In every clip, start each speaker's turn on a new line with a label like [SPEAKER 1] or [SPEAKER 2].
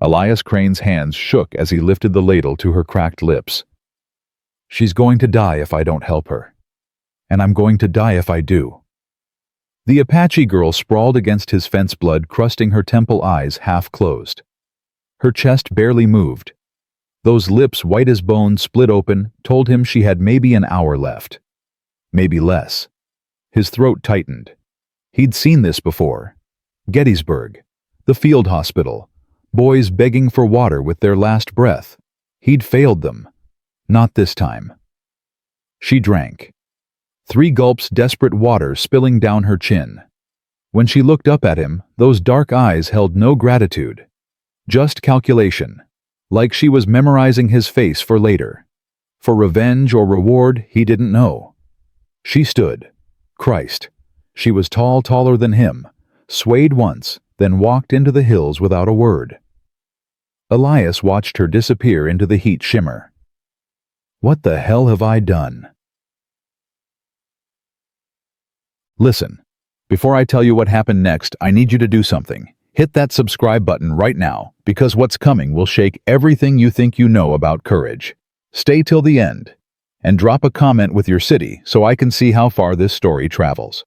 [SPEAKER 1] Elias Crane's hands shook as he lifted the ladle to her cracked lips. "She's going to die if I don't help her. And I'm going to die if I do." The Apache girl sprawled against his fence, blood crusting her temple, eyes half closed. Her chest barely moved. Those lips, white as bone, split open, told him she had maybe an hour left. Maybe less. His throat tightened. He'd seen this before. Gettysburg, the field hospital, boys begging for water with their last breath. He'd failed them. Not this time. She drank. 3 gulps, desperate water spilling down her chin. When she looked up at him, those dark eyes held no gratitude. Just calculation. Like she was memorizing his face for later. For revenge or reward, he didn't know. She stood. Christ. She was tall, taller than him, swayed once, then walked into the hills without a word. Elias watched her disappear into the heat shimmer. What the hell have I done? Listen, before I tell you what happened next, I need you to do something. Hit that subscribe button right now, because what's coming will shake everything you think you know about courage. Stay till the end, and drop a comment with your city so I can see how far this story travels.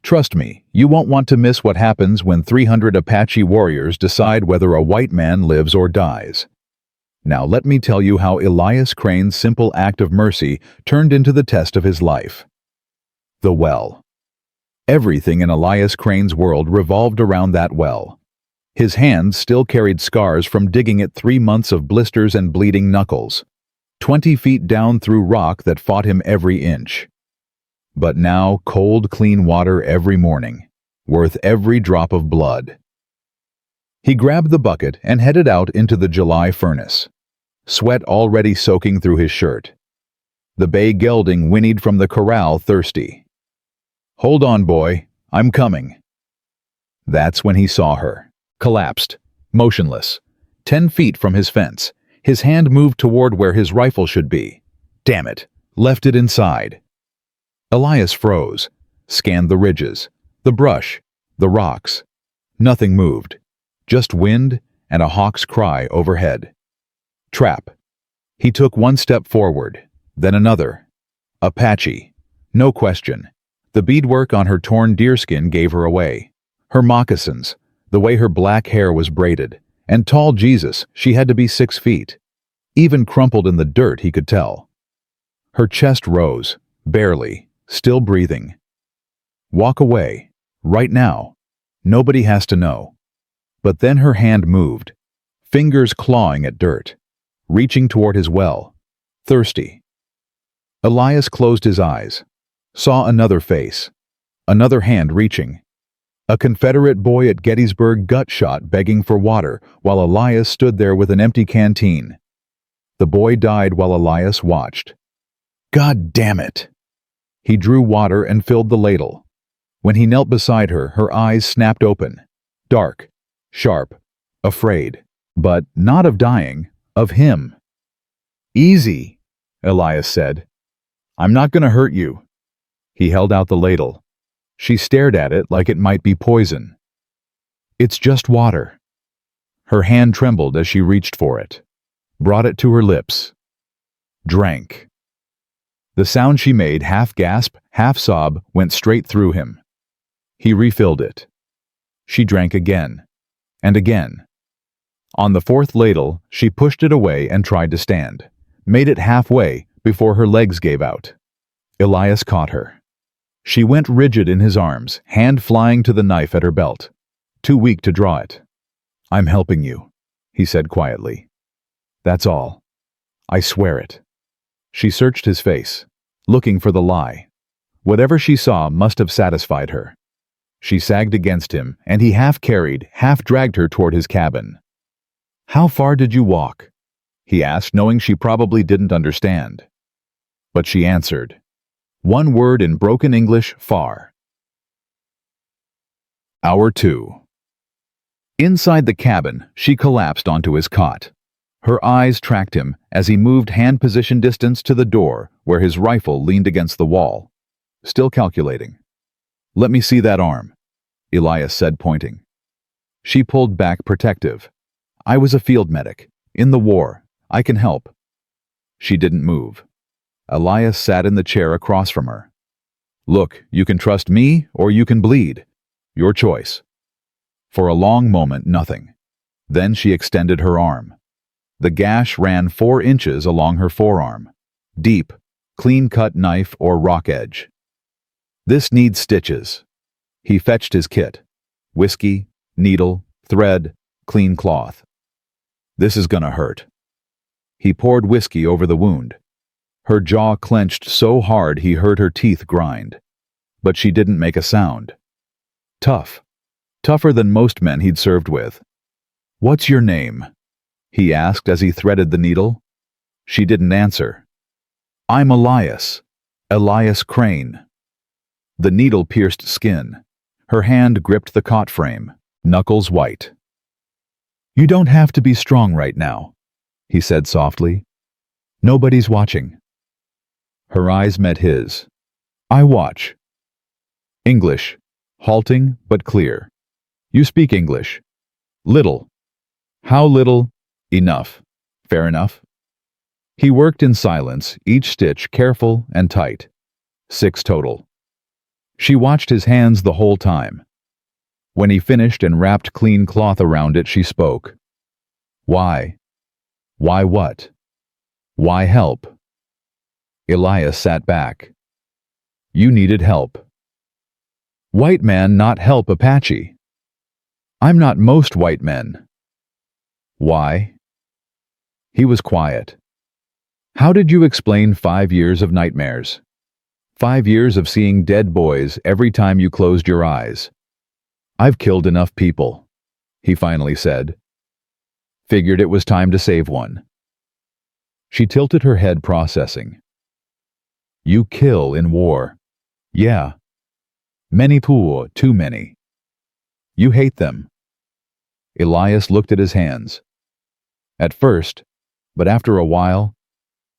[SPEAKER 1] Trust me, you won't want to miss what happens when 300 Apache warriors decide whether a white man lives or dies. Now let me tell you how Elias Crane's simple act of mercy turned into the test of his life. The well. Everything in Elias Crane's world revolved around that well. His hands still carried scars from digging it, 3 months of blisters and bleeding knuckles. 20 feet down through rock that fought him every inch. But now cold, clean water every morning, worth every drop of blood. He grabbed the bucket and headed out into the July furnace, sweat already soaking through his shirt. The bay gelding whinnied from the corral, thirsty. "Hold on, boy, I'm coming." That's when he saw her, collapsed, motionless, 10 feet from his fence. His hand moved toward where his rifle should be. Damn it, left it inside. Elias froze, scanned the ridges, the brush, the rocks. Nothing moved, just wind and a hawk's cry overhead. Trap. He took 1 step forward, then another. Apache. No question. The beadwork on her torn deerskin gave her away. Her moccasins, the way her black hair was braided, and tall Jesus, she had to be 6 feet. Even crumpled in the dirt, he could tell. Her chest rose, barely, still breathing. Walk away, right now. Nobody has to know. But then her hand moved, fingers clawing at dirt, reaching toward his well, thirsty. Elias closed his eyes, saw another face, another hand reaching. A Confederate boy at Gettysburg, gut shot, begging for water, while Elias stood there with an empty canteen. The boy died while Elias watched. God damn it! He drew water and filled the ladle. When he knelt beside her, her eyes snapped open, dark, sharp, afraid, but not of dying, of him. Easy, Elias said. I'm not going to hurt you. He held out the ladle. She stared at it like it might be poison. It's just water. Her hand trembled as she reached for it, brought it to her lips. Drank. The sound she made, half gasp, half sob, went straight through him. He refilled it. She drank again, and again. On the 4th ladle, she pushed it away and tried to stand, made it halfway before her legs gave out. Elias caught her. She went rigid in his arms, hand flying to the knife at her belt, too weak to draw it. I'm helping you, he said quietly. That's all. I swear it. She searched his face, looking for the lie. Whatever she saw must have satisfied her. She sagged against him, and he half carried, half dragged her toward his cabin. How far did you walk? He asked, knowing she probably didn't understand. But she answered. One word in broken English, far. Hour 2. Inside the cabin, she collapsed onto his cot. Her eyes tracked him as he moved hand position distance to the door where his rifle leaned against the wall. Still calculating. Let me see that arm, Elias said, pointing. She pulled back, protective. I was a field medic. In the war. I can help. She didn't move. Elias sat in the chair across from her. Look, you can trust me or you can bleed. Your choice. For a long moment, nothing. Then she extended her arm. The gash ran 4 inches along her forearm. Deep, clean-cut knife or rock edge. This needs stitches. He fetched his kit. Whiskey, needle, thread, clean cloth. This is gonna hurt. He poured whiskey over the wound. Her jaw clenched so hard he heard her teeth grind. But she didn't make a sound. Tough. Tougher than most men he'd served with. What's your name? He asked as he threaded the needle. She didn't answer. I'm Elias. Elias Crane. The needle pierced skin. Her hand gripped the cot frame, knuckles white. You don't have to be strong right now, he said softly. Nobody's watching. Her eyes met his. I watch. English, halting but clear. You speak English. Little. How little? Enough. Fair enough. He worked in silence, each stitch careful and tight. 6 total. She watched his hands the whole time. When he finished and wrapped clean cloth around it, she spoke. Why? Why what? Why help? Elias sat back. You needed help. White man not help Apache. I'm not most white men. Why? He was quiet. How did you explain 5 years of nightmares? 5 years of seeing dead boys every time you closed your eyes. I've killed enough people, he finally said. Figured it was time to save one. She tilted her head, processing. You kill in war. Yeah. Many poor, too many. You hate them. Elias looked at his hands. At first, but after a while,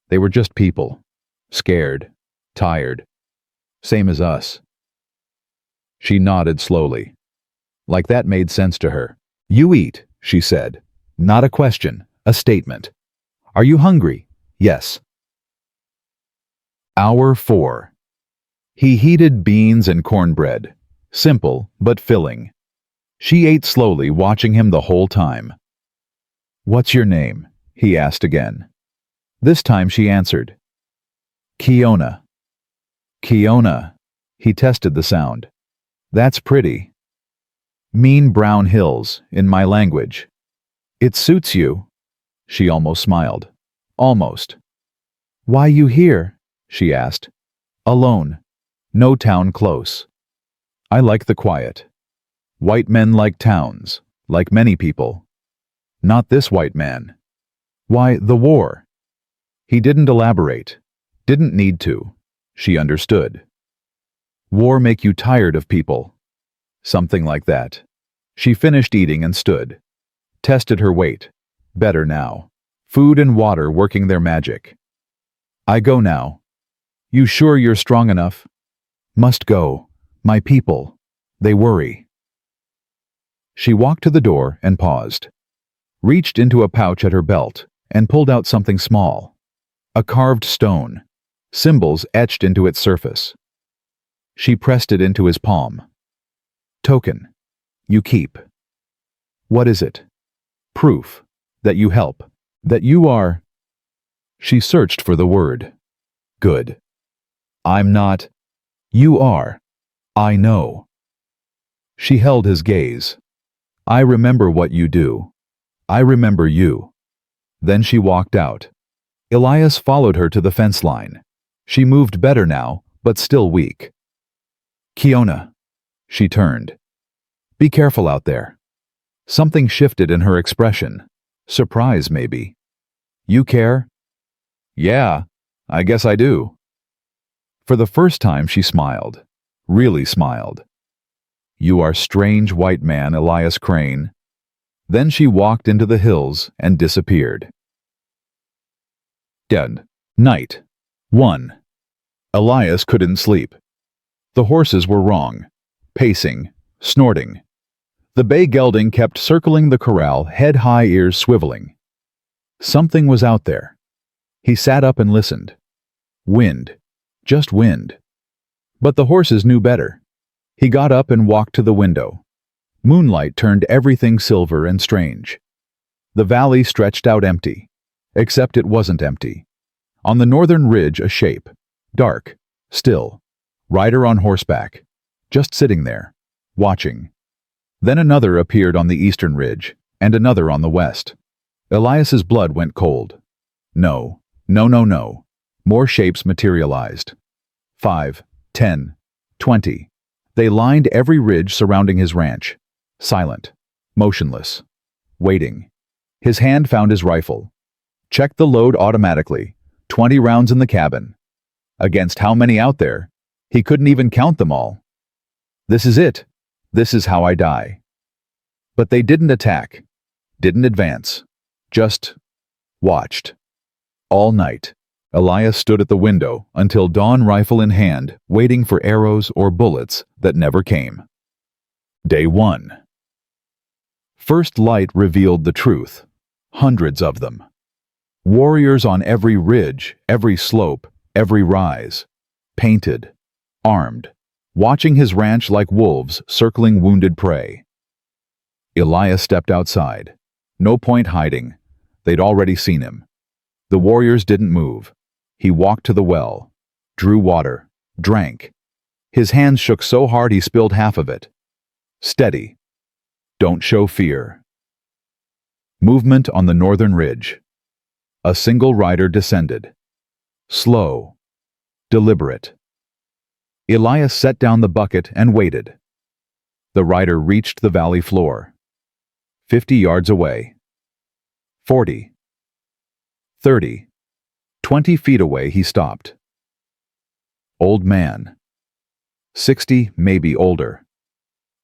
[SPEAKER 1] they were just people. Scared, tired. Same as us. She nodded slowly. Like that made sense to her. You eat, she said. Not a question, a statement. Are you hungry? Yes. Hour 4. He heated beans and cornbread. Simple, but filling. She ate slowly, watching him the whole time. What's your name? He asked again. This time she answered. Kiona. Kiona. He tested the sound. That's pretty. Mean brown hills, in my language. It suits you. She almost smiled. Almost. Why you here? She asked. Alone. No town close. I like the quiet. White men like towns, like many people. Not this white man. Why, the war. He didn't elaborate. Didn't need to. She understood. War make you tired of people. Something like that. She finished eating and stood. Tested her weight. Better now. Food and water working their magic. I go now. You sure you're strong enough? Must go. My people. They worry. She walked to the door and paused. Reached into a pouch at her belt and pulled out something small. A carved stone. Symbols etched into its surface. She pressed it into his palm. Token. You keep. What is it? Proof. That you help. That you are. She searched for the word. Good. I'm not. You are. I know. She held his gaze. I remember what you do. I remember you. Then she walked out. Elias followed her to the fence line. She moved better now, but still weak. Kiona. She turned. Be careful out there. Something shifted in her expression. Surprise, maybe. You care? Yeah, I guess I do. For the first time she smiled. Really smiled. You are strange white man, Elias Crane. Then she walked into the hills and disappeared. Dead. Night. 1. Elias couldn't sleep. The horses were wrong. Pacing. Snorting. The bay gelding kept circling the corral, head high, ears swiveling. Something was out there. He sat up and listened. Wind. Just wind. But the horses knew better. He got up and walked to the window. Moonlight turned everything silver and strange. The valley stretched out empty. Except it wasn't empty. On the northern ridge, a shape. Dark. Still. Rider on horseback. Just sitting there. Watching. Then another appeared on the eastern ridge, and another on the west. Elias's blood went cold. No. No, no, no. More shapes materialized. 5, 10, 20. They lined every ridge surrounding his ranch. Silent. Motionless. Waiting. His hand found his rifle. Checked the load automatically. 20 rounds in the cabin. Against how many out there? He couldn't even count them all. This is it. This is how I die. But they didn't attack. Didn't advance. Just watched. All night, Elias stood at the window until dawn, rifle in hand, waiting for arrows or bullets that never came. Day 1. First light revealed the truth. Hundreds of them. Warriors on every ridge, every slope, every rise. Painted. Armed. Watching his ranch like wolves circling wounded prey. Elias stepped outside. No point hiding. They'd already seen him. The warriors didn't move. He walked to the well. Drew water. Drank. His hands shook so hard he spilled half of it. Steady. Don't show fear. Movement on the northern ridge. A single rider descended. Slow. Deliberate. Elias set down the bucket and waited. The rider reached the valley floor. 50 yards away. 40. 30. 20 feet away he stopped. Old man. 60, maybe older.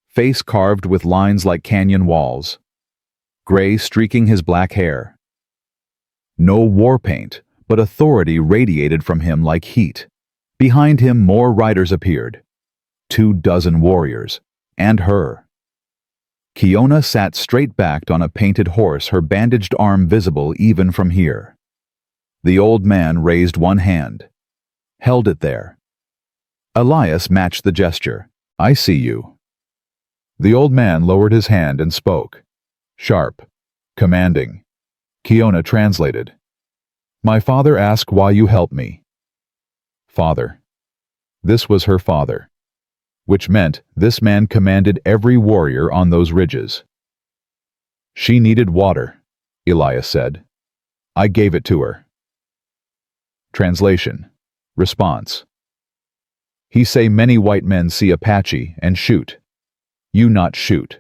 [SPEAKER 1] Face carved with lines like canyon walls. Gray streaking his black hair. No war paint, but authority radiated from him like heat. Behind him more riders appeared. 24 warriors. And her. Kiona sat straight-backed on a painted horse, her bandaged arm visible even from here. The old man raised one hand. Held it there. Elias matched the gesture. I see you. The old man lowered his hand and spoke. Sharp. Commanding. Kiona translated. My father asked why you help me. Father. This was her father. Which meant this man commanded every warrior on those ridges. She needed water, Elias said. I gave it to her. Translation. Response. He say many white men see Apache and shoot. You not shoot.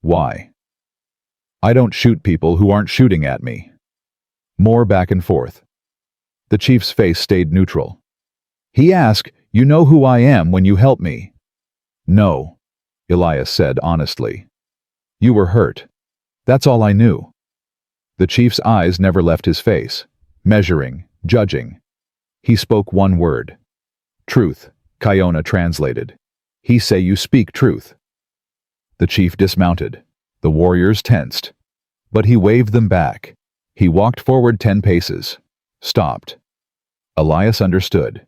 [SPEAKER 1] Why? I don't shoot people who aren't shooting at me. More back and forth. The chief's face stayed neutral. He asked, you know who I am when you help me? No, Elias said honestly. You were hurt. That's all I knew. The chief's eyes never left his face, measuring, judging. He spoke one word. Truth, Kiona translated. He say you speak truth. The chief dismounted. The warriors tensed. But he waved them back. He walked forward 10 paces. Stopped. Elias understood.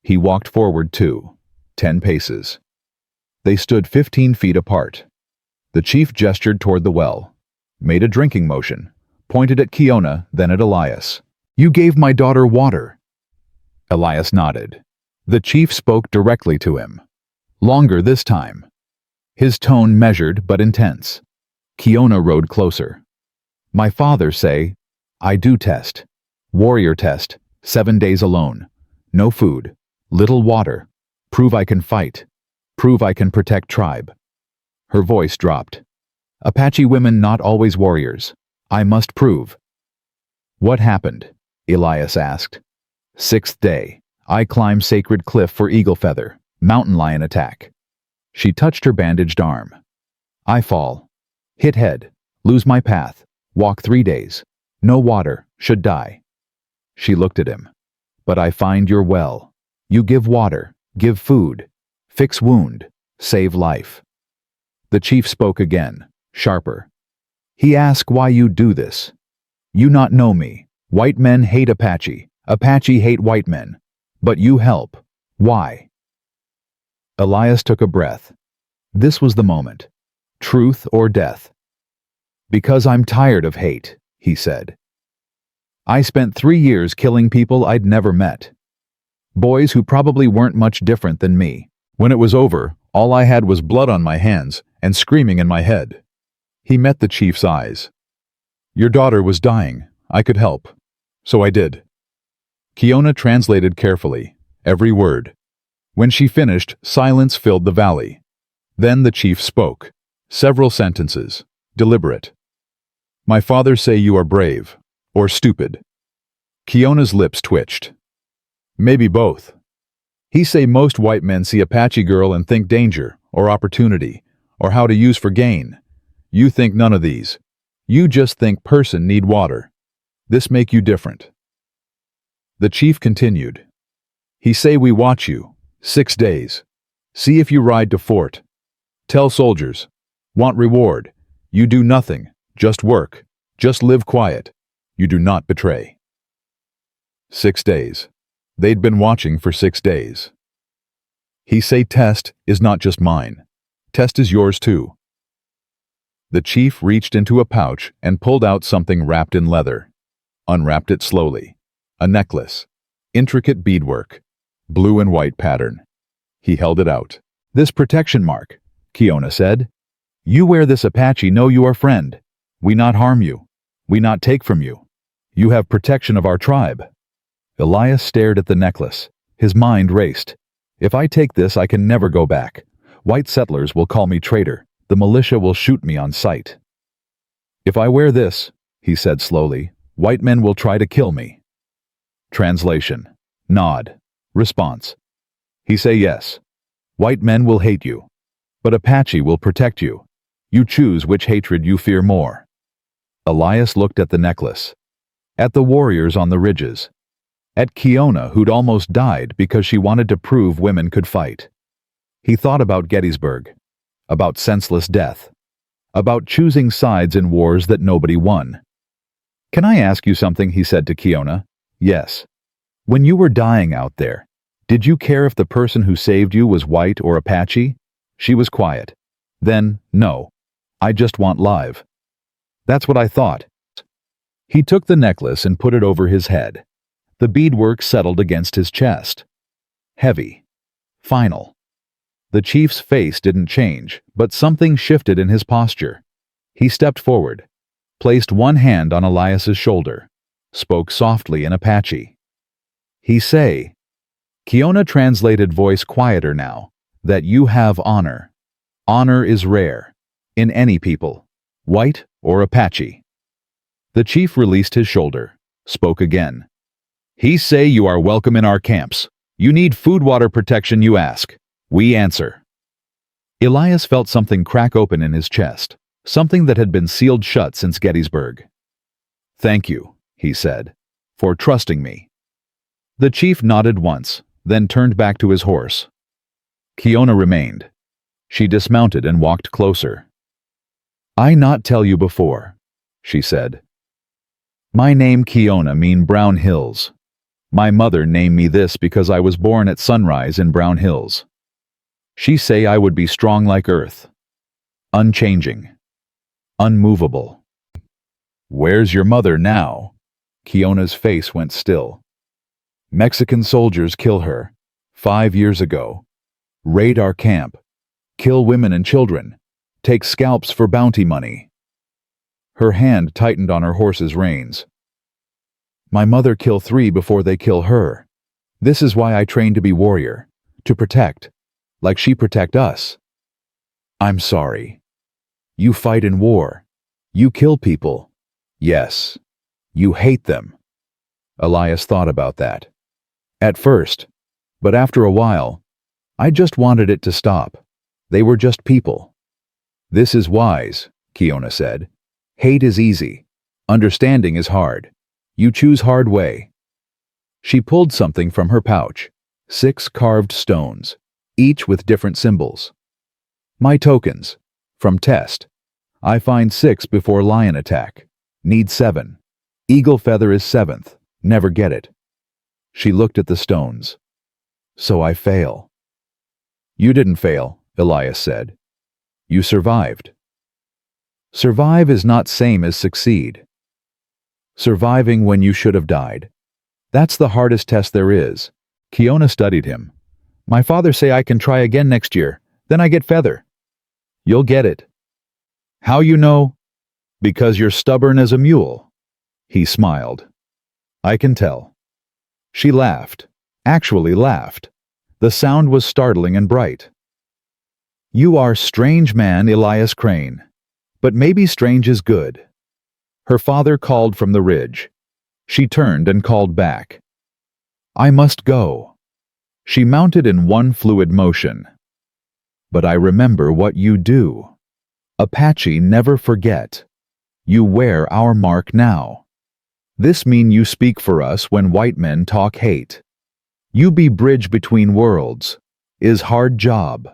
[SPEAKER 1] He walked forward too. 10 paces. They stood 15 feet apart. The chief gestured toward the well. Made a drinking motion. Pointed at Kiona, then at Elias. You gave my daughter water. Elias nodded. The chief spoke directly to him. Longer this time. His tone measured but intense. Kiona rode closer. My father say, I do test. Warrior test. 7 days alone. No food. Little water. Prove I can fight. Prove I can protect tribe. Her voice dropped. Apache women not always warriors. I must prove. What happened? Elias asked. 6th day. I climb sacred cliff for eagle feather. Mountain lion attack. She touched her bandaged arm. I fall. Hit head. Lose my path. Walk 3 days. No water. Should die. She looked at him. But I find your well. You give water. Give food. Fix wound. Save life. The chief spoke again, sharper. He asked why you do this. You not know me. White men hate Apache. Apache hate white men. But you help. Why? Elias took a breath. This was the moment. Truth or death. Because I'm tired of hate, he said. I spent 3 years killing people I'd never met. Boys who probably weren't much different than me. When it was over, all I had was blood on my hands and screaming in my head. He met the chief's eyes. Your daughter was dying. I could help. So I did. Kiona translated carefully, every word. When she finished, silence filled the valley. Then the chief spoke. Several sentences, deliberate. My father say you are brave, or stupid. Kiona's lips twitched. Maybe both. He say most white men see Apache girl and think danger, or opportunity, or how to use for gain. You think none of these. You just think person need water. This make you different. The chief continued. He say we watch you, 6 days. See if you ride to fort. Tell soldiers. Want reward. You do nothing, just work. Just live quiet. You do not betray. 6 days. They'd been watching for 6 days. He say test is not just mine. Test is yours too. The chief reached into a pouch and pulled out something wrapped in leather. Unwrapped it slowly. A necklace. Intricate beadwork. Blue and white pattern. He held it out. This protection mark, Kiona said. You wear this Apache know you are friend. We not harm you. We not take from you. You have protection of our tribe. Elias stared at the necklace. His mind raced. If I take this, I can never go back. White settlers will call me traitor. The militia will shoot me on sight. If I wear this, he said slowly, white men will try to kill me. Translation. Nod. Response. He say yes. White men will hate you. But Apache will protect you. You choose which hatred you fear more. Elias looked at the necklace. At the warriors on the ridges. At Kiona, who'd almost died because she wanted to prove women could fight. He thought about Gettysburg. About senseless death. About choosing sides in wars that nobody won. Can I ask you something, he said to Kiona. Yes. When you were dying out there, did you care if the person who saved you was white or Apache? She was quiet. Then, no. I just want live. That's what I thought. He took the necklace and put it over his head. The beadwork settled against his chest. Heavy. Final. The chief's face didn't change, but something shifted in his posture. He stepped forward, placed one hand on Elias's shoulder, spoke softly in Apache. He say, Kiona translated voice quieter now, that you have honor. Honor is rare, in any people, white or Apache. The chief released his shoulder, spoke again. He say you are welcome in our camps. You need food water protection, you ask. We answer. Elias felt something crack open in his chest, something that had been sealed shut since Gettysburg. Thank you, he said, for trusting me. The chief nodded once, then turned back to his horse. Kiona remained. She dismounted and walked closer. I not tell you before, she said. My name Kiona mean Brown Hills. My mother named me this because I was born at sunrise in Brown Hills. She say I would be strong like earth, unchanging, unmovable. Where's your mother now? Kiona's face went still. Mexican soldiers kill her, 5 years ago. Raid our camp, kill women and children, take scalps for bounty money. Her hand tightened on her horse's reins. My mother kill 3 before they kill her. This is why I trained to be warrior, to protect. Like she protect us. I'm sorry. You fight in war. You kill people. Yes. You hate them. Elias thought about that. At first. But after a while, I just wanted it to stop. They were just people. This is wise, Kiona said. Hate is easy. Understanding is hard. You choose hard way. She pulled something from her pouch. 6 carved stones. Each with different symbols. My tokens, From test. I find 6 before lion attack. Need 7. Eagle feather is 7th. Never get it. She looked at the stones. So I fail. You didn't fail, Elias said. You survived. Survive is not same as succeed. Surviving when you should have died. That's the hardest test there is. Kiona studied him. My father say I can try again next year, then I get feather. You'll get it. How you know? Because you're stubborn as a mule. He smiled. I can tell. She laughed. Actually laughed. The sound was startling and bright. You are strange man, Elias Crane. But maybe strange is good. Her father called from the ridge. She turned and called back. I must go. She mounted in one fluid motion. But I remember what you do. Apache never forget. You wear our mark now. This mean you speak for us when white men talk hate. You be bridge between worlds. Is hard job.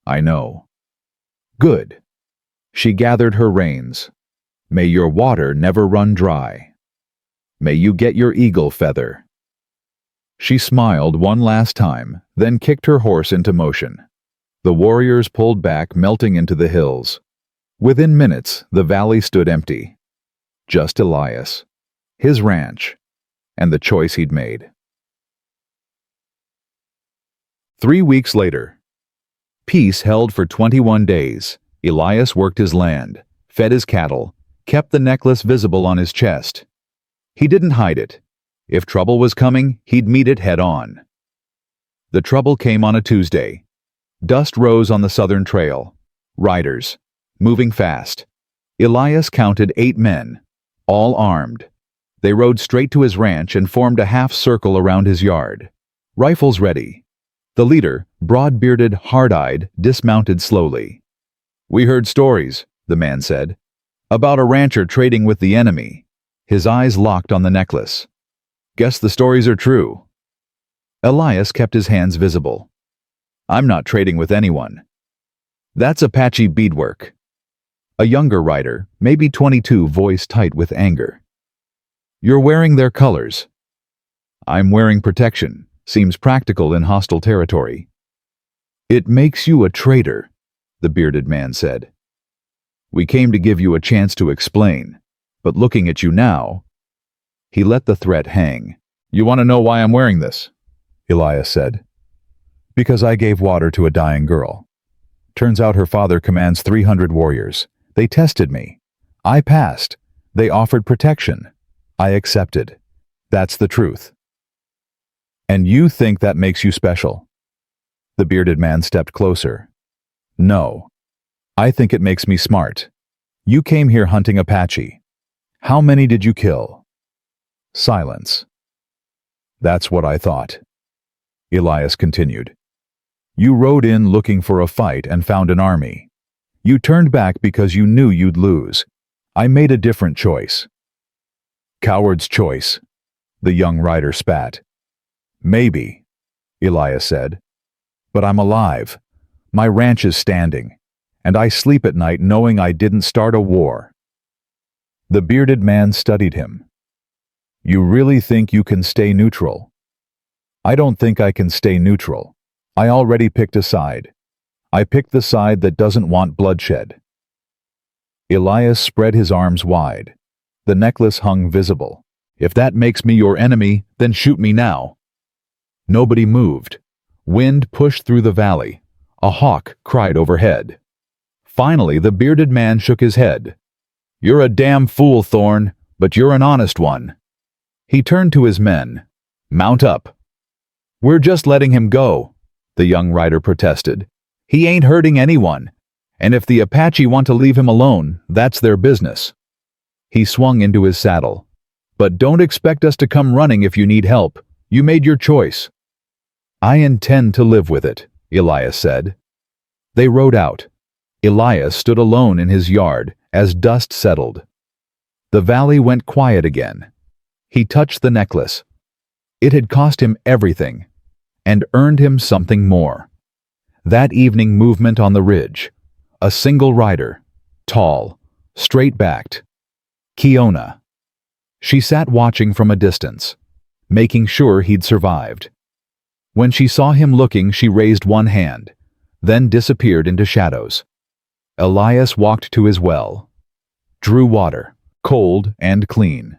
[SPEAKER 1] I know. Good. She gathered her reins. May your water never run dry. May you get your eagle feather. She smiled one last time, then kicked her horse into motion. The warriors pulled back, melting into the hills. Within minutes, the valley stood empty. Just Elias, his ranch, and the choice he'd made. 3 weeks later. Peace held for 21 days. Elias worked his land, fed his cattle, kept the necklace visible on his chest. He didn't hide it. If trouble was coming, he'd meet it head on. The trouble came on a Tuesday. Dust rose on the southern trail. Riders, moving fast. Elias counted 8 men, all armed. They rode straight to his ranch and formed a half circle around his yard. Rifles ready. The leader, broad-bearded, hard-eyed, dismounted slowly. We heard stories, the man said, about a rancher trading with the enemy. His eyes locked on the necklace. Guess the stories are true. Elias kept his hands visible. I'm not trading with anyone. That's Apache beadwork. A younger rider, maybe 22, voice tight with anger. You're wearing their colors. I'm wearing protection. Seems practical in hostile territory. It makes you a traitor, the bearded man said. We came to give you a chance to explain, but looking at you now... He let the threat hang. You want to know why I'm wearing this? Elias said. Because I gave water to a dying girl. Turns out her father commands 300 warriors. They tested me. I passed. They offered protection. I accepted. That's the truth. And you think that makes you special? The bearded man stepped closer. No. I think it makes me smart. You came here hunting Apache. How many did you kill? Silence. That's what I thought. Elias continued. You rode in looking for a fight and found an army. You turned back because you knew you'd lose. I made a different choice. Coward's choice, the young rider spat. Maybe, Elias said. But I'm alive. My ranch is standing, and I sleep at night knowing I didn't start a war. The bearded man studied him. You really think you can stay neutral? I don't think I can stay neutral. I already picked a side. I picked the side that doesn't want bloodshed. Elias spread his arms wide. The necklace hung visible. If that makes me your enemy, then shoot me now. Nobody moved. Wind pushed through the valley. A hawk cried overhead. Finally, the bearded man shook his head. You're a damn fool, Thorn, but you're an honest one. He turned to his men. Mount up. We're just letting him go, the young rider protested. He ain't hurting anyone, and if the Apache want to leave him alone, that's their business. He swung into his saddle. But don't expect us to come running if you need help. You made your choice. I intend to live with it, Elias said. They rode out. Elias stood alone in his yard as dust settled. The valley went quiet again. He touched the necklace. It had cost him everything, and earned him something more. That evening movement on the ridge. A single rider. Tall. Straight-backed. Kiona. She sat watching from a distance, making sure he'd survived. When she saw him looking, she raised one hand, then disappeared into shadows. Elias walked to his well, drew water, cold and clean.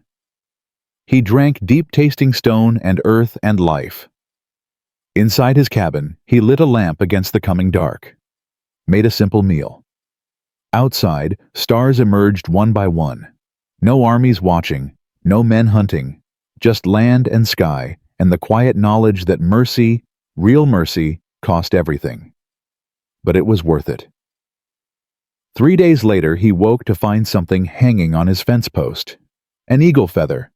[SPEAKER 1] He drank deep-tasting stone and earth and life. Inside his cabin, he lit a lamp against the coming dark, made a simple meal. Outside, stars emerged one by one. No armies watching, no men hunting, just land and sky and the quiet knowledge that mercy, real mercy, cost everything. But it was worth it. 3 days later, he woke to find something hanging on his fence post, an eagle feather,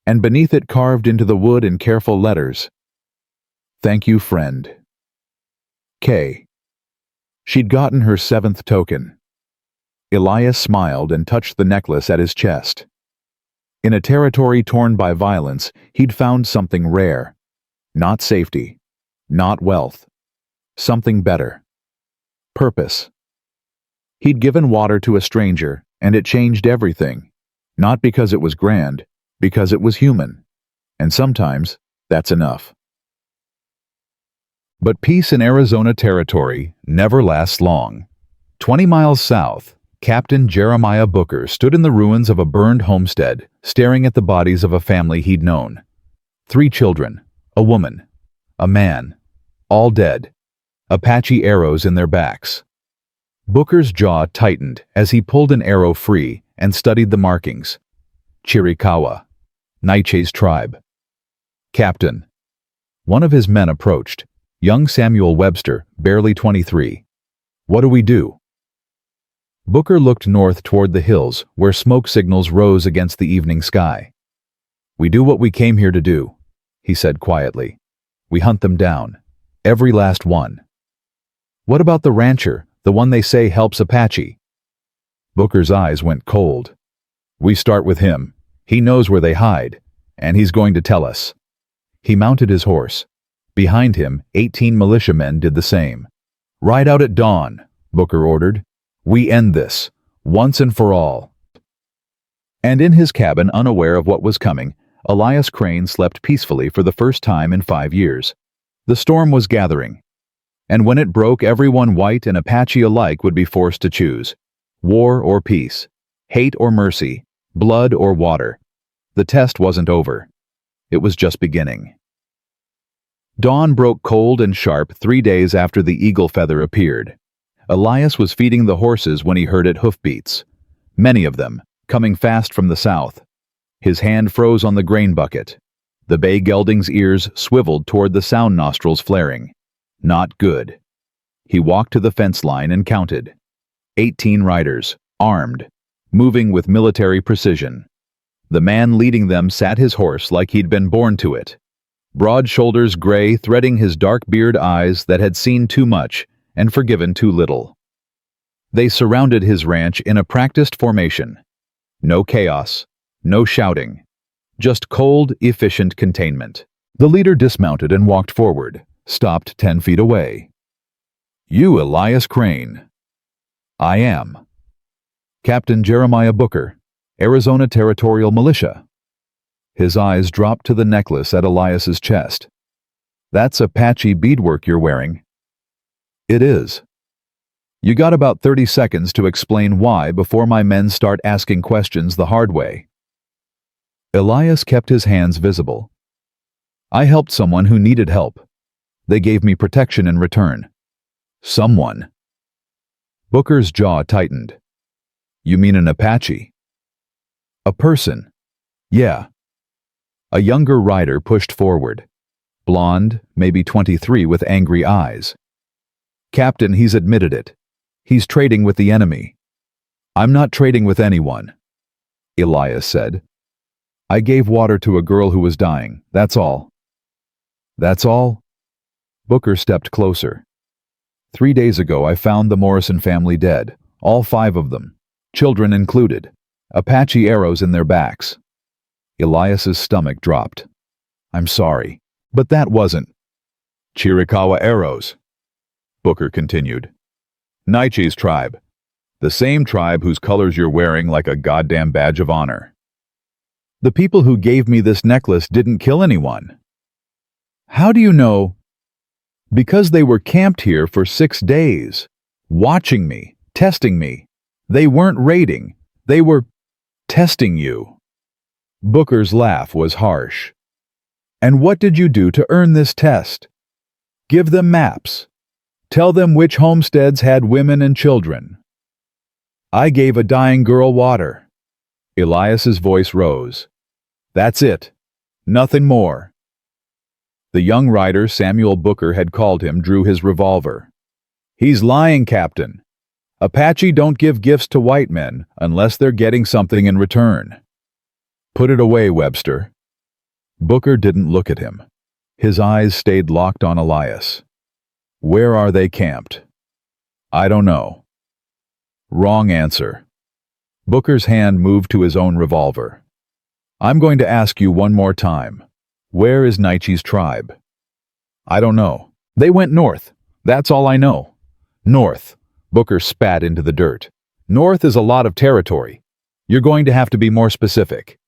[SPEAKER 1] and beneath it carved into the wood in careful letters, "Thank you, friend. K." She'd gotten her 7th token. Elias smiled and touched the necklace at his chest. In a territory torn by violence, he'd found something rare. Not safety, not wealth, something better. Purpose. He'd given water to a stranger, and it changed everything. Not because it was grand, because it was human. And sometimes, that's enough. But peace in Arizona territory never lasts long. 20 miles south, Captain Jeremiah Booker stood in the ruins of a burned homestead, staring at the bodies of a family he'd known. 3 children, a woman, a man, all dead, Apache arrows in their backs. Booker's jaw tightened as he pulled an arrow free and studied the markings. Chiricahua, Nietzsche's tribe. "Captain." One of his men approached, young Samuel Webster, barely 23. "What do we do?" Booker looked north toward the hills, where smoke signals rose against the evening sky. "We do what we came here to do," he said quietly. "We hunt them down. Every last one." "What about the rancher, the one they say helps Apache?" Booker's eyes went cold. "We start with him. He knows where they hide, and he's going to tell us." He mounted his horse. Behind him, 18 militiamen did the same. "Ride out at dawn," Booker ordered. "We end this, once and for all." And in his cabin, unaware of what was coming, Elias Crane slept peacefully for the first time in 5 years. The storm was gathering. And when it broke, everyone, white and Apache alike, would be forced to choose. War or peace, hate or mercy, blood or water. The test wasn't over. It was just beginning. Dawn broke cold and sharp 3 days after the eagle feather appeared. Elias was feeding the horses when he heard hoofbeats. Many of them, coming fast from the south. His hand froze on the grain bucket. The bay gelding's ears swiveled toward the sound nostrils flaring. Not good. He walked to the fence line and counted. 18 riders, armed, moving with military precision. The man leading them sat his horse like he'd been born to it. Broad shoulders gray threading his dark-beard eyes that had seen too much and forgiven too little. They surrounded his ranch in a practiced formation. No chaos, no shouting. Just cold, efficient containment. The leader dismounted and walked forward, stopped 10 feet away. "You, Elias Crane." "I am." "Captain Jeremiah Booker, Arizona Territorial Militia." His eyes dropped to the necklace at Elias's chest. "That's Apache beadwork you're wearing." "It is." "You got about 30 seconds to explain why before my men start asking questions the hard way." Elias kept his hands visible. "I helped someone who needed help. They gave me protection in return." "Someone?" Booker's jaw tightened. "You mean an Apache?" "A person. Yeah." A younger rider pushed forward. Blonde, maybe 23, with angry eyes. "Captain, he's admitted it. He's trading with the enemy." "I'm not trading with anyone," Elias said. "I gave water to a girl who was dying, that's all." "That's all?" Booker stepped closer. 3 days ago I found the Morrison family dead, all 5 of them, children included, Apache arrows in their backs. Elias's stomach dropped. "I'm sorry, but that wasn't." "Chiricahua arrows," Booker continued. Nietzsche's tribe. The same tribe whose colors you're wearing like a goddamn badge of honor. The people who gave me this necklace didn't kill anyone. How do you know? Because they were camped here for 6 days, watching me, testing me. They weren't raiding, they were testing you. Booker's laugh was harsh. And what did you do to earn this test? Give them maps. Tell them which homesteads had women and children. I gave a dying girl water. Elias's voice rose. That's it. Nothing more. The young rider Samuel Booker had called him drew his revolver. He's lying, Captain. Apache don't give gifts to white men unless they're getting something in return. Put it away, Webster. Booker didn't look at him. His eyes stayed locked on Elias. Where are they camped? I don't know. Wrong answer. Booker's hand moved to his own revolver. I'm going to ask you one more time. Where is Nietzsche's tribe? I don't know. They went north. That's all I know. North. Booker spat into the dirt. North is a lot of territory. You're going to have to be more specific.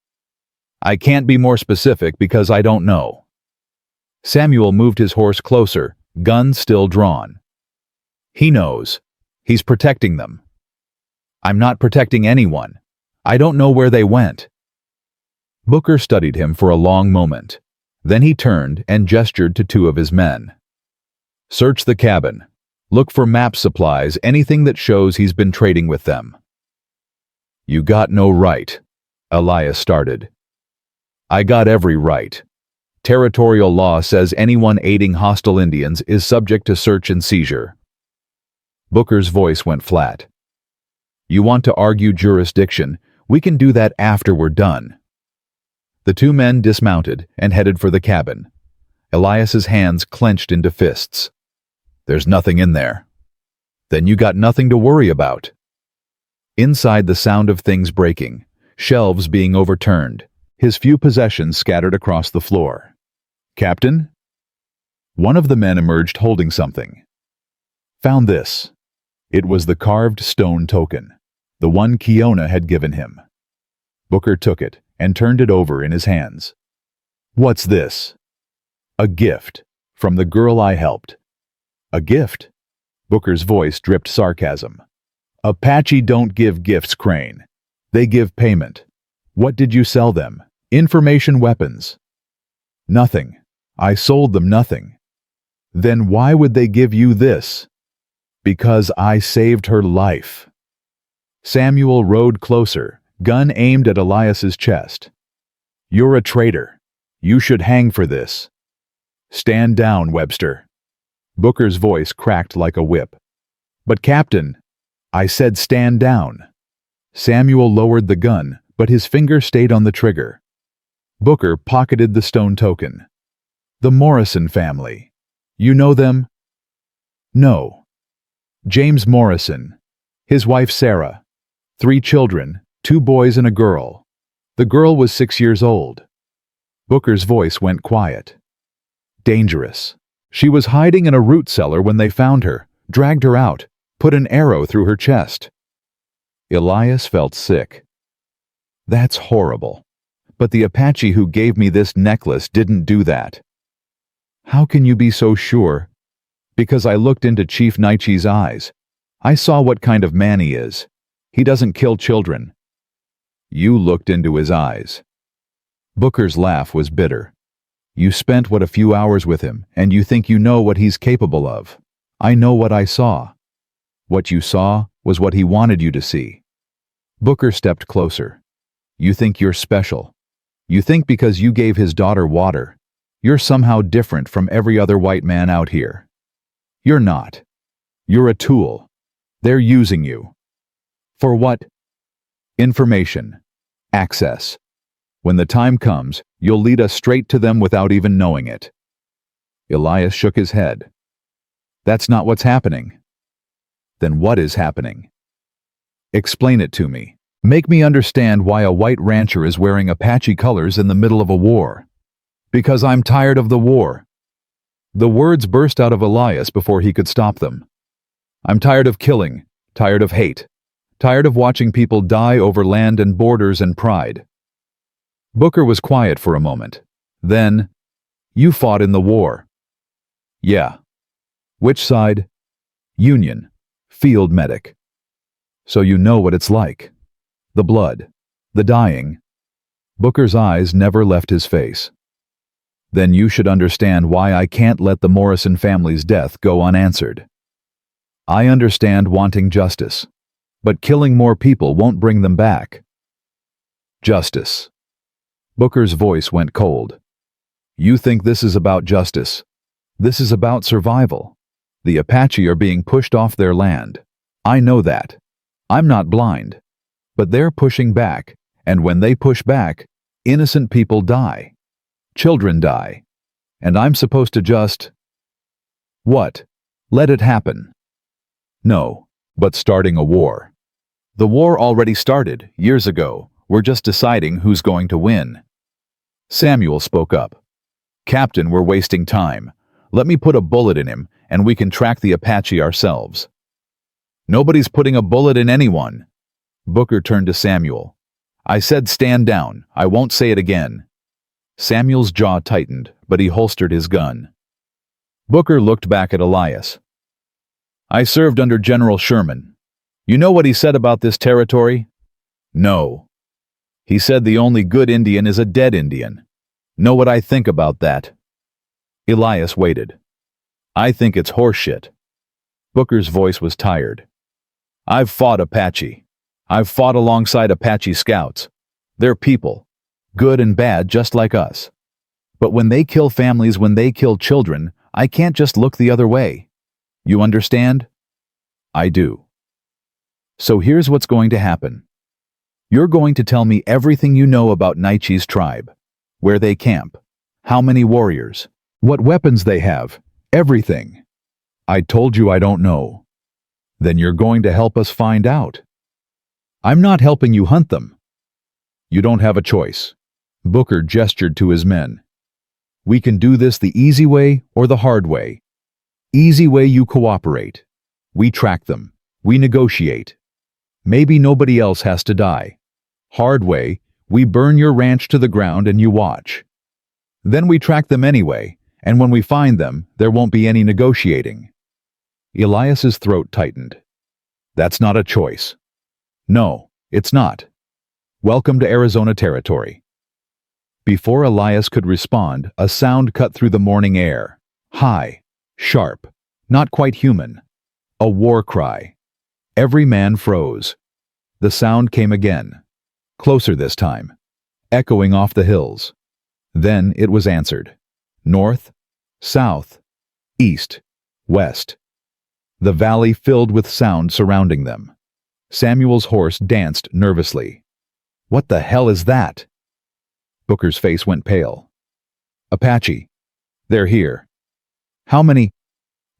[SPEAKER 1] I can't be more specific because I don't know. Samuel moved his horse closer, gun still drawn. He knows. He's protecting them. I'm not protecting anyone. I don't know where they went. Booker studied him for a long moment. Then he turned and gestured to 2 of his men. Search the cabin. Look for map supplies, anything that shows he's been trading with them. You got no right, Elias started. I got every right. Territorial law says anyone aiding hostile Indians is subject to search and seizure. Booker's voice went flat. You want to argue jurisdiction? We can do that after we're done. The 2 men dismounted and headed for the cabin. Elias's hands clenched into fists. There's nothing in there. Then you got nothing to worry about. Inside, the sound of things breaking, shelves being overturned, his few possessions scattered across the floor. Captain? One of the men emerged holding something. Found this. It was the carved stone token, the one Kiona had given him. Booker took it and turned it over in his hands. What's this? A gift from the girl I helped. A gift? Booker's voice dripped sarcasm. Apache don't give gifts, Crane. They give payment. What did you sell them? Information weapons. Nothing. I sold them nothing. Then why would they give you this? Because I saved her life. Samuel rode closer, gun aimed at Elias's chest. You're a traitor. You should hang for this. Stand down, Webster. Booker's voice cracked like a whip. But Captain, I said stand down. Samuel lowered the gun, but his finger stayed on the trigger. Booker pocketed the stone token. The Morrison family. You know them? No. James Morrison. His wife Sarah. 3 children, 2 boys and a girl. The girl was 6 years old. Booker's voice went quiet. Dangerous. She was hiding in a root cellar when they found her, dragged her out, put an arrow through her chest. Elias felt sick. That's horrible. But the Apache who gave me this necklace didn't do that. How can you be so sure? Because I looked into Chief Nietzsche's eyes. I saw what kind of man he is. He doesn't kill children. You looked into his eyes. Booker's laugh was bitter. You spent a few hours with him, and you think you know what he's capable of. I know what I saw. What you saw was what he wanted you to see. Booker stepped closer. You think you're special. You think because you gave his daughter water, you're somehow different from every other white man out here. You're not. You're a tool. They're using you. For what? Information. Access. When the time comes, you'll lead us straight to them without even knowing it. Elias shook his head. That's not what's happening. Then what is happening? Explain it to me. Make me understand why a white rancher is wearing Apache colors in the middle of a war. Because I'm tired of the war. The words burst out of Elias before he could stop them. I'm tired of killing, tired of hate, tired of watching people die over land and borders and pride. Booker was quiet for a moment. Then, you fought in the war. Yeah. Which side? Union. Field medic. So you know what it's like. The blood. The dying. Booker's eyes never left his face. Then you should understand why I can't let the Morrison family's death go unanswered. I understand wanting justice, but killing more people won't bring them back. Justice. Booker's voice went cold. You think this is about justice. This is about survival. The Apache are being pushed off their land. I know that. I'm not blind. But they're pushing back, and when they push back, innocent people die. Children die. And I'm supposed to just... What? Let it happen. No, but starting a war. The war already started, years ago. We're just deciding who's going to win. Samuel spoke up. Captain, we're wasting time. Let me put a bullet in him, and we can track the Apache ourselves. Nobody's putting a bullet in anyone. Booker turned to Samuel. I said stand down. I won't say it again. Samuel's jaw tightened, but he holstered his gun. Booker looked back at Elias. I served under General Sherman. You know what he said about this territory? No. He said the only good Indian is a dead Indian. Know what I think about that? Elias waited. I think it's horseshit. Booker's voice was tired. I've fought Apache. I've fought alongside Apache scouts. They're people. Good and bad just like us. But when they kill families, when they kill children, I can't just look the other way. You understand? I do. So here's what's going to happen. You're going to tell me everything you know about Naichi's tribe. Where they camp. How many warriors. What weapons they have. Everything. I told you I don't know. Then you're going to help us find out. I'm not helping you hunt them. You don't have a choice. Booker gestured to his men. We can do this the easy way or the hard way. Easy way, you cooperate. We track them. We negotiate. Maybe nobody else has to die. Hard way, we burn your ranch to the ground and you watch. Then we track them anyway, and when we find them, there won't be any negotiating. Elias's throat tightened. That's not a choice. No, it's not. Welcome to Arizona territory. Before Elias could respond, a sound cut through the morning air. High, sharp, not quite human. A war cry. Every man froze. The sound came again. Closer this time. Echoing off the hills. Then it was answered. North, south, east, west. The valley filled with sound surrounding them. Samuel's horse danced nervously. What the hell is that? Booker's face went pale. Apache. They're here. How many?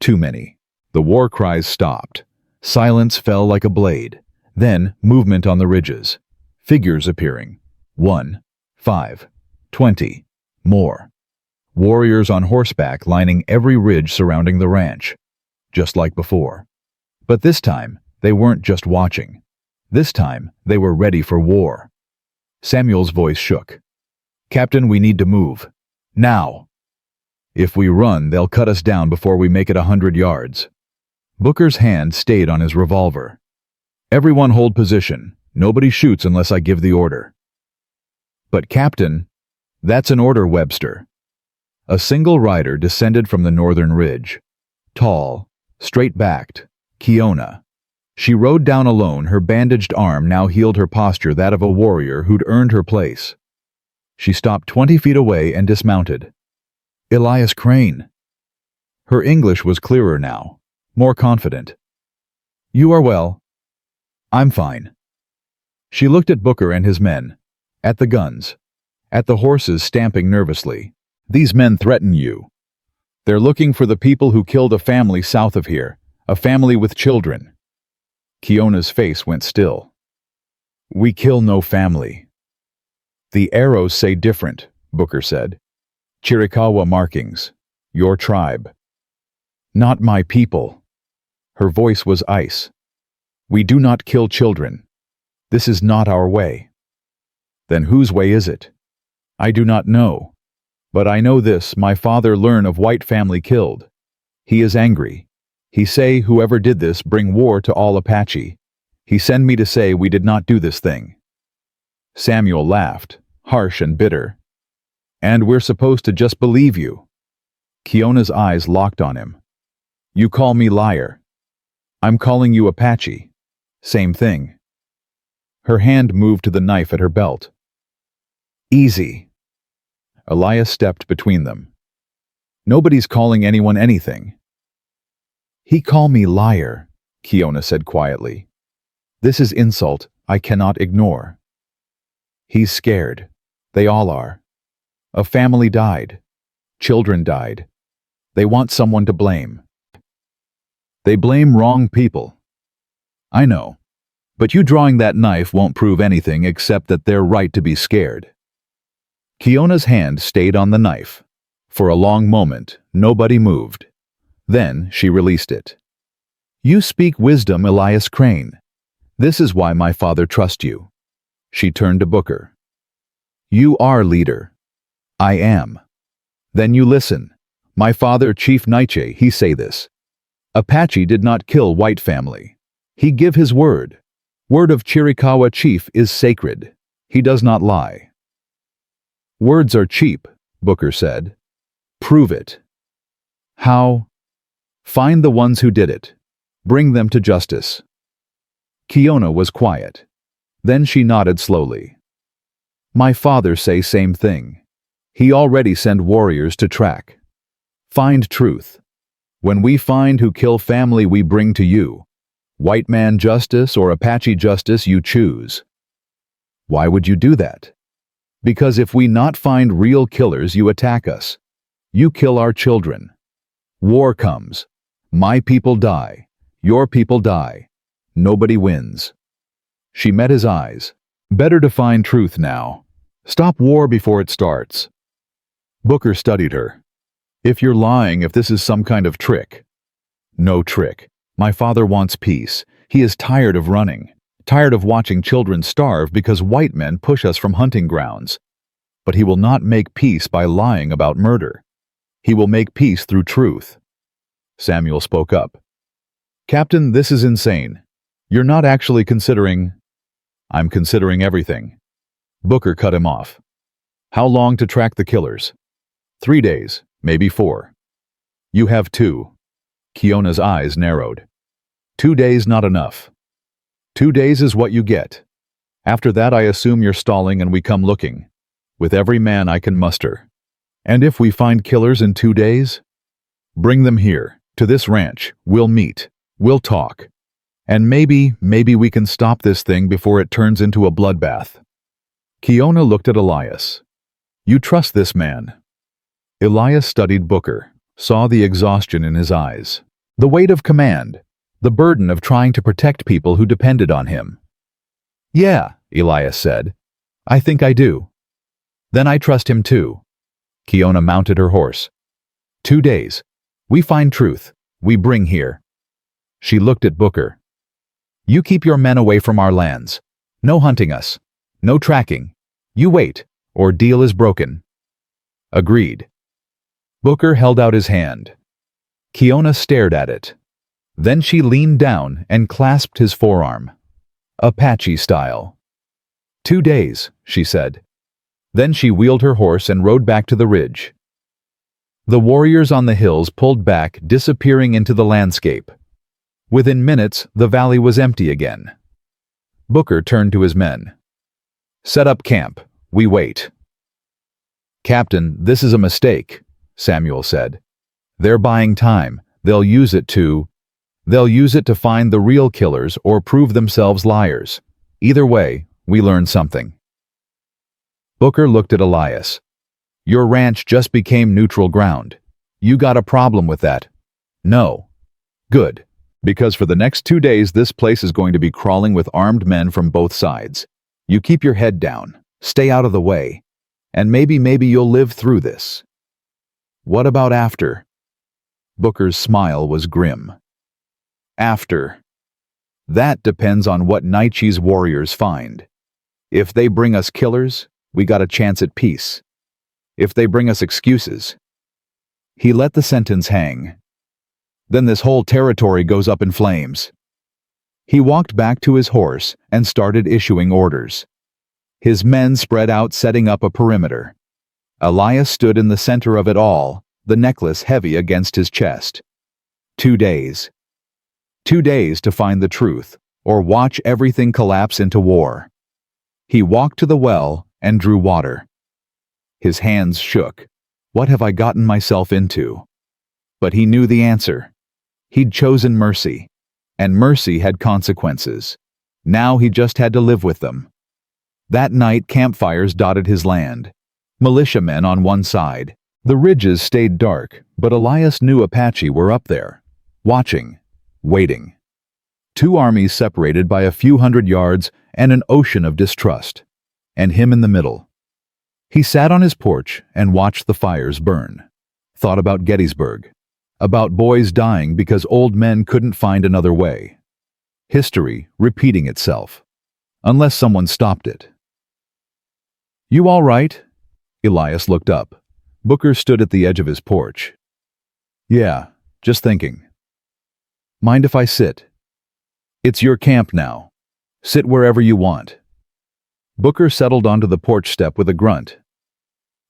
[SPEAKER 1] Too many. The war cries stopped. Silence fell like a blade. Then movement on the ridges. Figures appearing. 1, 5, 20. More. Warriors on horseback lining every ridge surrounding the ranch. Just like before. But this time, they weren't just watching. This time, they were ready for war. Samuel's voice shook. Captain, we need to move. Now. If we run, they'll cut us down before we make it 100 yards. Booker's hand stayed on his revolver. Everyone hold position. Nobody shoots unless I give the order. But Captain, that's an order, Webster. A single rider descended from the northern ridge. Tall, straight-backed, Kiona. She rode down alone, her bandaged arm now healed her posture, that of a warrior who'd earned her place. She stopped 20 feet away and dismounted. Elias Crane. Her English was clearer now, more confident. You are well. I'm fine. She looked at Booker and his men, at the guns, at the horses stamping nervously. These men threaten you. They're looking for the people who killed a family south of here, a family with children. Kiona's face went still. We kill no family. The arrows say different, Booker said. Chiricahua markings. Your tribe. Not my people. Her voice was ice. "We do not kill children. This is not our way." "Then whose way is it?" "I do not know. But I know this, my father learn of white family killed. He is angry. He say whoever did this bring war to all Apache. He send me to say we did not do this thing." Samuel laughed, harsh and bitter. "And we're supposed to just believe you." Kiona's eyes locked on him. "You call me liar. I'm calling you Apache. Same thing." Her hand moved to the knife at her belt. "Easy." Elias stepped between them. "Nobody's calling anyone anything." "He call me liar," Kiona said quietly. "This is insult I cannot ignore." He's scared. They all are. A family died. Children died. They want someone to blame. They blame wrong people. I know. But you drawing that knife won't prove anything except that they're right to be scared. Kiona's hand stayed on the knife. For a long moment, nobody moved. Then she released it. "You speak wisdom, Elias Crane. This is why my father trusts you." She turned to Booker. "You are leader." "I am." "Then you listen. My father, Chief Nietzsche, he say this. Apache did not kill white family. He give his word. Word of Chiricahua chief is sacred. He does not lie." "Words are cheap," Booker said. "Prove it." "How?" "Find the ones who did it. Bring them to justice." Kiona was quiet. Then she nodded slowly. "My father say same thing. He already send warriors to track. Find truth. When we find who kill family we bring to you. White man justice or Apache justice you choose." "Why would you do that?" "Because if we not find real killers you attack us. You kill our children. War comes. My people die. Your people die. Nobody wins." She met his eyes. "Better to find truth now. Stop war before it starts." Booker studied her. "If you're lying, if this is some kind of trick." "No trick. My father wants peace. He is tired of running, tired of watching children starve because white men push us from hunting grounds. But he will not make peace by lying about murder. He will make peace through truth." Samuel spoke up. "Captain, this is insane. You're not actually considering—" "I'm considering everything." Booker cut him off. "How long to track the killers?" 3 days, maybe 4. "You have 2. Kiona's eyes narrowed. 2 days not enough. 2 days is what you get. After that I assume you're stalling and we come looking. With every man I can muster. And if we find killers in 2 days? Bring them here, to this ranch. We'll meet. We'll talk. And maybe we can stop this thing before it turns into a bloodbath." Kiona looked at Elias. "You trust this man?" Elias studied Booker, saw the exhaustion in his eyes. The weight of command. The burden of trying to protect people who depended on him. "Yeah," Elias said. "I think I do." "Then I trust him too." Kiona mounted her horse. 2 days. We find truth. We bring here. She looked at Booker. "You keep your men away from our lands. No hunting us. No tracking. You wait, or deal is broken." "Agreed." Booker held out his hand. Kiona stared at it. Then she leaned down and clasped his forearm. Apache style. 2 days, she said. Then she wheeled her horse and rode back to the ridge. The warriors on the hills pulled back, disappearing into the landscape. Within minutes, the valley was empty again. Booker turned to his men. "Set up camp. We wait." "Captain, this is a mistake," Samuel said. "They're buying time. They'll use it to find the real killers or prove themselves liars. Either way, we learn something." Booker looked at Elias. "Your ranch just became neutral ground. You got a problem with that?" "No." "Good. Because for the next 2 days this place is going to be crawling with armed men from both sides. You keep your head down, stay out of the way, and maybe you'll live through this." "What about after?" Booker's smile was grim. After. That depends on what Nietzsche's warriors find. If they bring us killers, we got a chance at peace. If they bring us excuses. He let the sentence hang. Then this whole territory goes up in flames. He walked back to his horse and started issuing orders. His men spread out, setting up a perimeter. Elias stood in the center of it all, the necklace heavy against his chest. 2 days. 2 days to find the truth, or watch everything collapse into war. He walked to the well and drew water. His hands shook. What have I gotten myself into? But he knew the answer. He'd chosen mercy, and mercy had consequences. Now he just had to live with them. That night, campfires dotted his land. Militiamen on one side. The ridges stayed dark, but Elias knew Apache were up there, watching, waiting. 2 armies separated by a few hundred yards and an ocean of distrust, and him in the middle. He sat on his porch and watched the fires burn. Thought about Gettysburg. About boys dying because old men couldn't find another way. History repeating itself. Unless someone stopped it. You all right? Elias looked up. Booker stood at the edge of his porch. Yeah, just thinking. Mind if I sit? It's your camp now. Sit wherever you want. Booker settled onto the porch step with a grunt.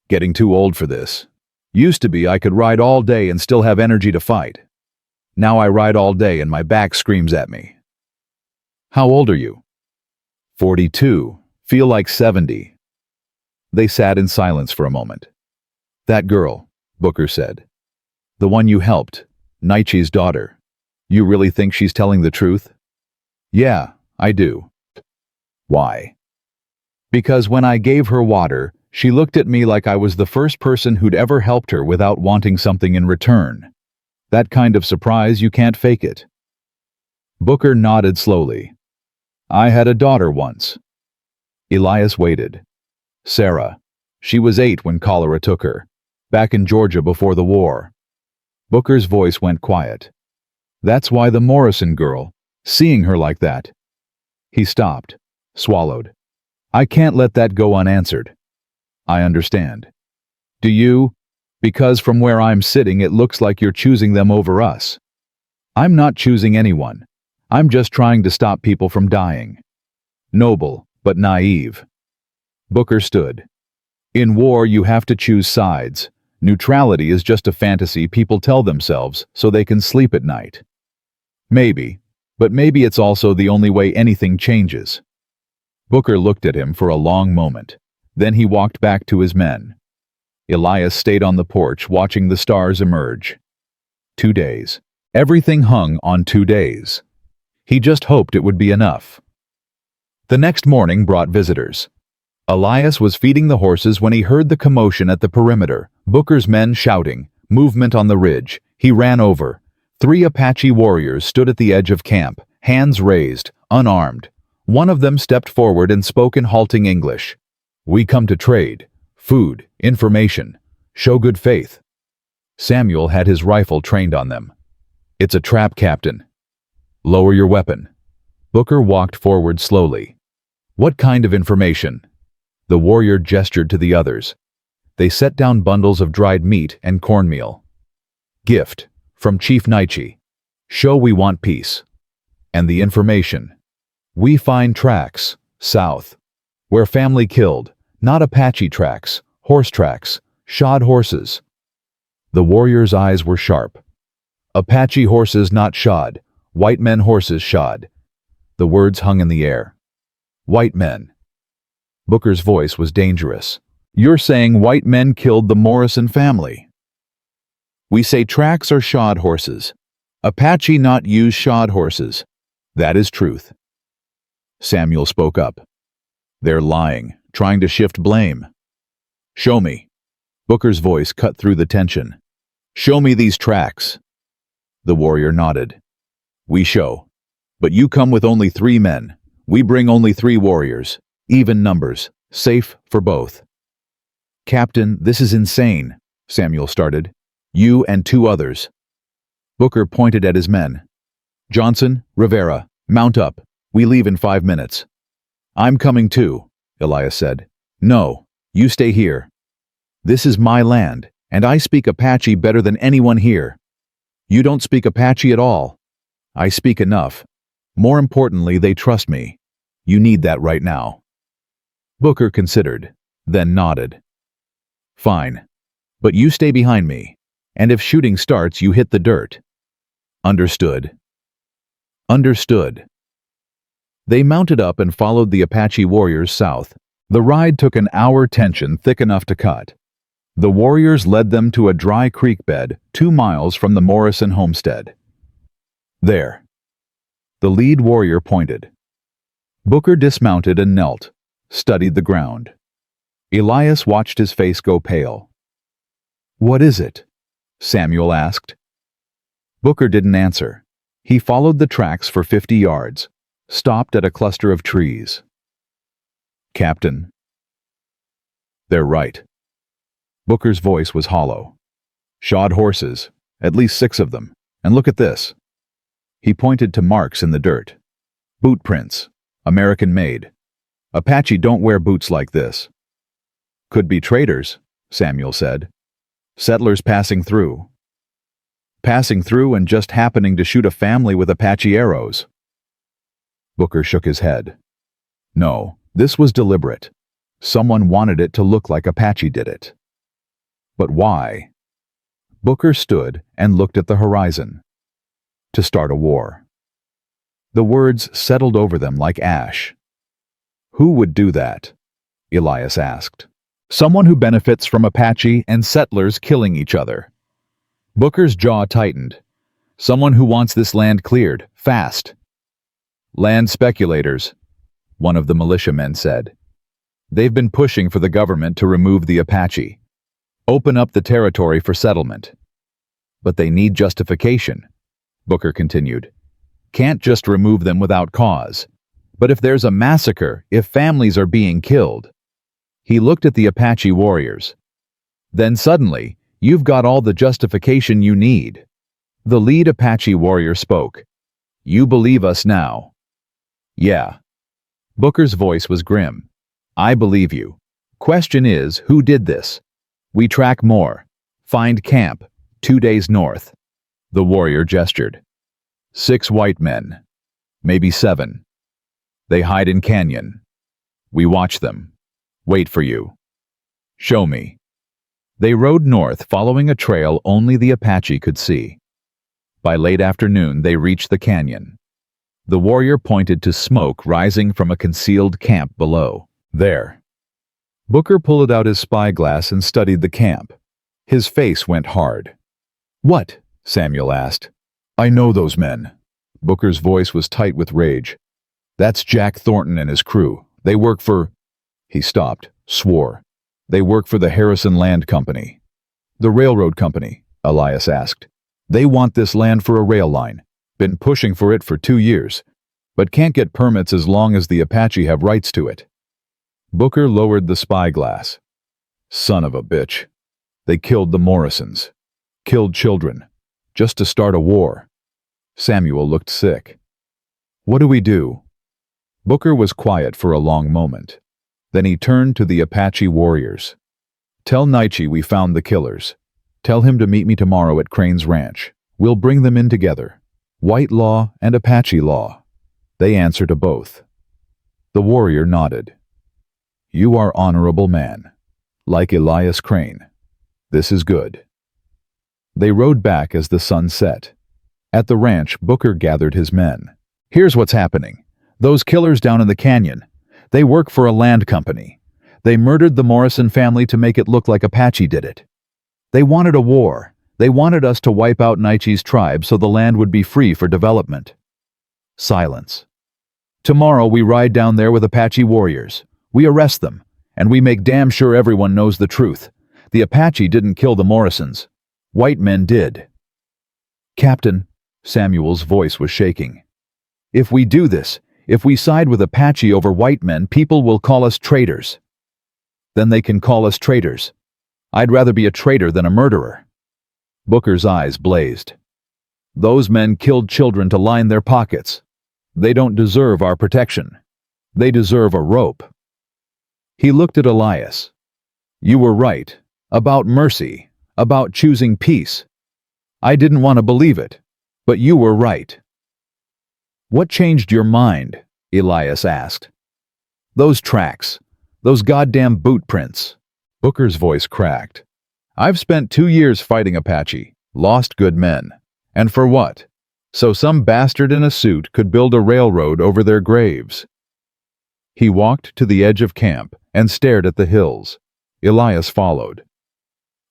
[SPEAKER 1] Getting too old for this. Used to be I could ride all day and still have energy to fight. Now I ride all day and my back screams at me. How old are you? 42. Feel like 70. They sat in silence for a moment. That girl, Booker said. The one you helped, Nietzsche's daughter. You really think she's telling the truth? Yeah, I do. Why? Because when I gave her water, she looked at me like I was the first person who'd ever helped her without wanting something in return. That kind of surprise, you can't fake it. Booker nodded slowly. I had a daughter once. Elias waited. Sarah. She was 8 when cholera took her, back in Georgia before the war. Booker's voice went quiet. That's why the Morrison girl, seeing her like that. He stopped, swallowed. I can't let that go unanswered. I understand. Do you? Because from where I'm sitting it looks like you're choosing them over us. I'm not choosing anyone. I'm just trying to stop people from dying. Noble, but naive. Booker stood. In war you have to choose sides. Neutrality is just a fantasy people tell themselves so they can sleep at night. Maybe, but maybe it's also the only way anything changes. Booker looked at him for a long moment. Then he walked back to his men. Elias stayed on the porch watching the stars emerge. 2 days. Everything hung on 2 days. He just hoped it would be enough. The next morning brought visitors. Elias was feeding the horses when he heard the commotion at the perimeter, Booker's men shouting, movement on the ridge. He ran over. 3 Apache warriors stood at the edge of camp, hands raised, unarmed. One of them stepped forward and spoke in halting English. We come to trade, food, information, show good faith. Samuel had his rifle trained on them. It's a trap, Captain. Lower your weapon. Booker walked forward slowly. What kind of information? The warrior gestured to the others. They set down bundles of dried meat and cornmeal. Gift, from Chief Nietzsche. Show we want peace. And the information. We find tracks, south. Where family killed, not Apache tracks, horse tracks, shod horses. The warrior's eyes were sharp. Apache horses not shod, white men horses shod. The words hung in the air. White men. Booker's voice was dangerous. You're saying white men killed the Morrison family. We say tracks are shod horses. Apache not use shod horses. That is truth. Samuel spoke up. They're lying, trying to shift blame. Show me. Booker's voice cut through the tension. Show me these tracks. The warrior nodded. We show. But you come with only 3 men. We bring only 3 warriors. Even numbers. Safe for both. Captain, this is insane, Samuel started. You and 2 others. Booker pointed at his men. Johnson, Rivera, mount up. We leave in 5 minutes. I'm coming too, Elias said. No, you stay here. This is my land, and I speak Apache better than anyone here. You don't speak Apache at all. I speak enough. More importantly, they trust me. You need that right now. Booker considered, then nodded. Fine. But you stay behind me, and if shooting starts, you hit the dirt. Understood. Understood. They mounted up and followed the Apache warriors south. The ride took an hour, tension thick enough to cut. The warriors led them to a dry creek bed 2 miles from the Morrison homestead. There. The lead warrior pointed. Booker dismounted and knelt, studied the ground. Elias watched his face go pale. What is it? Samuel asked. Booker didn't answer. He followed the tracks for 50 yards, stopped at a cluster of trees. Captain. They're right. Booker's voice was hollow. Shod horses, at least 6 of them, and look at this. He pointed to marks in the dirt. Boot prints, American-made. Apache don't wear boots like this. Could be traders, Samuel said. Settlers passing through. Passing through and just happening to shoot a family with Apache arrows. Booker shook his head. No, this was deliberate. Someone wanted it to look like Apache did it. But why? Booker stood and looked at the horizon. To start a war. The words settled over them like ash. Who would do that? Elias asked. Someone who benefits from Apache and settlers killing each other. Booker's jaw tightened. Someone who wants this land cleared, fast. Land speculators, one of the militiamen said. They've been pushing for the government to remove the Apache. Open up the territory for settlement. But they need justification, Booker continued. Can't just remove them without cause. But if there's a massacre, if families are being killed. He looked at the Apache warriors. Then suddenly, you've got all the justification you need. The lead Apache warrior spoke. You believe us now. Yeah. Booker's voice was grim. I believe you. Question is, who did this? We track more. Find camp, 2 days north. The warrior gestured. 6 white men. Maybe 7. They hide in canyon. We watch them. Wait for you. Show me. They rode north, following a trail only the Apache could see. By late afternoon, they reached the canyon. The warrior pointed to smoke rising from a concealed camp below. There. Booker pulled out his spyglass and studied the camp. His face went hard. What? Samuel asked. I know those men. Booker's voice was tight with rage. That's Jack Thornton and his crew. They work for... He stopped, swore. They work for the Harrison Land Company. The railroad company, Elias asked. They want this land for a rail line. Been pushing for it for 2 years, but can't get permits as long as the Apache have rights to it. Booker lowered the spyglass. Son of a bitch. They killed the Morrisons. Killed children. Just to start a war. Samuel looked sick. What do we do? Booker was quiet for a long moment. Then he turned to the Apache warriors. Tell Naichi we found the killers. Tell him to meet me tomorrow at Crane's ranch. We'll bring them in together. White law and Apache law. They answer to both. The warrior nodded. You are honorable man. Like Elias Crane. This is good. They rode back as the sun set. At the ranch, Booker gathered his men. Here's what's happening. Those killers down in the canyon. They work for a land company. They murdered the Morrison family to make it look like Apache did it. They wanted a war. They wanted us to wipe out Naichi's tribe so the land would be free for development. Silence. Tomorrow we ride down there with Apache warriors. We arrest them, and we make damn sure everyone knows the truth. The Apache didn't kill the Morrisons. White men did. Captain, Samuel's voice was shaking. If we do this, if we side with Apache over white men, people will call us traitors. Then they can call us traitors. I'd rather be a traitor than a murderer. Booker's eyes blazed. Those men killed children to line their pockets. They don't deserve our protection. They deserve a rope." He looked at Elias. "You were right. About mercy. About choosing peace. I didn't want to believe it, but you were right." "What changed your mind?" Elias asked. "Those tracks. Those goddamn boot prints." Booker's voice cracked. "I've spent 2 years fighting Apache, lost good men. And for what? So some bastard in a suit could build a railroad over their graves." He walked to the edge of camp and stared at the hills. Elias followed.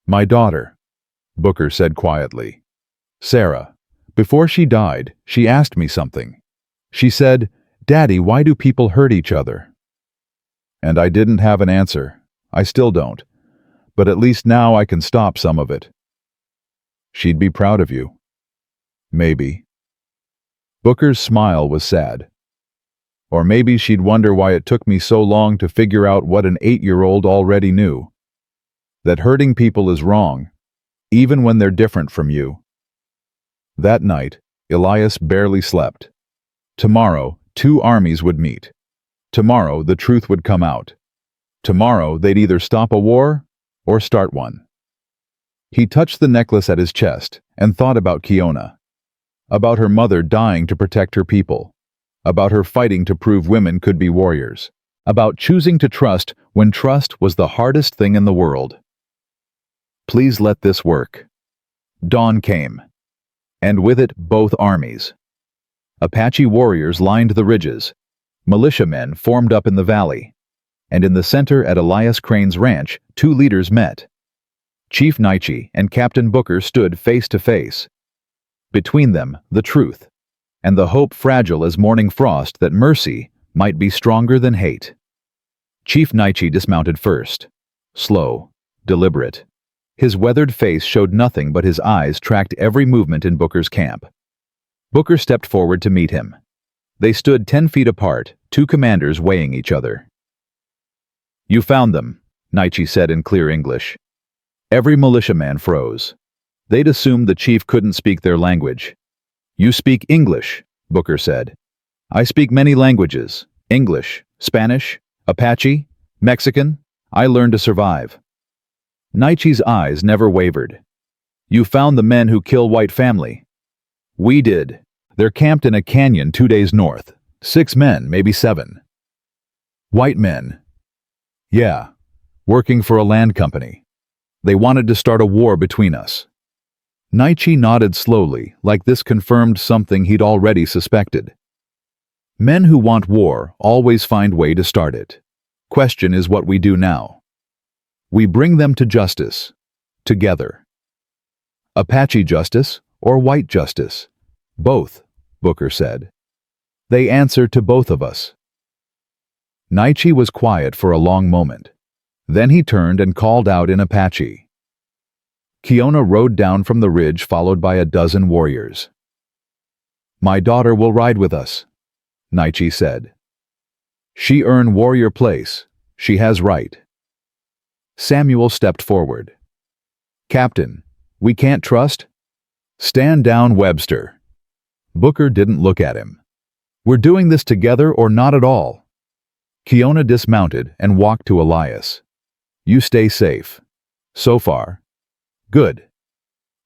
[SPEAKER 1] "My daughter," Booker said quietly. "Sarah. Before she died, she asked me something. She said, 'Daddy, why do people hurt each other?' And I didn't have an answer. I still don't. But at least now I can stop some of it." "She'd be proud of you." "Maybe." Booker's smile was sad. "Or maybe she'd wonder why it took me so long to figure out what an 8-year-old already knew. That hurting people is wrong, even when they're different from you." That night, Elias barely slept. Tomorrow, 2 armies would meet. Tomorrow, the truth would come out. Tomorrow, they'd either stop a war or start one. He touched the necklace at his chest and thought about Kiona. About her mother dying to protect her people. About her fighting to prove women could be warriors. About choosing to trust when trust was the hardest thing in the world. Please let this work. Dawn came. And with it, both armies. Apache warriors lined the ridges. Militiamen formed up in the valley. And in the center at Elias Crane's ranch, 2 leaders met. Chief Naichi and Captain Booker stood face to face. Between them, the truth, and the hope fragile as morning frost that mercy might be stronger than hate. Chief Naichi dismounted first. Slow, deliberate. His weathered face showed nothing but his eyes tracked every movement in Booker's camp. Booker stepped forward to meet him. They stood 10 feet apart, 2 commanders weighing each other. "You found them," Naichi said in clear English. Every militiaman froze. They'd assumed the chief couldn't speak their language. "You speak English," Booker said. "I speak many languages. English, Spanish, Apache, Mexican. I learned to survive." Naichi's eyes never wavered. "You found the men who kill white family." "We did. They're camped in a canyon 2 days north. 6 men, maybe 7. "White men." "Yeah, working for a land company. They wanted to start a war between us." Naichi nodded slowly, like this confirmed something he'd already suspected. "Men who want war always find way to start it. Question is what we do now. We bring them to justice. Together." "Apache justice or white justice?" "Both," Booker said. "They answer to both of us." Naichi was quiet for a long moment. Then he turned and called out in Apache. Kiona rode down from the ridge followed by a dozen warriors. "My daughter will ride with us," Naichi said. "She earned warrior place. She has right." Samuel stepped forward. "Captain, we can't trust?" "Stand down, Webster." Booker didn't look at him. "We're doing this together or not at all." Kiona dismounted and walked to Elias. "You stay safe. So far. Good."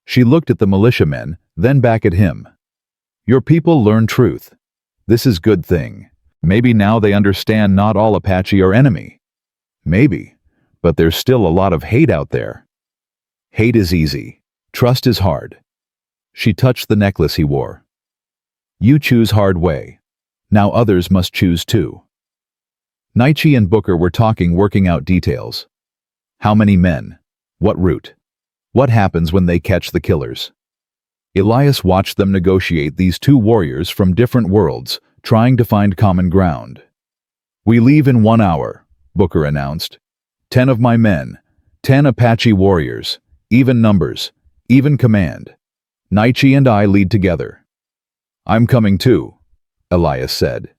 [SPEAKER 1] She looked at the militiamen, then back at him. "Your people learn truth. This is good thing. Maybe now they understand not all Apache are enemy. Maybe, but there's still a lot of hate out there. Hate is easy. Trust is hard." She touched the necklace he wore. "You choose hard way. Now others must choose too." Naichi and Booker were talking, working out details. How many men? What route? What happens when they catch the killers? Elias watched them negotiate, these 2 warriors from different worlds, trying to find common ground. "We leave in 1 hour, Booker announced. 10 of my men, 10 Apache warriors, even numbers, even command. Naichi and I lead together." "I'm coming too," Elias said.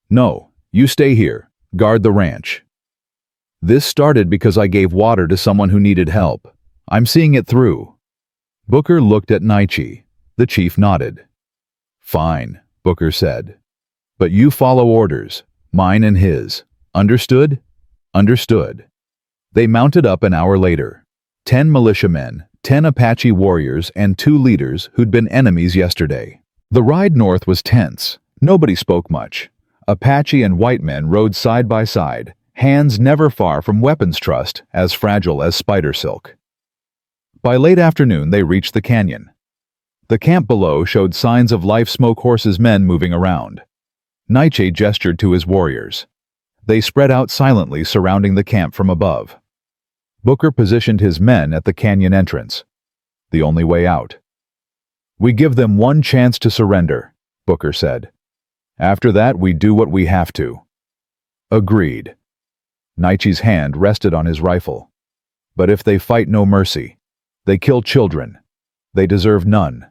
[SPEAKER 1] "No, you stay here, guard the ranch." "This started because I gave water to someone who needed help. I'm seeing it through." Booker looked at Naichi. The chief nodded. Fine, Booker said. But you follow orders, mine and his. Understood? Understood. They mounted up an hour later. 10 militiamen, 10 Apache warriors, and 2 leaders who'd been enemies yesterday. The ride north was tense. Nobody spoke much. Apache and white men rode side by side, hands never far from weapons trust, as fragile as spider silk. By late afternoon, they reached the canyon. The camp below showed signs of Life Smoke Horse's men moving around. Nietzsche gestured to his warriors. They spread out silently surrounding the camp from above. Booker positioned his men at the canyon entrance, the only way out. We give them one chance to surrender, Booker said. After that, we do what we have to. Agreed. Nietzsche's hand rested on his rifle. But if they fight no mercy, they kill children. They deserve none.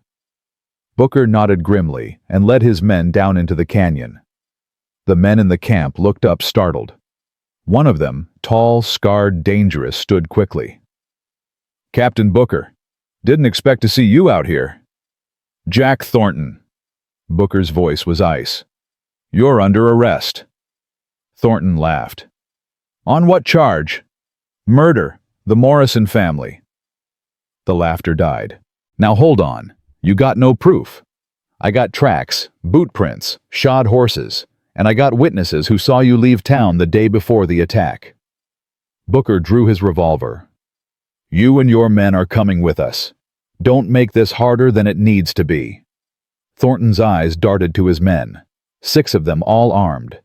[SPEAKER 1] Booker nodded grimly and led his men down into the canyon. The men in the camp looked up startled. One of them, tall, scarred, dangerous, stood quickly. Captain Booker, didn't expect to see you out here. Jack Thornton. Booker's voice was ice. You're under arrest. Thornton laughed. On what charge? Murder, the Morrison family. The laughter died. Now hold on. You got no proof. I got tracks, boot prints, shod horses, and I got witnesses who saw you leave town the day before the attack. Booker drew his revolver. You and your men are coming with us. Don't make this harder than it needs to be. Thornton's eyes darted to his men, 6 of them all armed.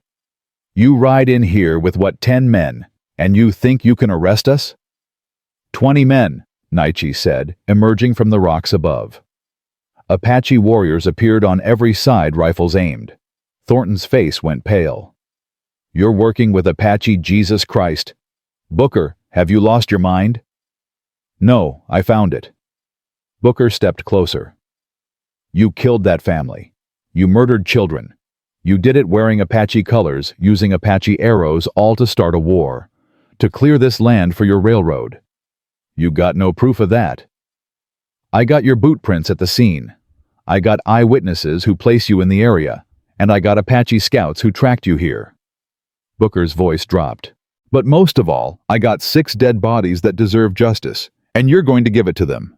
[SPEAKER 1] You ride in here with what, 10 men, and you think you can arrest us? 20 men, Nietzsche said, emerging from the rocks above. Apache warriors appeared on every side, rifles aimed. Thornton's face went pale. You're working with Apache, Jesus Christ. Booker, have you lost your mind? No, I found it. Booker stepped closer. You killed that family. You murdered children. You did it wearing Apache colors, using Apache arrows, all to start a war, to clear this land for your railroad. You got no proof of that. I got your boot prints at the scene. I got eyewitnesses who place you in the area, and I got Apache scouts who tracked you here. Booker's voice dropped. But most of all, I got 6 dead bodies that deserve justice, and you're going to give it to them.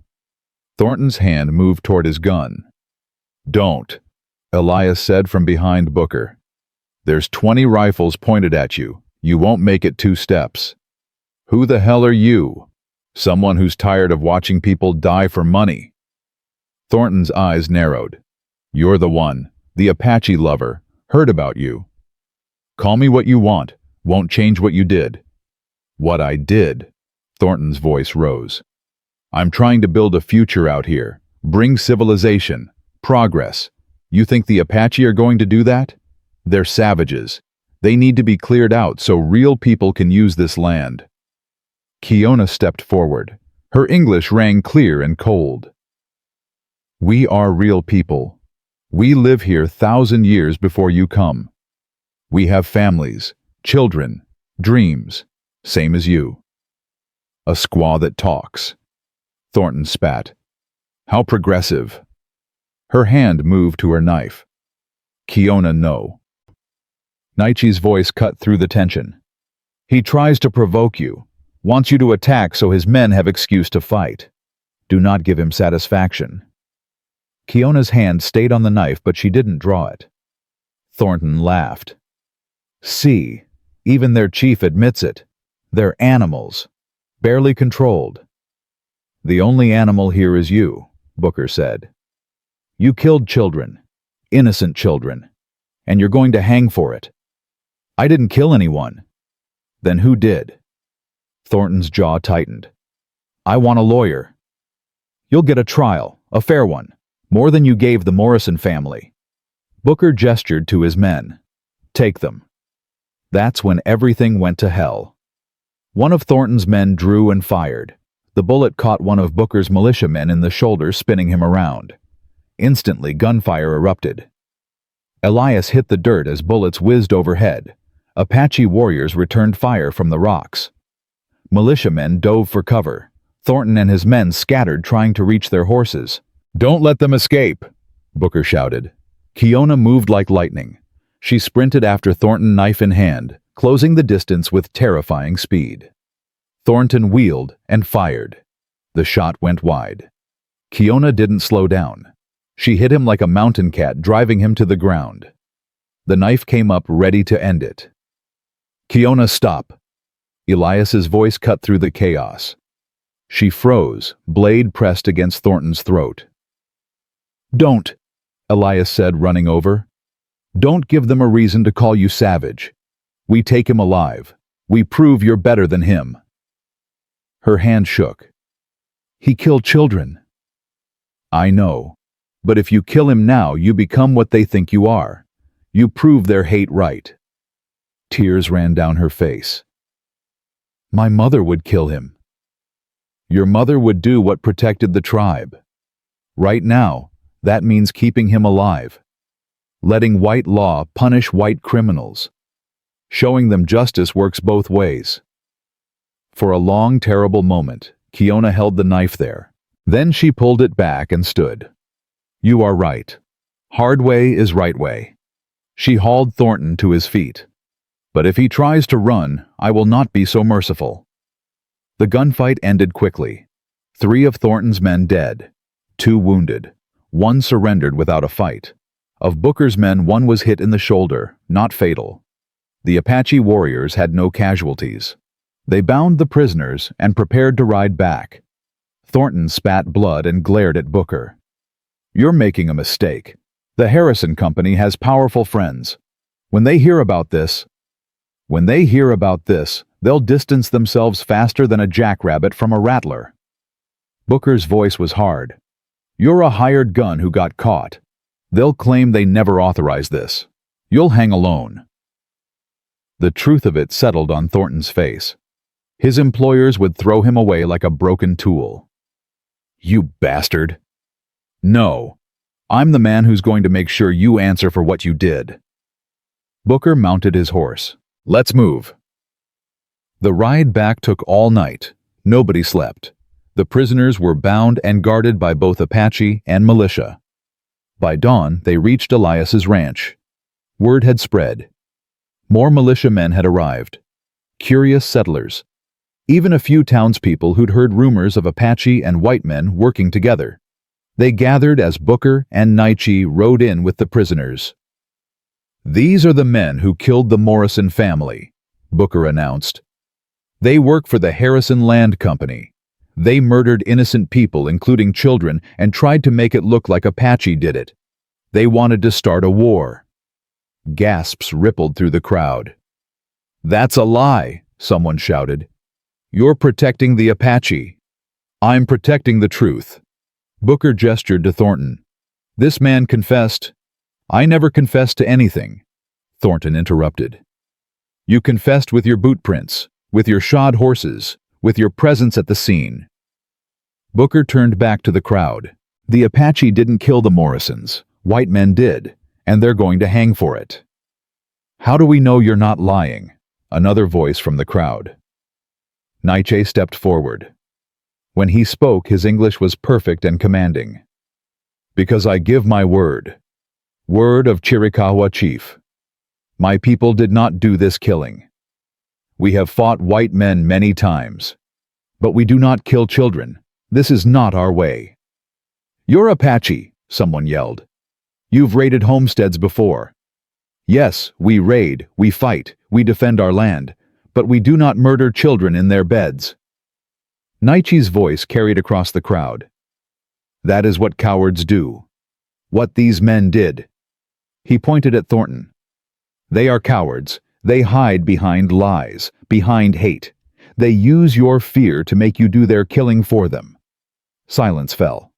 [SPEAKER 1] Thornton's hand moved toward his gun. Don't, Elias said from behind Booker. There's 20 rifles pointed at you. You won't make it 2 steps. Who the hell are you? Someone who's tired of watching people die for money. Thornton's eyes narrowed. You're the one, the Apache lover, heard about you. Call me what you want, won't change what you did. What I did, Thornton's voice rose. I'm trying to build a future out here, bring civilization, progress. You think the Apache are going to do that? They're savages. They need to be cleared out so real people can use this land. Kiona stepped forward. Her English rang clear and cold. We are real people. We live here 1,000 years before you come. We have families, children, dreams, same as you. A squaw that talks. Thornton spat. How progressive. Her hand moved to her knife. Kiona, no. Nietzsche's voice cut through the tension. He tries to provoke you, wants you to attack so his men have excuse to fight. Do not give him satisfaction. Kiona's hand stayed on the knife, but she didn't draw it. Thornton laughed. See, even their chief admits it. They're animals, barely controlled. The only animal here is you, Booker said. You killed children, innocent children, and you're going to hang for it. I didn't kill anyone. Then who did? Thornton's jaw tightened. I want a lawyer. You'll get a trial, a fair one, more than you gave the Morrison family. Booker gestured to his men. Take them. That's when everything went to hell. One of Thornton's men drew and fired. The bullet caught one of Booker's militiamen in the shoulder, spinning him around. Instantly, gunfire erupted. Elias hit the dirt as bullets whizzed overhead. Apache warriors returned fire from the rocks. Militiamen dove for cover. Thornton and his men scattered, trying to reach their horses. Don't let them escape, Booker shouted. Kiona moved like lightning. She sprinted after Thornton, knife in hand, closing the distance with terrifying speed. Thornton wheeled and fired. The shot went wide. Kiona didn't slow down. She hit him like a mountain cat, driving him to the ground. The knife came up, ready to end it. Kiona, stop! Elias's voice cut through the chaos. She froze, blade pressed against Thornton's throat. Don't, Elias said, running over. Don't give them a reason to call you savage. We take him alive. We prove you're better than him. Her hand shook. He killed children. I know. But if you kill him now, you become what they think you are. You prove their hate right. Tears ran down her face. My mother would kill him. Your mother would do what protected the tribe. Right now, that means keeping him alive. Letting white law punish white criminals. Showing them justice works both ways. For a long, terrible moment, Kiona held the knife there. Then she pulled it back and stood. You are right. Hard way is right way. She hauled Thornton to his feet. But if he tries to run, I will not be so merciful. The gunfight ended quickly. 3 of Thornton's men dead, 2 wounded. 1 surrendered without a fight. Of Booker's men, 1 was hit in the shoulder, not fatal. The Apache warriors had no casualties. They bound the prisoners and prepared to ride back. Thornton spat blood and glared at Booker. You're making a mistake. The Harrison Company has powerful friends. When they hear about this, they'll distance themselves faster than a jackrabbit from a rattler. Booker's voice was hard. You're a hired gun who got caught. They'll claim they never authorized this. You'll hang alone. The truth of it settled on Thornton's face. His employers would throw him away like a broken tool. You bastard. No. I'm the man who's going to make sure you answer for what you did. Booker mounted his horse. Let's move. The ride back took all night. Nobody slept. The prisoners were bound and guarded by both Apache and militia. By dawn, they reached Elias's ranch. Word had spread. More militiamen had arrived. Curious settlers. Even a few townspeople who'd heard rumors of Apache and white men working together. They gathered as Booker and Naichi rode in with the prisoners. These are the men who killed the Morrison family, Booker announced. They work for the Harrison Land Company. They murdered innocent people, including children, and tried to make it look like Apache did it. They wanted to start a war. Gasps rippled through the crowd. That's a lie, someone shouted. You're protecting the Apache. I'm protecting the truth. Booker gestured to Thornton. This man confessed. I never confessed to anything, Thornton interrupted. You confessed with your boot prints, with your shod horses, with your presence at the scene. Booker turned back to the crowd. The Apache didn't kill the Morrisons. White men did, and they're going to hang for it. How do we know you're not lying? Another voice from the crowd. Naiche stepped forward. When he spoke, his English was perfect and commanding. Because I give my word. Word of Chiricahua chief. My people did not do this killing. We have fought white men many times. But we do not kill children. This is not our way. You're Apache, someone yelled. You've raided homesteads before. Yes, we raid, we fight, we defend our land, but we do not murder children in their beds. Naichi's voice carried across the crowd. That is what cowards do. What these men did. He pointed at Thornton. They are cowards. They hide behind lies, behind hate. They use your fear to make you do their killing for them. Silence fell.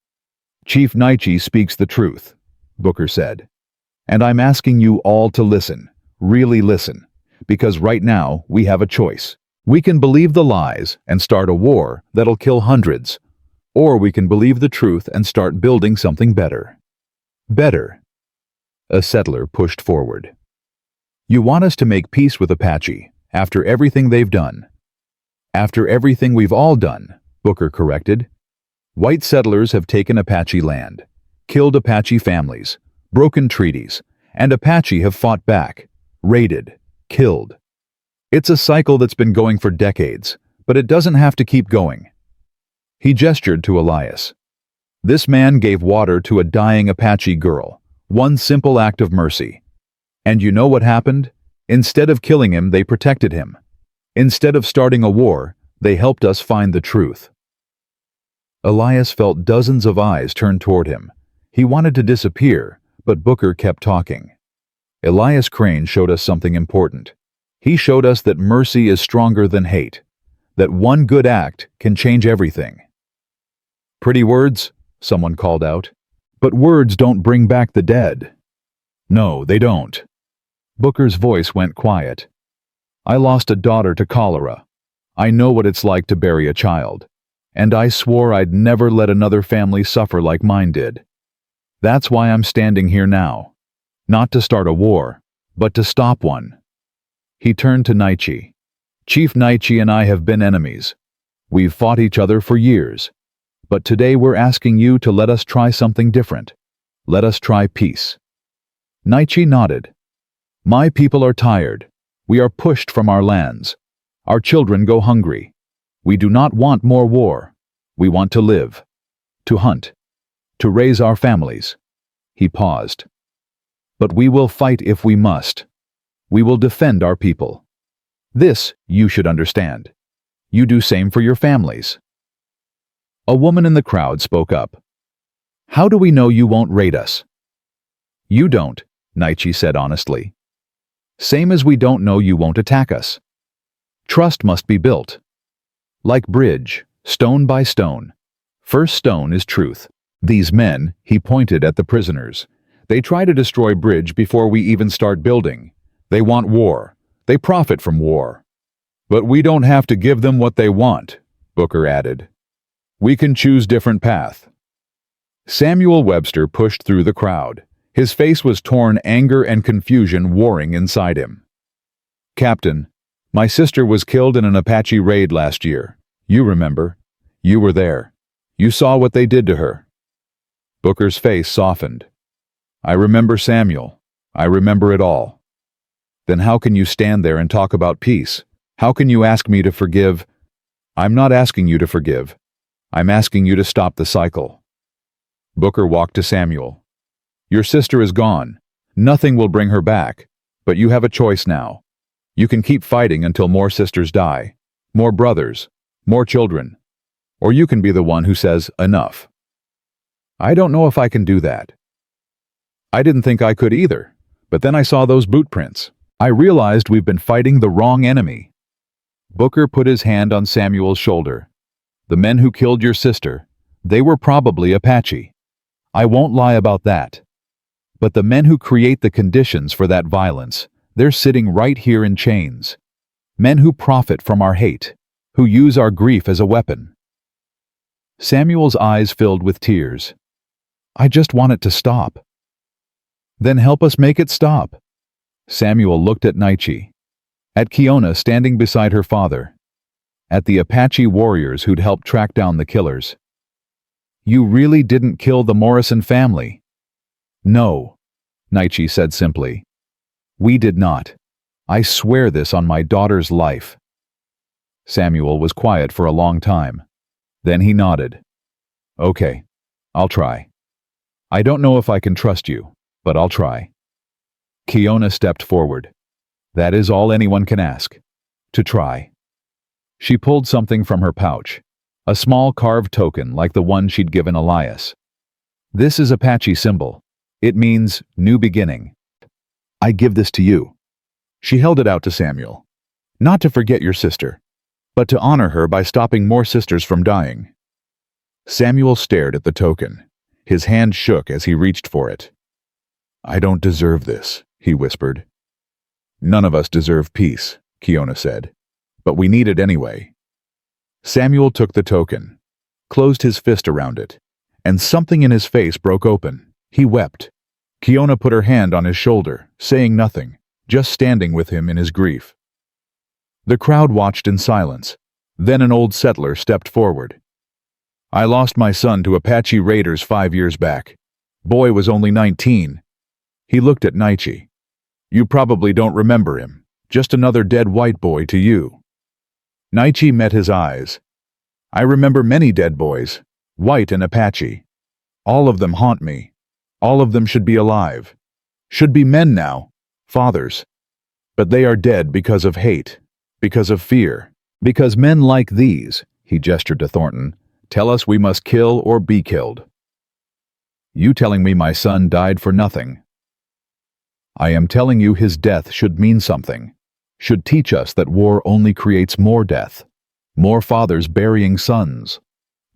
[SPEAKER 1] Chief Naichi speaks the truth, Booker said. And I'm asking you all to listen, really listen, because right now we have a choice. We can believe the lies and start a war that'll kill hundreds, or we can believe the truth and start building something better. Better. A settler pushed forward. You want us to make peace with Apache, after everything they've done. After everything we've all done, Booker corrected. White settlers have taken Apache land, killed Apache families, broken treaties, and Apache have fought back, raided, killed. It's a cycle that's been going for decades, but it doesn't have to keep going. He gestured to Elias. This man gave water to a dying Apache girl, one simple act of mercy. And you know what happened? Instead of killing him, they protected him. Instead of starting a war, they helped us find the truth. Elias felt dozens of eyes turn toward him. He wanted to disappear, but Booker kept talking. Elias Crane showed us something important. He showed us that mercy is stronger than hate, that one good act can change everything. Pretty words, someone called out. But words don't bring back the dead. No, they don't. Booker's voice went quiet. I lost a daughter to cholera. I know what it's like to bury a child. And I swore I'd never let another family suffer like mine did. That's why I'm standing here now. Not to start a war, but to stop one. He turned to Naichi. Chief Naichi and I have been enemies. We've fought each other for years. But today we're asking you to let us try something different. Let us try peace. Naichi nodded. My people are tired. We are pushed from our lands. Our children go hungry. We do not want more war. We want to live, to hunt, to raise our families. He paused. But we will fight if we must. We will defend our people. This you should understand. You do same for your families. A woman in the crowd spoke up. How do we know you won't raid us? You don't, Naichi said honestly. Same as we don't know you won't attack us. Trust must be built. Like bridge, stone by stone. First stone is truth. These men, he pointed at the prisoners. They try to destroy bridge before we even start building. They want war. They profit from war. But we don't have to give them what they want, Booker added. We can choose different path. Samuel Webster pushed through the crowd. His face was torn, anger and confusion warring inside him. Captain, my sister was killed in an Apache raid last year. You remember. You were there. You saw what they did to her. Booker's face softened. I remember, Samuel. I remember it all. Then how can you stand there and talk about peace? How can you ask me to forgive? I'm not asking you to forgive. I'm asking you to stop the cycle. Booker walked to Samuel. Your sister is gone. Nothing will bring her back. But you have a choice now. You can keep fighting until more sisters die, more brothers, more children. Or you can be the one who says, enough. I don't know if I can do that. I didn't think I could either, but then I saw those boot prints. I realized we've been fighting the wrong enemy. Booker put his hand on Samuel's shoulder. The men who killed your sister, they were probably Apache. I won't lie about that. But the men who create the conditions for that violence, they're sitting right here in chains. Men who profit from our hate, who use our grief as a weapon. Samuel's eyes filled with tears. I just want it to stop. Then help us make it stop. Samuel looked at Naichi, at Kiona standing beside her father, at the Apache warriors who'd helped track down the killers. You really didn't kill the Morrison family? No, Naichi said simply. We did not. I swear this on my daughter's life. Samuel was quiet for a long time. Then he nodded. Okay, I'll try. I don't know if I can trust you, but I'll try. Kiona stepped forward. That is all anyone can ask. To try. She pulled something from her pouch, a small carved token like the one she'd given Elias. This is Apache symbol. It means new beginning. I give this to you. She held it out to Samuel. Not to forget your sister, but to honor her by stopping more sisters from dying. Samuel stared at the token. His hand shook as he reached for it. I don't deserve this, he whispered. None of us deserve peace, Kiona said. But we need it anyway. Samuel took the token, closed his fist around it, and something in his face broke open. He wept. Kiona put her hand on his shoulder, saying nothing, just standing with him in his grief. The crowd watched in silence. Then an old settler stepped forward. I lost my son to Apache raiders 5 years back. Boy was only 19. He looked at Naichi. You probably don't remember him. Just another dead white boy to you. Naichi met his eyes. I remember many dead boys, white and Apache. All of them haunt me. All of them should be alive. Should be men now, fathers. But they are dead because of hate, because of fear, because men like these, he gestured to Thornton, tell us we must kill or be killed. You telling me my son died for nothing. I am telling you his death should mean something, should teach us that war only creates more death, more fathers burying sons.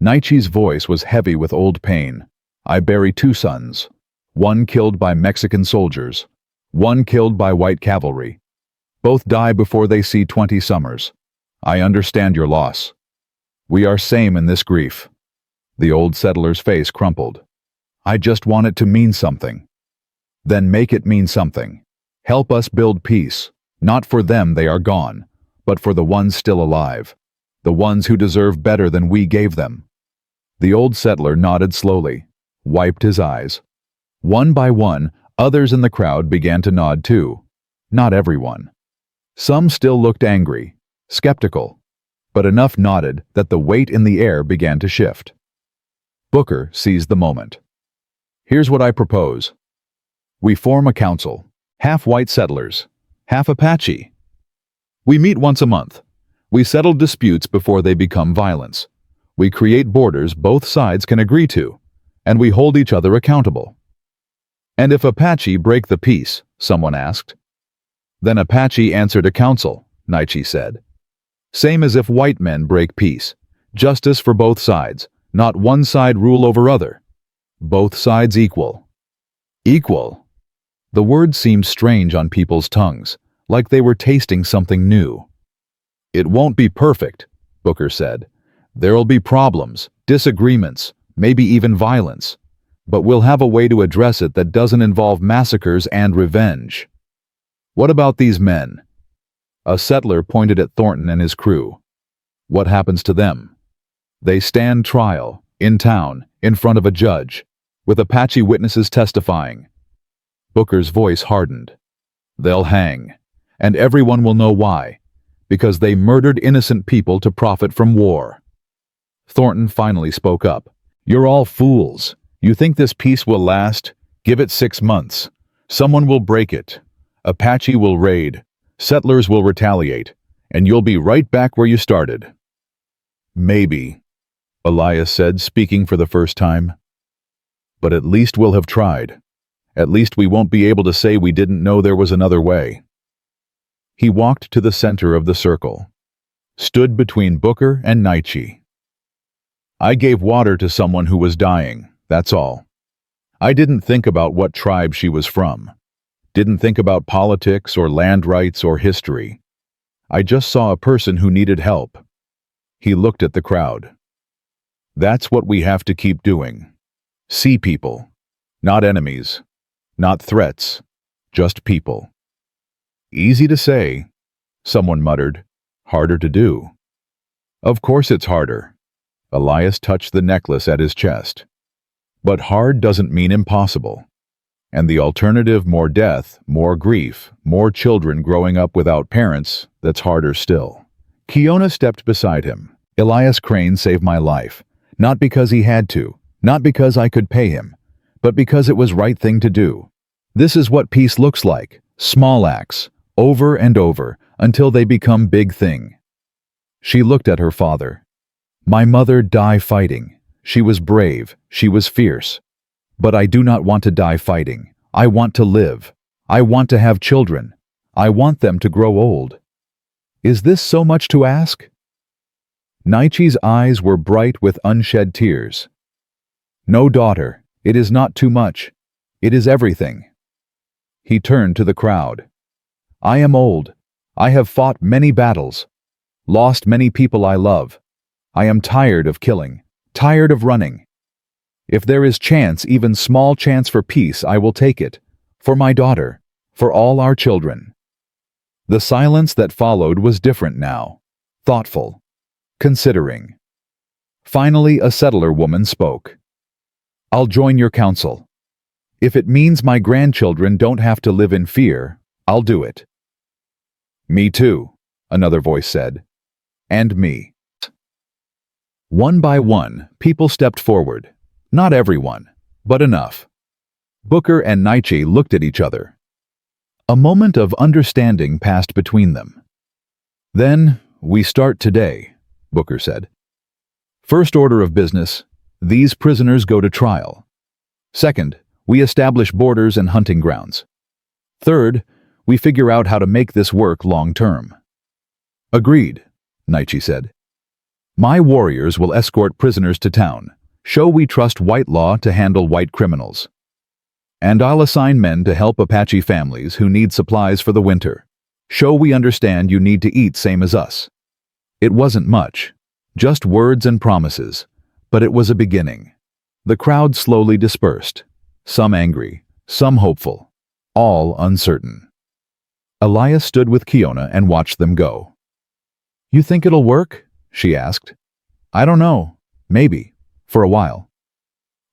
[SPEAKER 1] Naichi's voice was heavy with old pain. I bury 2 sons, one killed by Mexican soldiers, one killed by white cavalry. Both die before they see 20 summers. I understand your loss. We are same in this grief. The old settler's face crumpled. I just want it to mean something. Then make it mean something. Help us build peace. Not for them, they are gone, but for the ones still alive. The ones who deserve better than we gave them. The old settler nodded slowly, wiped his eyes. One by one, others in the crowd began to nod too. Not everyone. Some still looked angry, skeptical, but enough nodded that the weight in the air began to shift. Booker seized the moment. Here's what I propose. We form a council, half white settlers, half Apache. We meet once a month. We settle disputes before they become violence. We create borders both sides can agree to, and we hold each other accountable. And if Apache break the peace, someone asked. Then Apache answer to council, Naichi said. Same as if white men break peace. Justice for both sides, not one side rule over other. Both sides equal. Equal. The word seemed strange on people's tongues, like they were tasting something new. It won't be perfect, Booker said. There'll be problems, disagreements, maybe even violence. But we'll have a way to address it that doesn't involve massacres and revenge. What about these men? A settler pointed at Thornton and his crew. What happens to them? They stand trial, in town, in front of a judge, with Apache witnesses testifying. Booker's voice hardened. They'll hang, and everyone will know why, because they murdered innocent people to profit from war. Thornton finally spoke up. You're all fools. You think this peace will last? Give it 6 months. Someone will break it. Apache will raid. Settlers will retaliate. And you'll be right back where you started. Maybe, Elias said, speaking for the first time. But at least we'll have tried. At least we won't be able to say we didn't know there was another way. He walked to the center of the circle, stood between Booker and Naichi. I gave water to someone who was dying, that's all. I didn't think about what tribe she was from. Didn't think about politics or land rights or history. I just saw a person who needed help. He looked at the crowd. That's what we have to keep doing. See people, not enemies, not threats, just people. Easy to say, someone muttered. Harder to do. Of course it's harder. Elias touched the necklace at his chest. But hard doesn't mean impossible. And the alternative, more death, more grief, more children growing up without parents, that's harder still. Kiona stepped beside him. Elias Crane saved my life. Not because he had to, not because I could pay him, but because it was right thing to do. This is what peace looks like. Small acts, over and over, until they become big thing. She looked at her father. My mother died fighting. She was brave, she was fierce. But I do not want to die fighting. I want to live. I want to have children. I want them to grow old. Is this so much to ask? Naichi's eyes were bright with unshed tears. No, daughter, it is not too much. It is everything. He turned to the crowd. I am old. I have fought many battles, lost many people I love. I am tired of killing, tired of running. If there is chance, even small chance for peace, I will take it. For my daughter, for all our children. The silence that followed was different now, thoughtful, considering. Finally, a settler woman spoke. I'll join your council. If it means my grandchildren don't have to live in fear, I'll do it. Me too, another voice said. And me. One by one, people stepped forward. Not everyone, but enough. Booker and Nietzsche looked at each other. A moment of understanding passed between them. Then, we start today, Booker said. First order of business, these prisoners go to trial. Second, we establish borders and hunting grounds. Third, we figure out how to make this work long-term. Agreed, Nietzsche said. My warriors will escort prisoners to town, show we trust white law to handle white criminals. And I'll assign men to help Apache families who need supplies for the winter. Show we understand you need to eat same as us. It wasn't much, just words and promises, but it was a beginning. The crowd slowly dispersed, some angry, some hopeful, all uncertain. Elias stood with Kiona and watched them go. You think it'll work? She asked. I don't know. Maybe. For a while.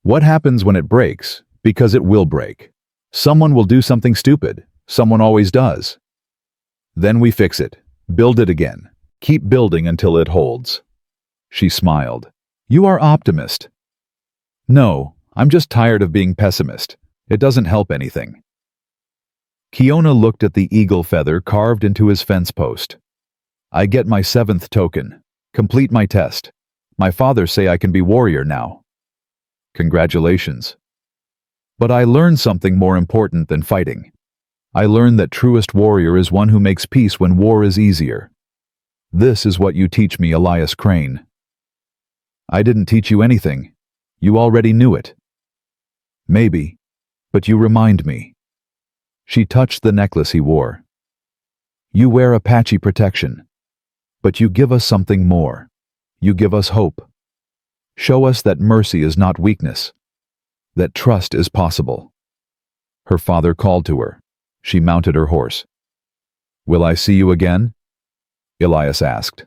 [SPEAKER 1] What happens when it breaks? Because it will break. Someone will do something stupid. Someone always does. Then we fix it. Build it again. Keep building until it holds. She smiled. You are optimist. No, I'm just tired of being pessimist. It doesn't help anything. Kiona looked at the eagle feather carved into his fence post. I get my 7th token. Complete my test. My father say I can be warrior now. Congratulations. But I learned something more important than fighting. I learned that truest warrior is one who makes peace when war is easier. This is what you teach me, Elias Crane. I didn't teach you anything. You already knew it. Maybe, but you remind me. She touched the necklace he wore. You wear Apache protection, but you give us something more. You give us hope. Show us that mercy is not weakness, that trust is possible. Her father called to her. She mounted her horse. Will I see you again? Elias asked.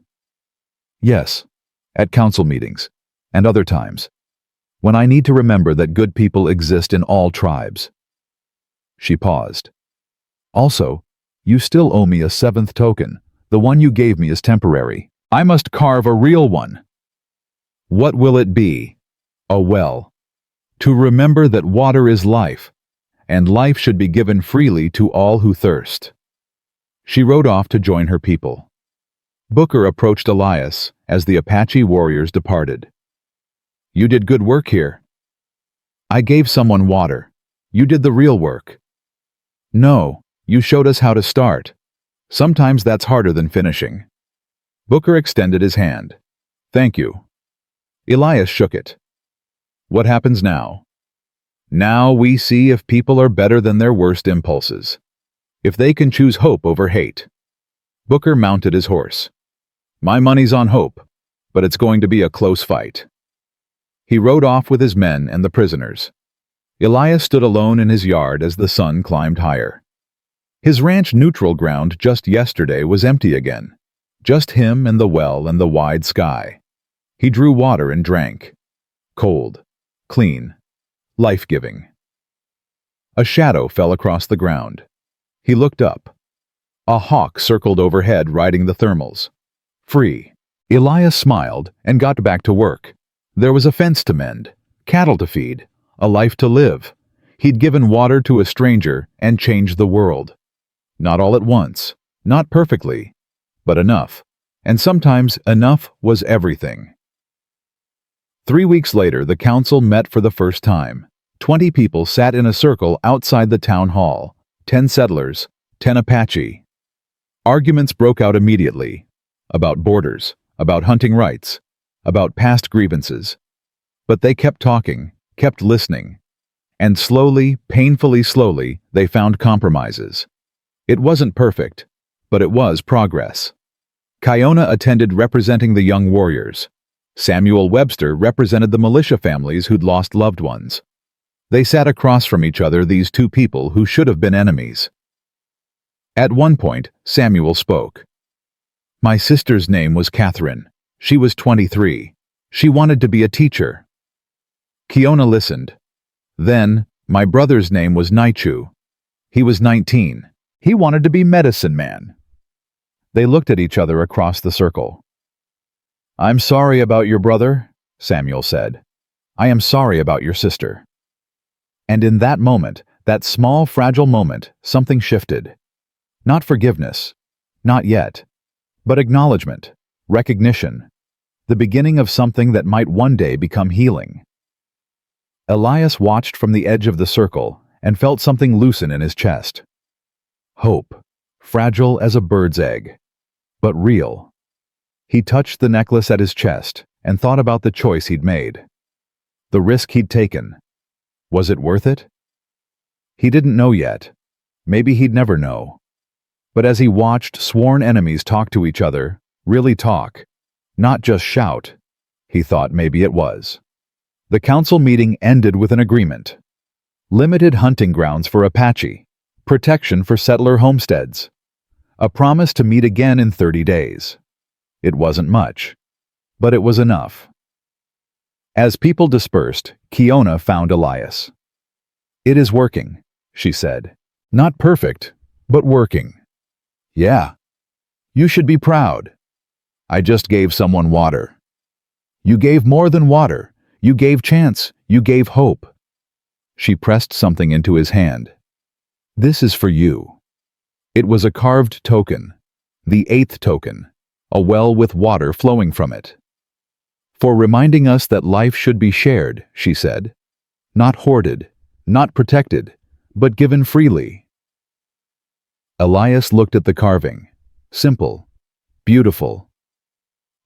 [SPEAKER 1] Yes, at council meetings, and other times, when I need to remember that good people exist in all tribes. She paused. Also, you still owe me a 7th token. The one you gave me is temporary. I must carve a real one. What will it be? A well. To remember that water is life, and life should be given freely to all who thirst. She rode off to join her people. Booker approached Elias as the Apache warriors departed. You did good work here. I gave someone water. You did the real work. No, you showed us how to start. Sometimes that's harder than finishing. Booker extended his hand. Thank you. Elias shook it. What happens now? Now we see if people are better than their worst impulses. If they can choose hope over hate. Booker mounted his horse. My money's on hope, but it's going to be a close fight. He rode off with his men and the prisoners. Elias stood alone in his yard as the sun climbed higher. His ranch neutral ground just yesterday was empty again. Just him and the well and the wide sky. He drew water and drank. Cold, clean, life-giving. A shadow fell across the ground. He looked up. A hawk circled overhead riding the thermals. Free. Elias smiled and got back to work. There was a fence to mend, cattle to feed, a life to live. He'd given water to a stranger and changed the world. Not all at once, not perfectly, but enough. And sometimes enough was everything. 3 weeks later, the council met for the first time. 20 people sat in a circle outside the town hall. 10 settlers, 10 Apache. Arguments broke out immediately. About borders, about hunting rights, about past grievances. But they kept talking, kept listening. And slowly, painfully slowly, they found compromises. It wasn't perfect, but it was progress. Kiona attended representing the young warriors. Samuel Webster represented the militia families who'd lost loved ones. They sat across from each other, these two people who should have been enemies. At one point, Samuel spoke. My sister's name was Catherine. She was 23. She wanted to be a teacher. Kiona listened. Then, my brother's name was Naichu. He was 19. He wanted to be medicine man. They looked at each other across the circle. I'm sorry about your brother, Samuel said. I am sorry about your sister. And in that moment, that small, fragile moment, something shifted. Not forgiveness, not yet, but acknowledgement, recognition, the beginning of something that might one day become healing. Elias watched from the edge of the circle and felt something loosen in his chest. Hope, fragile as a bird's egg, but real. He touched the necklace at his chest and thought about the choice he'd made. The risk he'd taken. Was it worth it? He didn't know yet. Maybe he'd never know. But as he watched sworn enemies talk to each other, really talk, not just shout, he thought maybe it was. The council meeting ended with an agreement. Limited hunting grounds for Apache, protection for settler homesteads, a promise to meet again in 30 days. It wasn't much, but it was enough. As people dispersed, Kiona found Elias. It is working, she said. Not perfect, but working. Yeah. You should be proud. I just gave someone water. You gave more than water. You gave chance. You gave hope. She pressed something into his hand. This is for you. It was a carved token, the 8th token, a well with water flowing from it. For reminding us that life should be shared, she said. Not hoarded, not protected, but given freely. Elias looked at the carving. Simple, beautiful.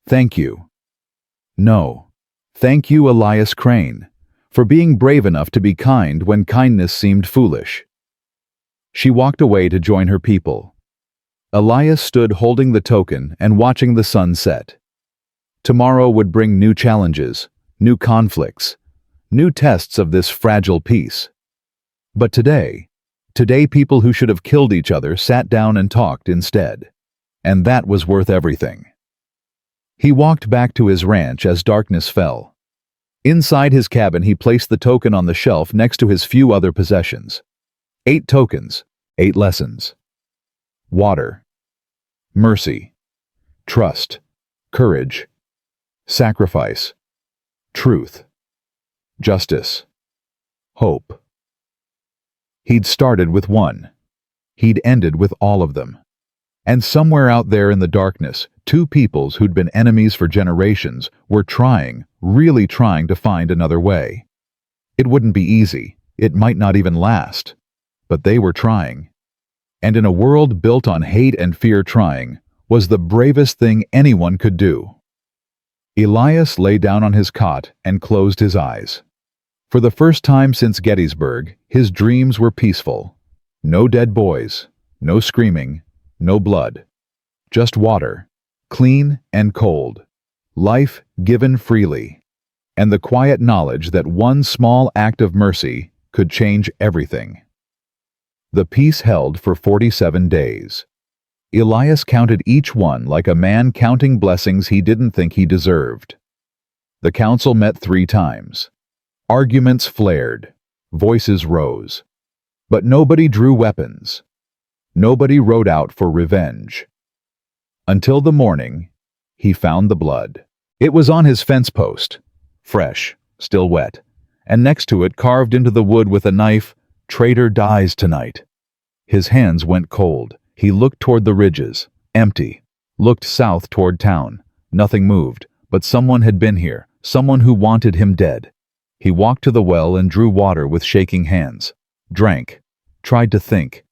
[SPEAKER 1] Thank you. No. Thank you, Elias Crane, for being brave enough to be kind when kindness seemed foolish. She walked away to join her people. Elias stood holding the token and watching the sun set. Tomorrow would bring new challenges, new conflicts, new tests of this fragile peace. But today people who should have killed each other sat down and talked instead. And that was worth everything. He walked back to his ranch as darkness fell. Inside his cabin, he placed the token on the shelf next to his few other possessions. 8 tokens, 8 lessons. Water, mercy, trust, courage, sacrifice, truth, justice, hope. He'd started with one. He'd ended with all of them. And somewhere out there in the darkness, 2 peoples who'd been enemies for generations were trying, really trying to find another way. It wouldn't be easy. It might not even last. But they were trying. And in a world built on hate and fear, trying was the bravest thing anyone could do. Elias lay down on his cot and closed his eyes. For the first time since Gettysburg, his dreams were peaceful. No dead boys, no screaming, no blood. Just water, clean and cold. Life given freely. And the quiet knowledge that one small act of mercy could change everything. The peace held for 47 days. Elias counted each one like a man counting blessings he didn't think he deserved. The council met 3 times. Arguments flared. Voices rose. But nobody drew weapons. Nobody rode out for revenge. Until the morning, he found the blood. It was on his fence post, fresh, still wet, and next to it, carved into the wood with a knife, "Traitor dies tonight." His hands went cold. He looked toward the ridges, empty. Looked south toward town. Nothing moved, but someone had been here, someone who wanted him dead. He walked to the well and drew water with shaking hands. Drank. Tried to think.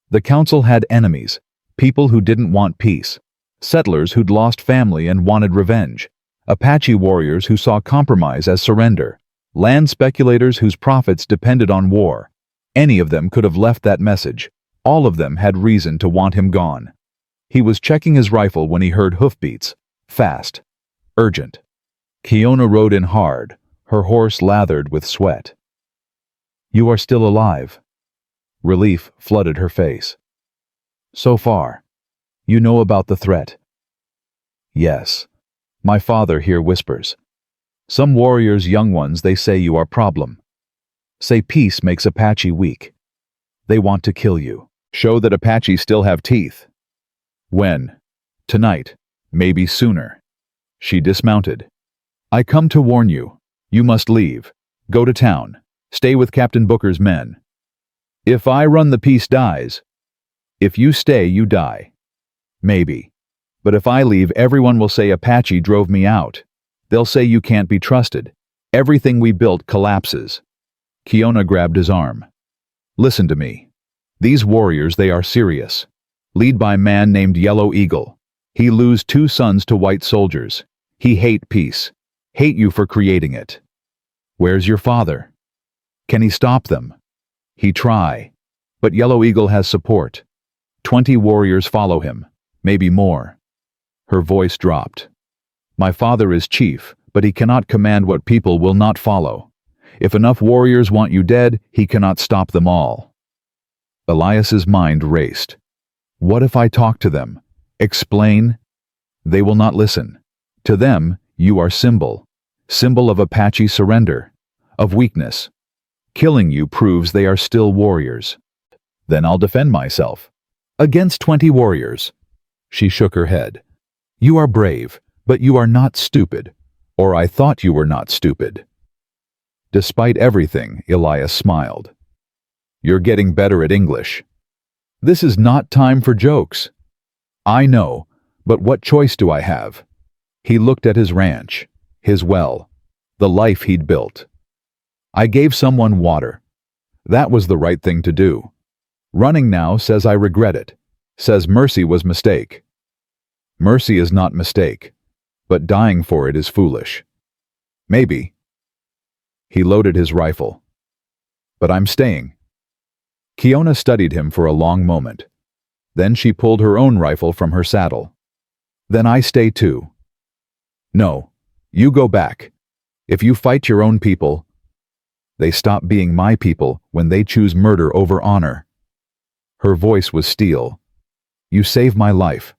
[SPEAKER 1] The council had enemies, people who didn't want peace. Settlers who'd lost family and wanted revenge. Apache warriors who saw compromise as surrender. Land speculators whose profits depended on war. Any of them could have left that message. All of them had reason to want him gone. He was checking his rifle when he heard hoofbeats. Fast. Urgent. Kiona rode in hard, her horse lathered with sweat. "You are still alive." Relief flooded her face. "So far. You know about the threat?" "Yes. My father here whispers." Some warriors, young ones, they say you are problem. Say peace makes Apache weak. They want to kill you. Show that Apache still have teeth. When? Tonight. Maybe sooner. She dismounted. I come to warn you. You must leave. Go to town. Stay with Captain Booker's men. If I run, the peace dies. If you stay, you die. Maybe. But if I leave, everyone will say Apache drove me out. They'll say you can't be trusted. Everything we built collapses. Kiona grabbed his arm. Listen to me. These warriors, they are serious. Lead by man named Yellow Eagle. He lose 2 sons to white soldiers. He hate peace. Hate you for creating it. Where's your father? Can he stop them? He try. But Yellow Eagle has support. 20 warriors follow him. Maybe more. Her voice dropped. My father is chief, but he cannot command what people will not follow. If enough warriors want you dead, he cannot stop them all. Elias's mind raced. What if I talk to them? Explain? They will not listen. To them, you are symbol of Apache surrender, of weakness. Killing you proves they are still warriors. Then I'll defend myself. Against 20 warriors. She shook her head. You are brave, but you are not stupid. Or I thought you were not stupid. Despite everything, Elias smiled. You're getting better at English. This is not time for jokes. I know, but what choice do I have? He looked at his ranch, his well, the life he'd built. I gave someone water. That was the right thing to do. Running now says I regret it, says mercy was mistake. Mercy is not mistake, but dying for it is foolish. Maybe. He loaded his rifle. But I'm staying. Kiona studied him for a long moment. Then she pulled her own rifle from her saddle. Then I stay too. No, you go back. If you fight your own people, they stop being my people when they choose murder over honor. Her voice was steel. You save my life.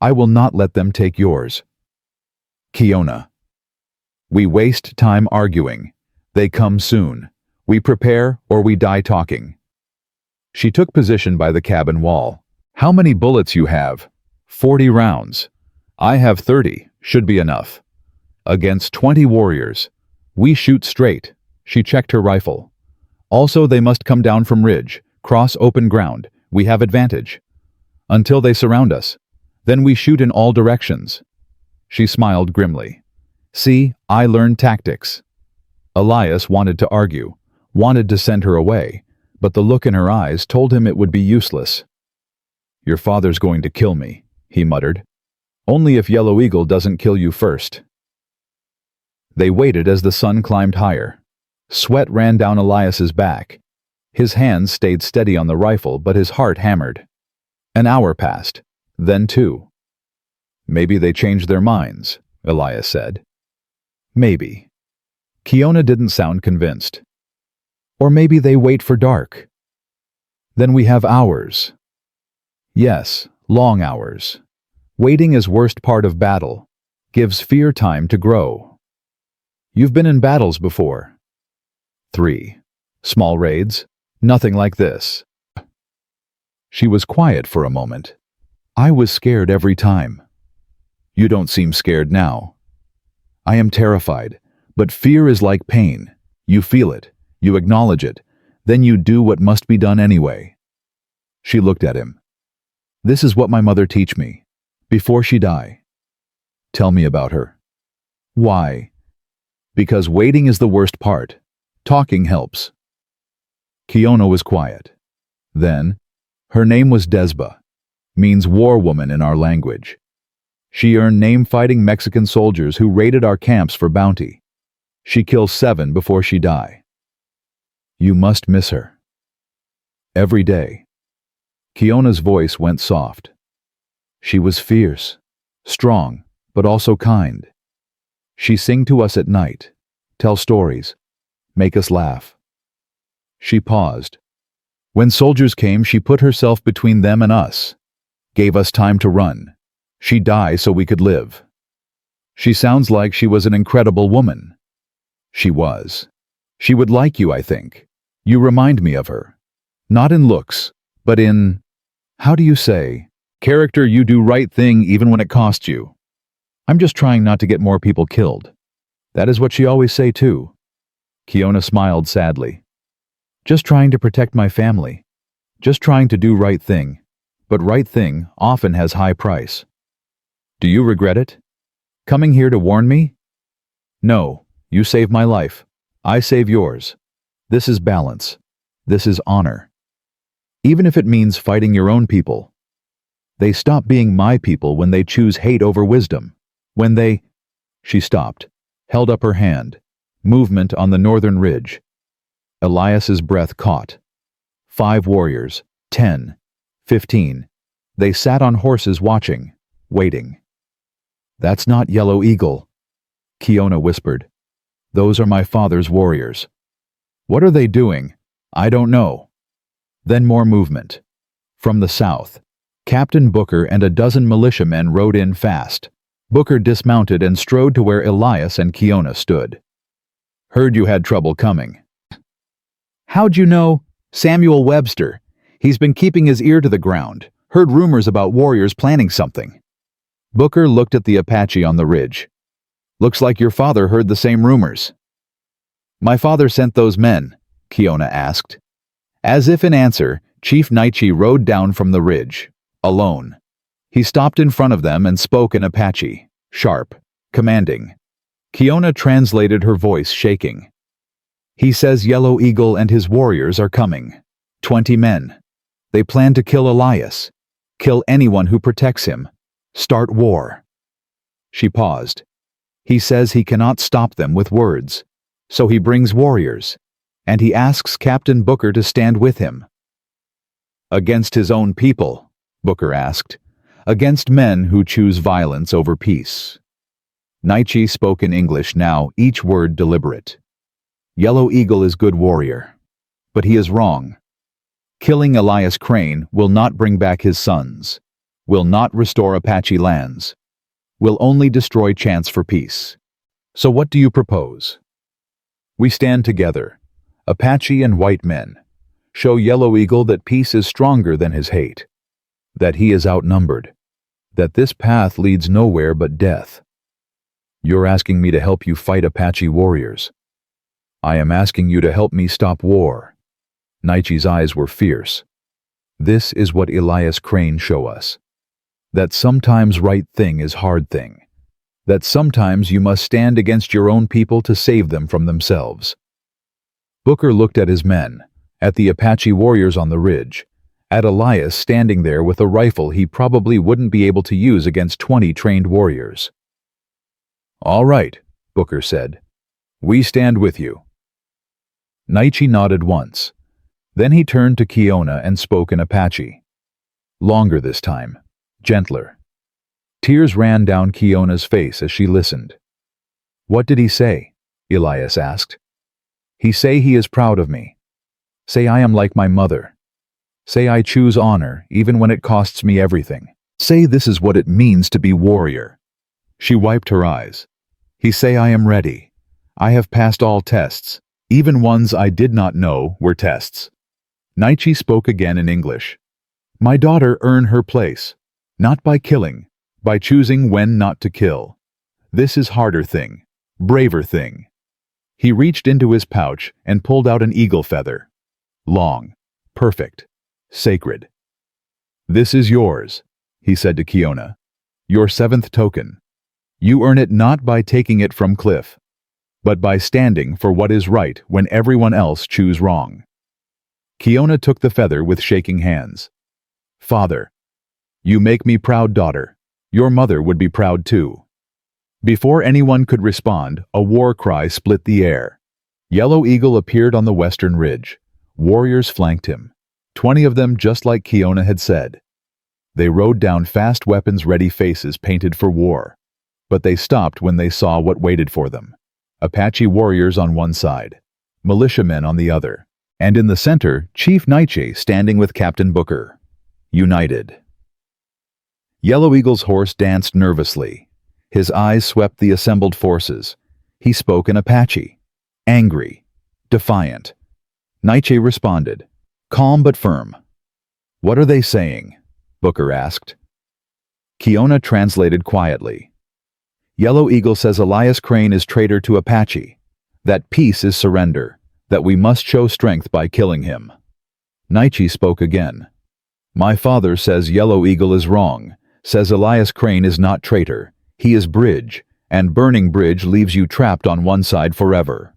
[SPEAKER 1] I will not let them take yours. Kiona. We waste time arguing. They come soon. We prepare or we die talking. She took position by the cabin wall. How many bullets you have? 40 rounds. I have 30. Should be enough. Against 20 warriors. We shoot straight. She checked her rifle. Also, they must come down from ridge, cross open ground. We have advantage. Until they surround us. Then we shoot in all directions. She smiled grimly. See, I learned tactics. Elias wanted to argue, wanted to send her away, but the look in her eyes told him it would be useless. Your father's going to kill me, he muttered. Only if Yellow Eagle doesn't kill you first. They waited as the sun climbed higher. Sweat ran down Elias's back. His hands stayed steady on the rifle, but his heart hammered. An hour passed, then 2. Maybe they changed their minds, Elias said. Maybe. Kiona didn't sound convinced. Or maybe they wait for dark. Then we have hours. Yes, long hours. Waiting is worst part of battle. Gives fear time to grow. You've been in battles before. 3. Small raids. Nothing like this. She was quiet for a moment. I was scared every time. You don't seem scared now. I am terrified, but fear is like pain. You feel it, you acknowledge it, then you do what must be done anyway. She looked at him. This is what my mother teach me, before she die. Tell me about her. Why? Because waiting is the worst part. Talking helps. Kiona was quiet. Then, her name was Desba, means war woman in our language. She earned name fighting Mexican soldiers who raided our camps for bounty. She kills 7 before she die. You must miss her. Every day. Kiona's voice went soft. She was fierce, strong, but also kind. She sing to us at night, tell stories, make us laugh. She paused. When soldiers came, she put herself between them and us, gave us time to run. She died so we could live. She sounds like she was an incredible woman. She was. She would like you, I think. You remind me of her. Not in looks, but in, how do you say, character. You do right thing even when it costs you. I'm just trying not to get more people killed. That is what she always say too. Kiona smiled sadly. Just trying to protect my family. Just trying to do right thing. But right thing often has high price. Do you regret it? Coming here to warn me? No, you saved my life. I save yours. This is balance. This is honor. Even if it means fighting your own people. They stop being my people when they choose hate over wisdom. When they... She stopped, held up her hand. Movement on the northern ridge. Elias's breath caught. 5 warriors, 10, 15. They sat on horses watching, waiting. That's not Yellow Eagle, Kiona whispered. Those are my father's warriors. What are they doing? I don't know. Then more movement. From the south, Captain Booker and a dozen militiamen rode in fast. Booker dismounted and strode to where Elias and Kiona stood. Heard you had trouble coming. How'd you know? Samuel Webster. He's been keeping his ear to the ground. Heard rumors about warriors planning something. Booker looked at the Apache on the ridge. Looks like your father heard the same rumors. My father sent those men, Kiona asked. As if in answer, Chief Naichi rode down from the ridge, alone. He stopped in front of them and spoke in Apache, sharp, commanding. Kiona translated, her voice shaking. He says Yellow Eagle and his warriors are coming. 20 men. They plan to kill Elias. Kill anyone who protects him. Start war. She paused. He says he cannot stop them with words. So he brings warriors. And he asks Captain Booker to stand with him. Against his own people, Booker asked. Against men who choose violence over peace. Naichi spoke in English now, each word deliberate. Yellow Eagle is good warrior. But he is wrong. Killing Elias Crane will not bring back his sons. Will not restore Apache lands. Will only destroy chance for peace. So what do you propose? We stand together, Apache and white men. Show Yellow Eagle that peace is stronger than his hate. That he is outnumbered. That this path leads nowhere but death. You're asking me to help you fight Apache warriors. I am asking you to help me stop war. Naichi's eyes were fierce. This is what Elias Crane show us. That sometimes right thing is hard thing. That sometimes you must stand against your own people to save them from themselves. Booker looked at his men, at the Apache warriors on the ridge, at Elias standing there with a rifle he probably wouldn't be able to use against 20 trained warriors. All right, Booker said. We stand with you. Naichi nodded once. Then he turned to Kiona and spoke in Apache. Longer this time, gentler. Tears ran down Kiona's face as she listened. What did he say? Elias asked. He say he is proud of me. Say I am like my mother. Say I choose honor even when it costs me everything. Say this is what it means to be warrior. She wiped her eyes. He say I am ready. I have passed all tests. Even ones I did not know were tests. Naichi spoke again in English. My daughter earn her place. Not by killing, by choosing when not to kill. This is harder thing, braver thing. He reached into his pouch and pulled out an eagle feather. Long, perfect, sacred. This is yours, he said to Kiona. Your 7th token. You earn it not by taking it from Cliff, but by standing for what is right when everyone else choose wrong. Kiona took the feather with shaking hands. Father, you make me proud, daughter. Your mother would be proud too. Before anyone could respond, a war cry split the air. Yellow Eagle appeared on the western ridge. Warriors flanked him. 20 of them just like Kiona had said. They rode down fast, weapons-ready faces painted for war. But they stopped when they saw what waited for them. Apache warriors on one side, militiamen on the other, and in the center, Chief Naichi standing with Captain Booker. United. Yellow Eagle's horse danced nervously. His eyes swept the assembled forces. He spoke in Apache. angry, defiant. Nietzsche responded, calm but firm. "What are they saying?" Booker asked. Kiona translated quietly. "Yellow Eagle says Elias Crane is traitor to Apache, that peace is surrender, that we must show strength by killing him." Nietzsche spoke again. "My father says Yellow Eagle is wrong, says Elias Crane is not traitor, he is bridge, and burning bridge leaves you trapped on one side forever."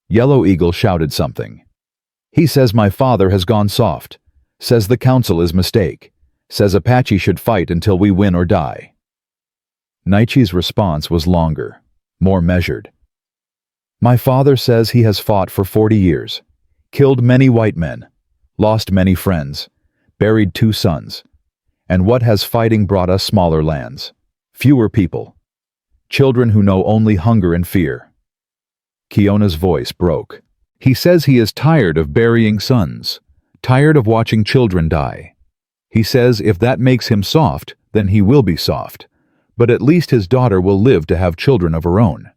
[SPEAKER 1] Yellow Eagle shouted something. "He says my father has gone soft, says the council is mistake, says Apache should fight until we win or die." Nietzsche's response was longer, more measured. "My father says he has fought for 40 years, killed many white men, lost many friends, buried 2 sons. And what has fighting brought us? Smaller lands, fewer people, children who know only hunger and fear." Kiona's voice broke. "He says he is tired of burying sons, tired of watching children die. He says if that makes him soft, then he will be soft, but at least his daughter will live to have children of her own."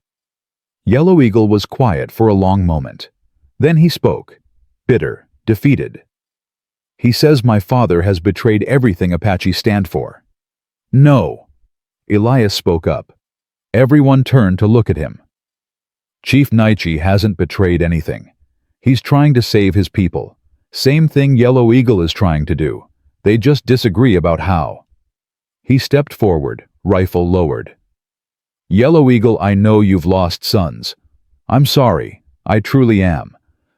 [SPEAKER 1] Yellow Eagle was quiet for a long moment. Then he spoke, bitter, defeated. "He says my father has betrayed everything Apache stand for." "No." Elias spoke up. Everyone turned to look at him. "Chief Nietzsche hasn't betrayed anything. He's trying to save his people. Same thing Yellow Eagle is trying to do. They just disagree about how." He stepped forward, rifle lowered. "Yellow Eagle, I know you've lost sons. I'm sorry, I truly am.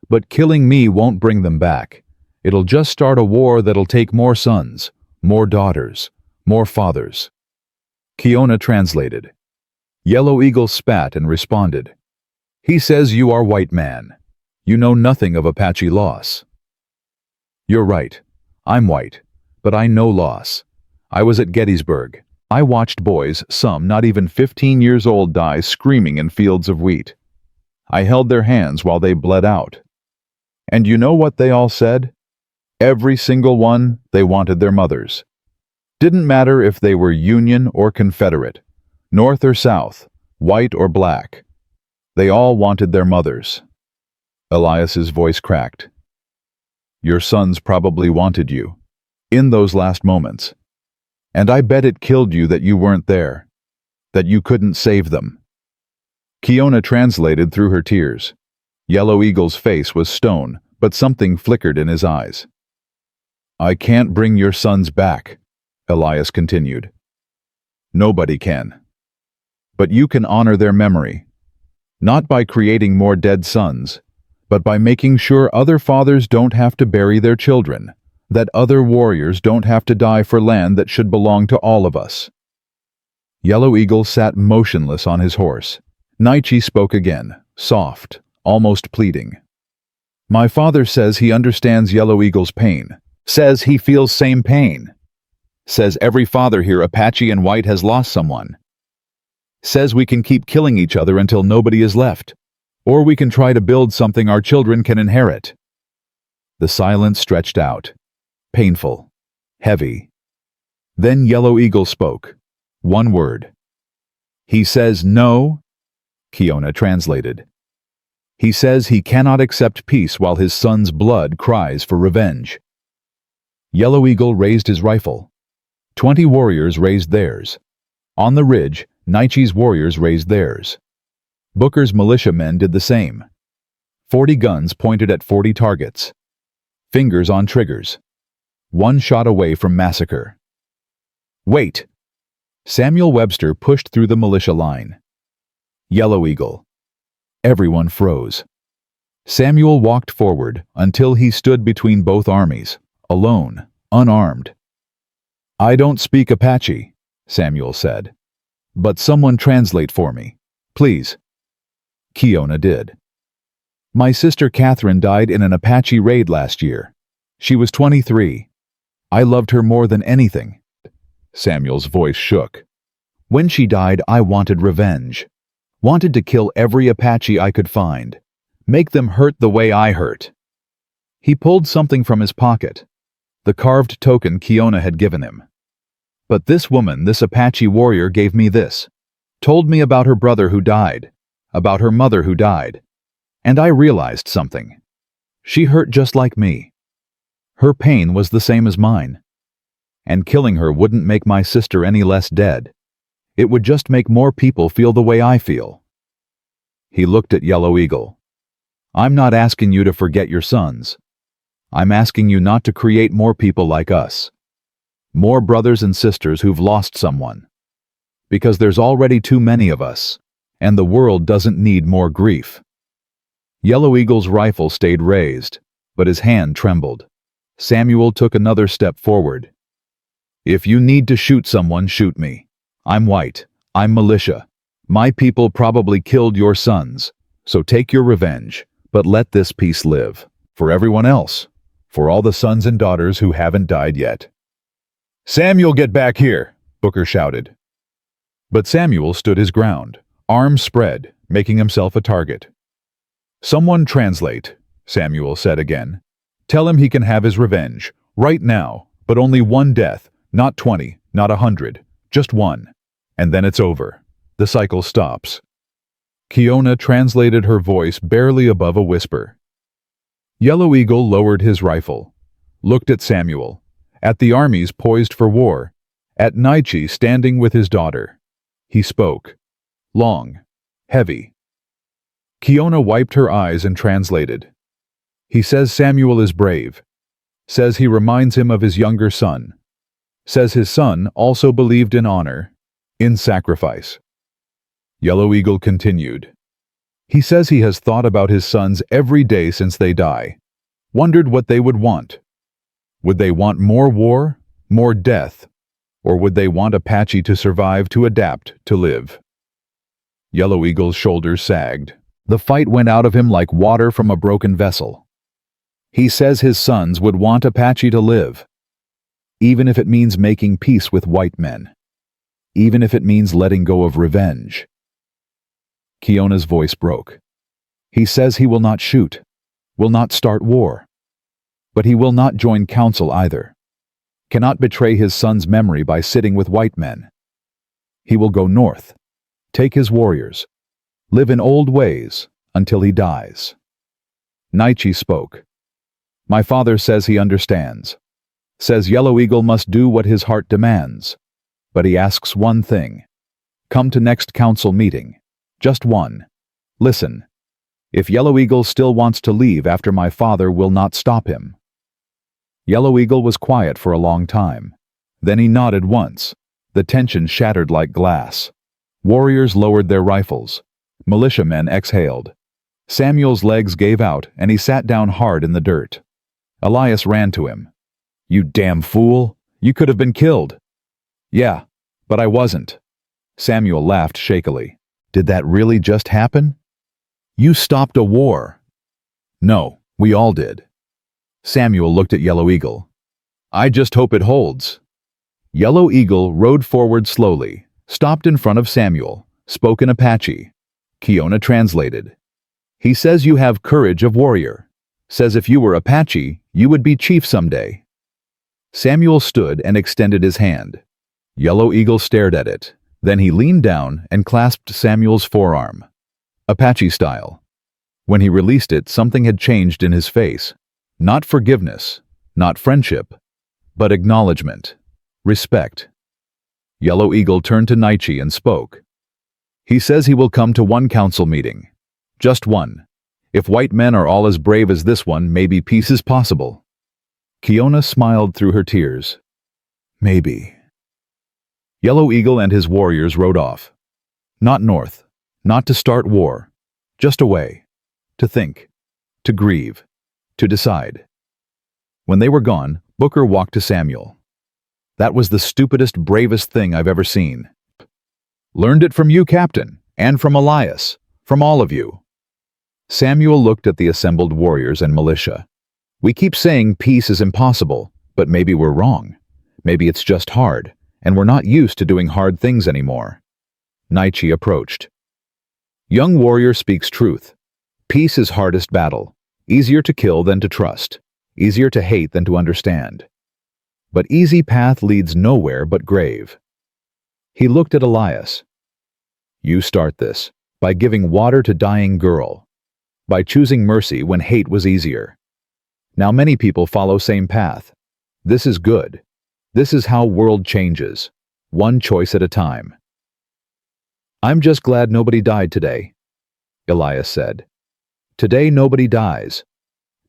[SPEAKER 1] But killing me won't bring them back. It'll just start a war that'll take more sons, more daughters, more fathers." Kiona translated. Yellow Eagle spat and responded. "He says you are white man. You know nothing of Apache loss." "You're right. I'm white, but I know loss. I was at Gettysburg. I watched boys, some not even 15 years old, die screaming in fields of wheat. I held their hands while they bled out. And you know what they all said? Every single one, they wanted their mothers. Didn't matter if they were Union or Confederate, North or South, white or black. They all wanted their mothers." Elias's voice cracked. "Your sons probably wanted you, in those last moments. And I bet it killed you that you weren't there, that you couldn't save them." Kiona translated through her tears. Yellow Eagle's face was stone, but something flickered in his eyes. "I can't bring your sons back," Elias continued. "Nobody can. But you can honor their memory. Not by creating more dead sons, but by making sure other fathers don't have to bury their children, that other warriors don't have to die for land that should belong to all of us." Yellow Eagle sat motionless on his horse. Nietzsche spoke again, soft, almost pleading. "My father says he understands Yellow Eagle's pain, says he feels same pain, says every father here, Apache and white, has lost someone. Says we can keep killing each other until nobody is left, or we can try to build something our children can inherit." The silence stretched out, painful, heavy. Then Yellow Eagle spoke. One word. "He says no," Kiona translated. "He says he cannot accept peace while his son's blood cries for revenge." Yellow Eagle raised his rifle. 20 warriors raised theirs. On the ridge, Nietzsche's warriors raised theirs. Booker's militiamen did the same. 40 guns pointed at 40 targets. Fingers on triggers. One shot away from massacre. "Wait!" Samuel Webster pushed through the militia line. Yellow Eagle. Everyone froze. Samuel walked forward until he stood between both armies, alone, unarmed. "I don't speak Apache," Samuel said. "But someone translate for me, please." Kiona did. "My sister Catherine died in an Apache raid last year. She was 23. I loved her more than anything." Samuel's voice shook. "When she died, I wanted revenge. Wanted to kill every Apache I could find. Make them hurt the way I hurt." He pulled something from his pocket. The carved token Kiona had given him. "But this woman, this Apache warrior, gave me this. Told me about her brother who died. About her mother who died. And I realized something. She hurt just like me. Her pain was the same as mine. And killing her wouldn't make my sister any less dead. It would just make more people feel the way I feel. He looked at Yellow Eagle. I'm not asking you to forget your sons. I'm asking you not to create more people like us. More brothers and sisters who've lost someone. Because there's already too many of us, and the world doesn't need more grief. Yellow Eagle's rifle stayed raised, but his hand trembled. Samuel took another step forward. If you need to shoot someone, shoot me. I'm white. I'm militia. My people probably killed your sons, so take your revenge, but let this peace live. For everyone else. For all the sons and daughters who haven't died yet. Samuel, get back here, Booker shouted. But Samuel stood his ground, arms spread, making himself a target. Someone translate, Samuel said again. Tell him he can have his revenge, right now, but only one death, not 20, not 100, just one. And then it's over. The cycle stops. Kiona translated her voice barely above a whisper. Yellow Eagle lowered his rifle, looked at Samuel, at the armies poised for war, at Naichi standing with his daughter. He spoke. Long. Heavy. Kiona wiped her eyes and translated. He says Samuel is brave. Says he reminds him of his younger son. Says his son also believed in honor, in sacrifice. Yellow Eagle continued. He says he has thought about his sons every day since they die, wondered what they would want. Would they want more war, more death, or would they want Apache to survive, to adapt, to live? Yellow Eagle's shoulders sagged. The fight went out of him like water from a broken vessel. He says his sons would want Apache to live, even if it means making peace with white men, even if it means letting go of revenge. Kiona's voice broke. He says he will not shoot, will not start war. But he will not join council either. Cannot betray his son's memory by sitting with white men. He will go north, take his warriors, live in old ways until he dies. Naichi spoke. My father says he understands. Says Yellow Eagle must do what his heart demands. But he asks one thing. Come to next council meeting. Just one. Listen. If Yellow Eagle still wants to leave after my father will not stop him. Yellow Eagle was quiet for a long time. Then he nodded once. The tension shattered like glass. Warriors lowered their rifles. Militiamen exhaled. Samuel's legs gave out and he sat down hard in the dirt. Elias ran to him. You damn fool! You could have been killed. Yeah, but I wasn't. Samuel laughed shakily. Did that really just happen? You stopped a war. No, we all did. Samuel looked at Yellow Eagle. I just hope it holds. Yellow Eagle rode forward slowly, stopped in front of Samuel, spoke in Apache. Kiona translated. He says you have courage of warrior. Says if you were Apache, you would be chief someday. Samuel stood and extended his hand. Yellow Eagle stared at it. Then he leaned down and clasped Samuel's forearm. Apache style. When he released it, something had changed in his face. Not forgiveness, not friendship, but acknowledgement, respect. Yellow Eagle turned to Naichi and spoke. He says he will come to one council meeting. Just one. If white men are all as brave as this one, maybe peace is possible. Kiona smiled through her tears. Maybe. Yellow Eagle and his warriors rode off. Not north, not to start war, just away, to think, to grieve, to decide. When they were gone, Booker walked to Samuel. That was the stupidest, bravest thing I've ever seen. Learned it from you, Captain, and from Elias, from all of you. Samuel looked at the assembled warriors and militia. We keep saying peace is impossible, but maybe we're wrong. Maybe it's just hard, and we're not used to doing hard things anymore. Naichi approached. Young warrior speaks truth. Peace is hardest battle. Easier to kill than to trust. Easier to hate than to understand. But easy path leads nowhere but grave. He looked at Elias. You start this, by giving water to dying girl. by choosing mercy when hate was easier. Now many people follow same path. This is good. This is how world changes, one choice at a time. I'm just glad nobody died today, Elias said. Today nobody dies.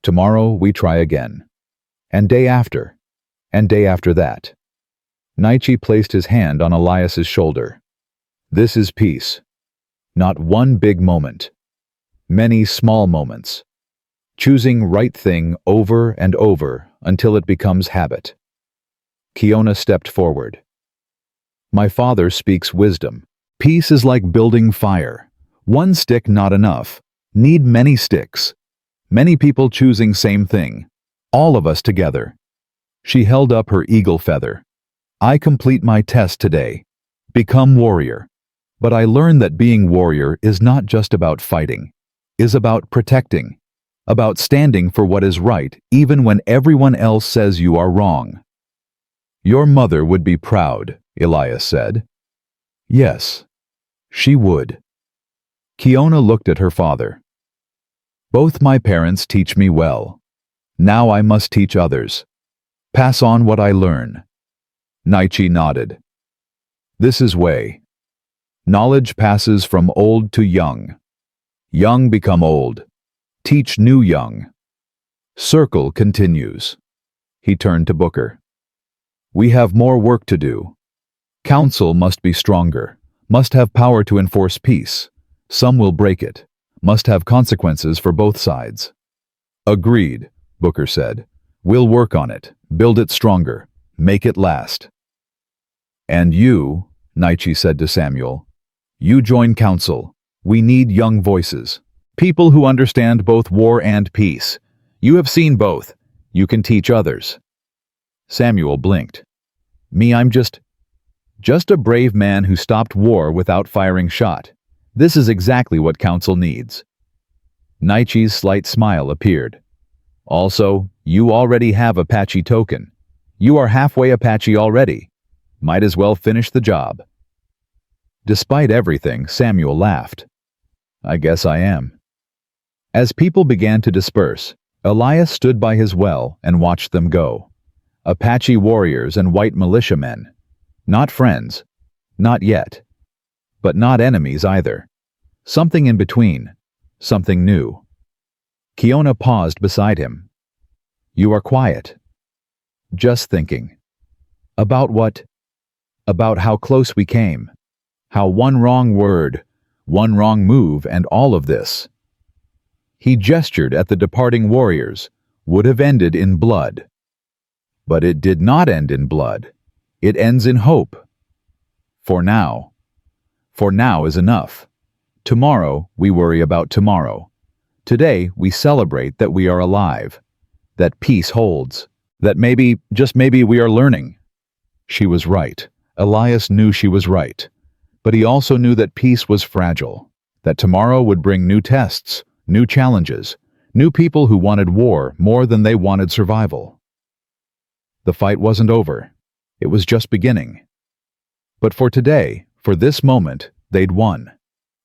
[SPEAKER 1] Tomorrow we try again. And day after that. Nietzsche placed his hand on Elias's shoulder. This is peace. Not one big moment. Many small moments. Choosing right thing over and over until it becomes habit. Kiona stepped forward. My father speaks wisdom. Peace is like building fire. One stick not enough. Need many sticks. Many people choosing same thing. All of us together. She held up her eagle feather. I complete my test today. Become warrior. But I learned that being warrior is not just about fighting. Is about protecting. About standing for what is right even when everyone else says you are wrong. Your mother would be proud, Elias said. Yes, she would. Kiona looked at her father. Both my parents teach me well. Now I must teach others. Pass on what I learn. Nietzsche nodded. This is way. Knowledge passes from old to young. Young become old. Teach new young. Circle continues. He turned to Booker. We have more work to do. Council must be stronger, must have power to enforce peace. Some will break it, must have consequences for both sides. Agreed, Booker said. We'll work on it, build it stronger, make it last. And you, Nietzsche said to Samuel, you join council. We need young voices. People who understand both war and peace. You have seen both. You can teach others. Samuel blinked. Me, I'm just a brave man who stopped war without firing shot. This is exactly what council needs. Nietzsche's slight smile appeared. Also, you already have Apache token. You are halfway Apache already. Might as well finish the job. Despite everything, Samuel laughed. I guess I am. As people began to disperse, Elias stood by his well and watched them go. Apache warriors and white militiamen. Not friends. Not yet. But not enemies either. Something in between. Something new. Kiona paused beside him. You are quiet. Just thinking. About what? About how close we came. How one wrong word, one wrong move, and all of this. He gestured at the departing warriors, would have ended in blood. But it did not end in blood. It ends in hope. For now. For now is enough. Tomorrow we worry about tomorrow. Today we celebrate that we are alive. That peace holds. That maybe, just maybe, we are learning. She was right. Elias knew she was right. But he also knew that peace was fragile. That tomorrow would bring new tests, new challenges, new people who wanted war more than they wanted survival. The fight wasn't over. It was just beginning. But for today, for this moment, they'd won.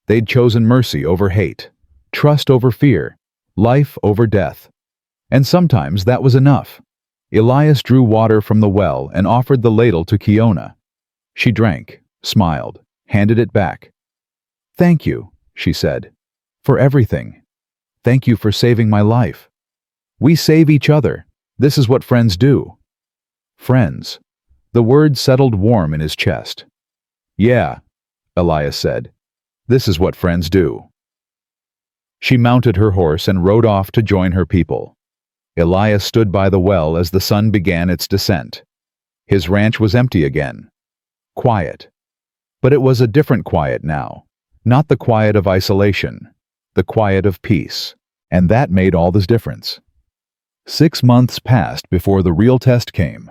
[SPEAKER 1] They'd chosen mercy over hate, trust over fear, life over death. And sometimes that was enough. Elias drew water from the well and offered the ladle to Kiona. She drank, smiled, handed it back. Thank you, she said, for everything. Thank you for saving my life. We save each other. This is what friends do. Friends. The word settled warm in his chest. Yeah, Elias said. This is what friends do. She mounted her horse and rode off to join her people. Elias stood by the well as the sun began its descent. His ranch was empty again. Quiet. But it was a different quiet now. Not the quiet of isolation. The quiet of peace. And that made all the difference. 6 months passed before the real test came.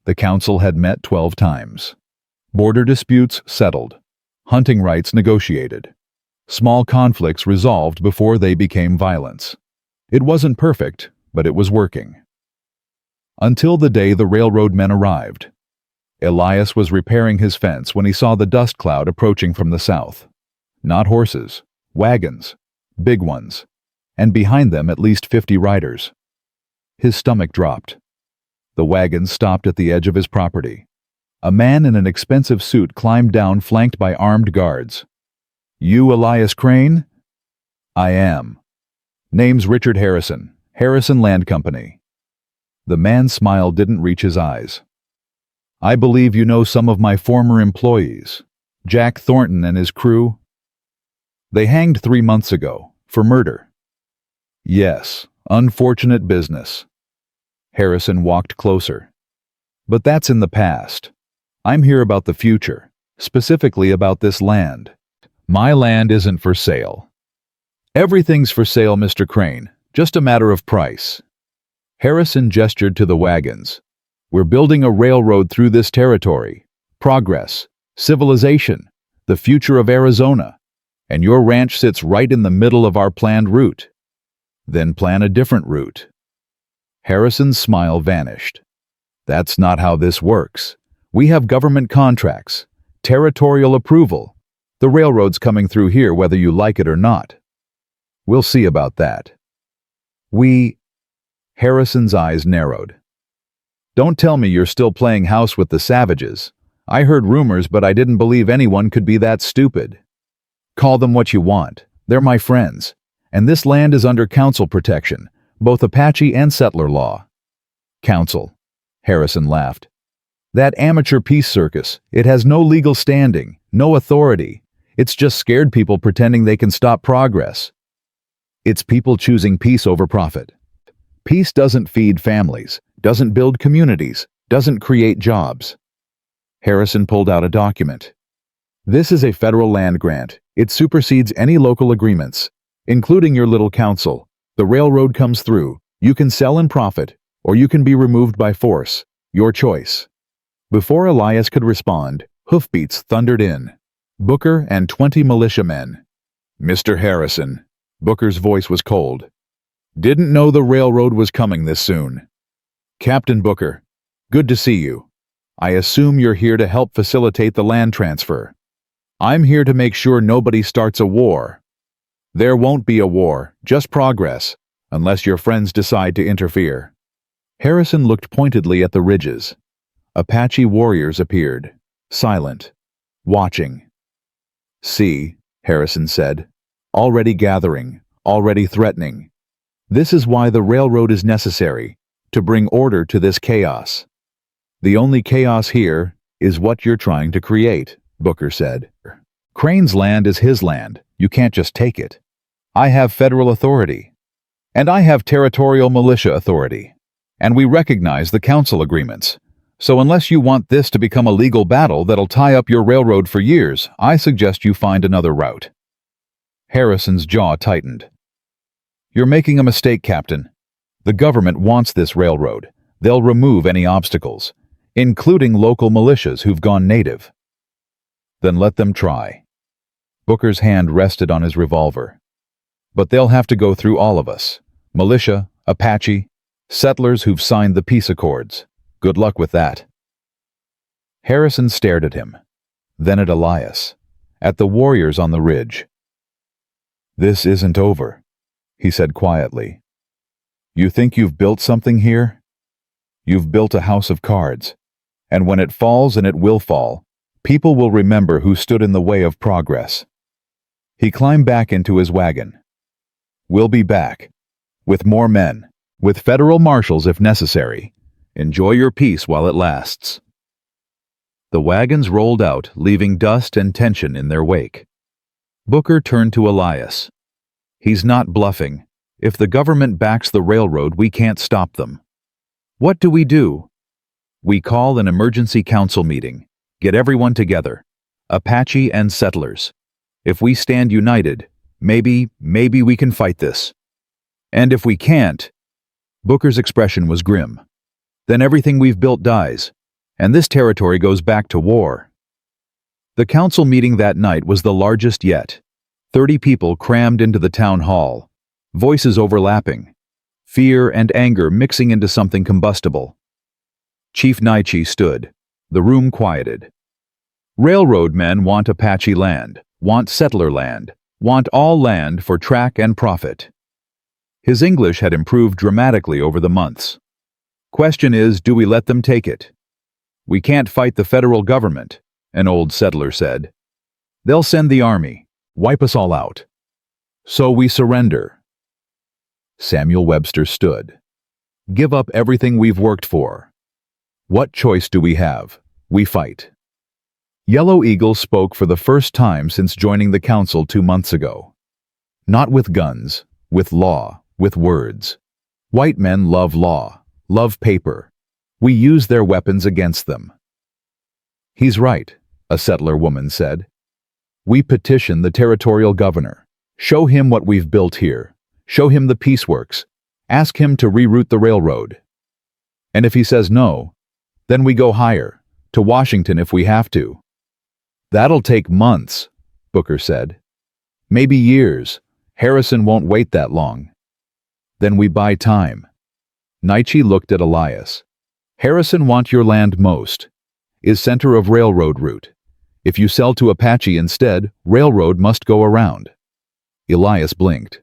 [SPEAKER 1] The council had met 12 times. Border disputes settled. Hunting rights negotiated. Small conflicts resolved before they became violence. It wasn't perfect, but it was working. Until the day the railroad men arrived. Elias was repairing his fence when he saw the dust cloud approaching from the south. Not horses, wagons, big ones. and behind them at least 50 riders. His stomach dropped. The wagon stopped at the edge of his property. A man in an expensive suit climbed down, flanked by armed guards. "You Elias Crane?" "I am." "Name's Richard Harrison, Harrison Land Company." The man's smile didn't reach his eyes. "I believe you know some of my former employees, Jack Thornton and his crew." "They hanged 3 months ago, for murder." "Yes, unfortunate business." Harrison walked closer. "But that's in the past. I'm here about the future, specifically about this land. My land isn't for sale." "Everything's for sale, Mr. Crane, just a matter of price." Harrison gestured to the wagons. "We're building a railroad through this territory. Progress, civilization, the future of Arizona. And your ranch sits right in the middle of our planned route. Then plan a different route." Harrison's smile vanished. "That's not how this works. We have government contracts, territorial approval. The railroad's coming through here whether you like it or not." "We'll see about that." Harrison's eyes narrowed. "Don't tell me you're still playing house with the savages. I heard rumors, but I didn't believe anyone could be that stupid." "Call them what you want. They're my friends. And this land is under council protection, both Apache and settler law." "Council," Harrison laughed. "That amateur peace circus, it has no legal standing, no authority. It's just scared people pretending they can stop progress. It's people choosing peace over profit. Peace doesn't feed families, doesn't build communities, doesn't create jobs." Harrison pulled out a document. "This is a federal land grant. It supersedes any local agreements, including your little council. The railroad comes through. You can sell and profit, or you can be removed by force. Your choice." Before Elias could respond, hoofbeats thundered in. Booker and 20 militiamen. "Mr. Harrison," Booker's voice was cold. "Didn't know the railroad was coming this soon." "Captain Booker, good to see you. I assume you're here to help facilitate the land transfer." "I'm here to make sure nobody starts a war." "There won't be a war, just progress, unless your friends decide to interfere." Harrison looked pointedly at the ridges. Apache warriors appeared, silent, watching. "See," Harrison said, "already gathering, already threatening. This is why the railroad is necessary, to bring order to this chaos." "The only chaos here is what you're trying to create," Booker said. "Crane's land is his land. You can't just take it. I have federal authority. And I have territorial militia authority. And we recognize the council agreements. So unless you want this to become a legal battle that'll tie up your railroad for years, I suggest you find another route." Harrison's jaw tightened. "You're making a mistake, Captain. The government wants this railroad. They'll remove any obstacles, including local militias who've gone native." "Then let them try." Booker's hand rested on his revolver. "But they'll have to go through all of us. Militia, Apache, settlers who've signed the peace accords. Good luck with that." Harrison stared at him, then at Elias, at the warriors on the ridge. "This isn't over," he said quietly. "You think you've built something here? You've built a house of cards, and when it falls, and it will fall, people will remember who stood in the way of progress." He climbed back into his wagon. "We'll be back, with more men, with federal marshals if necessary. Enjoy your peace while it lasts." The wagons rolled out, leaving dust and tension in their wake. Booker turned to Elias. "He's not bluffing. If the government backs the railroad, we can't stop them." "What do?" "We call an emergency council meeting. Get everyone together, Apache and settlers. If we stand united, maybe we can fight this. And if we can't..." Booker's expression was grim. "Then everything we've built dies, and this territory goes back to war." The council meeting that night was the largest yet. 30 people crammed into the town hall, voices overlapping, fear and anger mixing into something combustible. Chief Naichi stood. The room quieted. "Railroad men want Apache land, want settler land, want all land for track and profit." His English had improved dramatically over the months. "Question is, do we let them take it?" "We can't fight the federal government," an old settler said. "They'll send the army, wipe us all out. So we surrender." Samuel Webster stood. "Give up everything we've worked for. What choice do we have? We fight." Yellow Eagle spoke for the first time since joining the council 2 months ago. Not with guns, with law, with words. White men love law, love paper. We use their weapons against them. "He's right," a settler woman said. "We petition the territorial governor. Show him what we've built here. Show him the pieceworks. Ask him to reroute the railroad. And if he says no, then we go higher, to Washington if we have to." "That'll take months," Booker said. "Maybe years. Harrison won't wait that long." "Then we buy time." Nietzsche looked at Elias. "Harrison want your land most. Is center of railroad route. If you sell to Apache instead, railroad must go around." Elias blinked.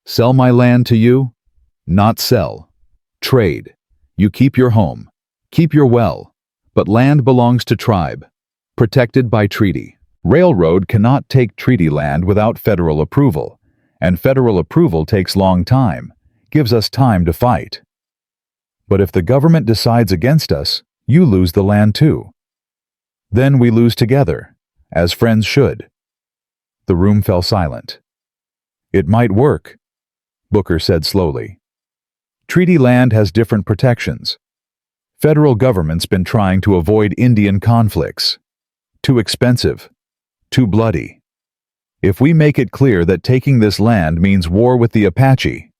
[SPEAKER 1] "Sell my land to you? Not sell. Trade. You keep your home. Keep your well. But land belongs to tribe. Protected by treaty. Railroad cannot take treaty land without federal approval. And federal approval takes long time. Gives us time to fight. But if the government decides against us, you lose the land too. Then we lose together, as friends should." The room fell silent. "It might work," Booker said slowly. "Treaty land has different protections. Federal government's been trying to avoid Indian conflicts. Too expensive. Too bloody. If we make it clear that taking this land means war with the Apache,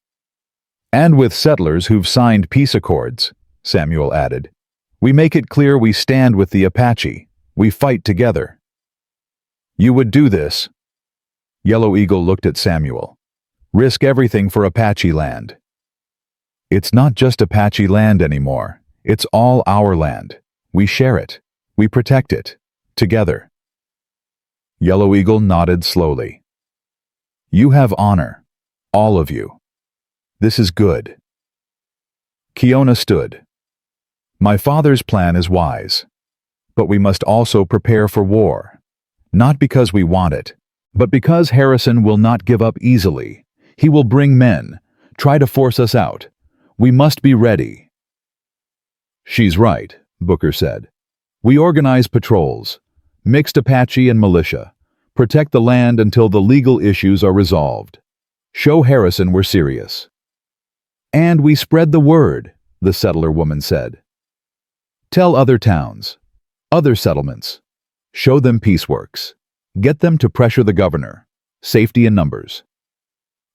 [SPEAKER 1] and with settlers who've signed peace accords," Samuel added, "we make it clear we stand with the Apache. We fight together." "You would do this?" Yellow Eagle looked at Samuel. "Risk everything for Apache land." "It's not just Apache land anymore. It's all our land. We share it. We protect it. Together." Yellow Eagle nodded slowly. "You have honor. All of you. This is good." Kiona stood. "My father's plan is wise. But we must also prepare for war. Not because we want it, but because Harrison will not give up easily. He will bring men, try to force us out. We must be ready." "She's right," Booker said. "We organize patrols, mixed Apache and militia, protect the land until the legal issues are resolved. Show Harrison we're serious." "And we spread the word," the settler woman said. "Tell other towns, other settlements. Show them pieceworks. Get them to pressure the governor. Safety in numbers."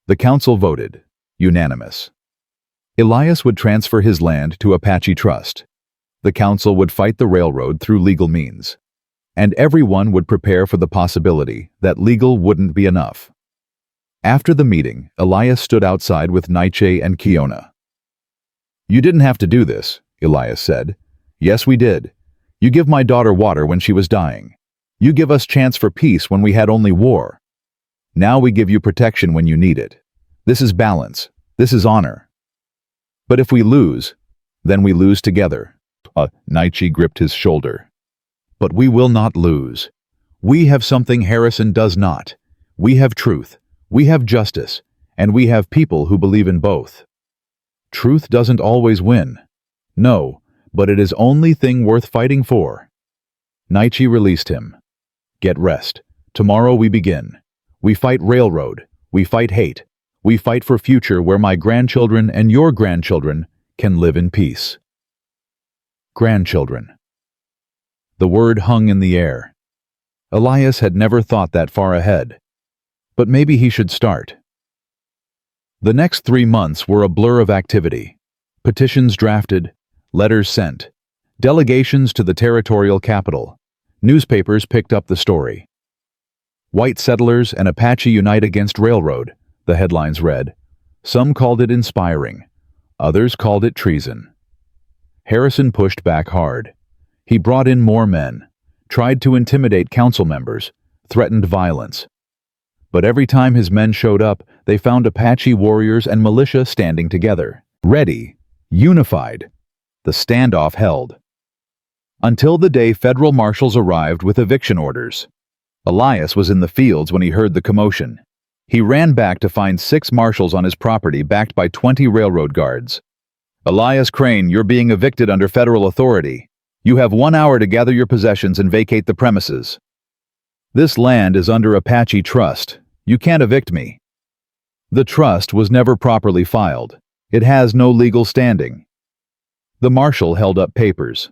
[SPEAKER 1] The council voted, unanimous. Elias would transfer his land to Apache Trust. The council would fight the railroad through legal means. And everyone would prepare for the possibility that legal wouldn't be enough. After the meeting, Elias stood outside with Nietzsche and Kiona. "You didn't have to do this," Elias said. "Yes, we did. You give my daughter water when she was dying. You give us chance for peace when we had only war. Now we give you protection when you need it. This is balance. This is honor. But if we lose, then we lose together." Nietzsche gripped his shoulder. "But we will not lose. We have something Harrison does not. We have truth. We have justice. And we have people who believe in both. Truth doesn't always win. No, but it is only thing worth fighting for." Nietzsche released him. "Get rest. Tomorrow we begin. We fight railroad. We fight hate. We fight for future where my grandchildren and your grandchildren can live in peace." Grandchildren. The word hung in the air. Elias had never thought that far ahead. But maybe he should start. The next 3 months were a blur of activity. Petitions drafted, letters sent, delegations to the territorial capital. Newspapers picked up the story. "White settlers and Apache unite against railroad," the headlines read. Some called it inspiring. Others called it treason. Harrison pushed back hard. He brought in more men, tried to intimidate council members, threatened violence. But every time his men showed up, they found Apache warriors and militia standing together, ready, unified. The standoff held. Until the day federal marshals arrived with eviction orders. Elias was in the fields when he heard the commotion. He ran back to find 6 marshals on his property backed by 20 railroad guards. "Elias Crane, you're being evicted under federal authority. You have 1 hour to gather your possessions and vacate the premises. This land is under Apache trust. You can't evict me." The trust was never properly filed. It has no legal standing. The marshal held up papers.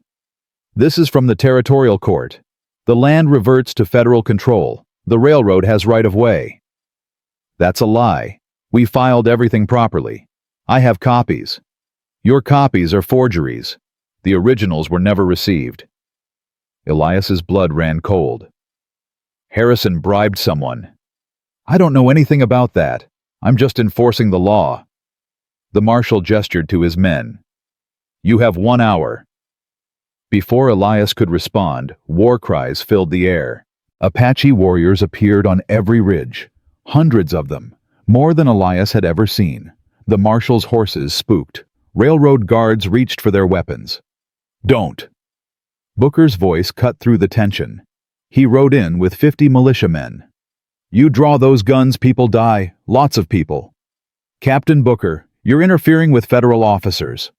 [SPEAKER 1] "This is from the territorial court. The land reverts to federal control. The railroad has right of way." "That's a lie. We filed everything properly. I have copies. Your copies are forgeries. The originals were never received." Elias's blood ran cold. "Harrison bribed someone." "I don't know anything about that. I'm just enforcing the law." The marshal gestured to his men. "You have 1 hour." Before Elias could respond, war cries filled the air. Apache warriors appeared on every ridge. Hundreds of them, more than Elias had ever seen. The marshal's horses spooked. Railroad guards reached for their weapons. "Don't!" Booker's voice cut through the tension. He rode in with 50 militiamen. "You draw those guns, people die. Lots of people." "Captain Booker, you're interfering with federal officers."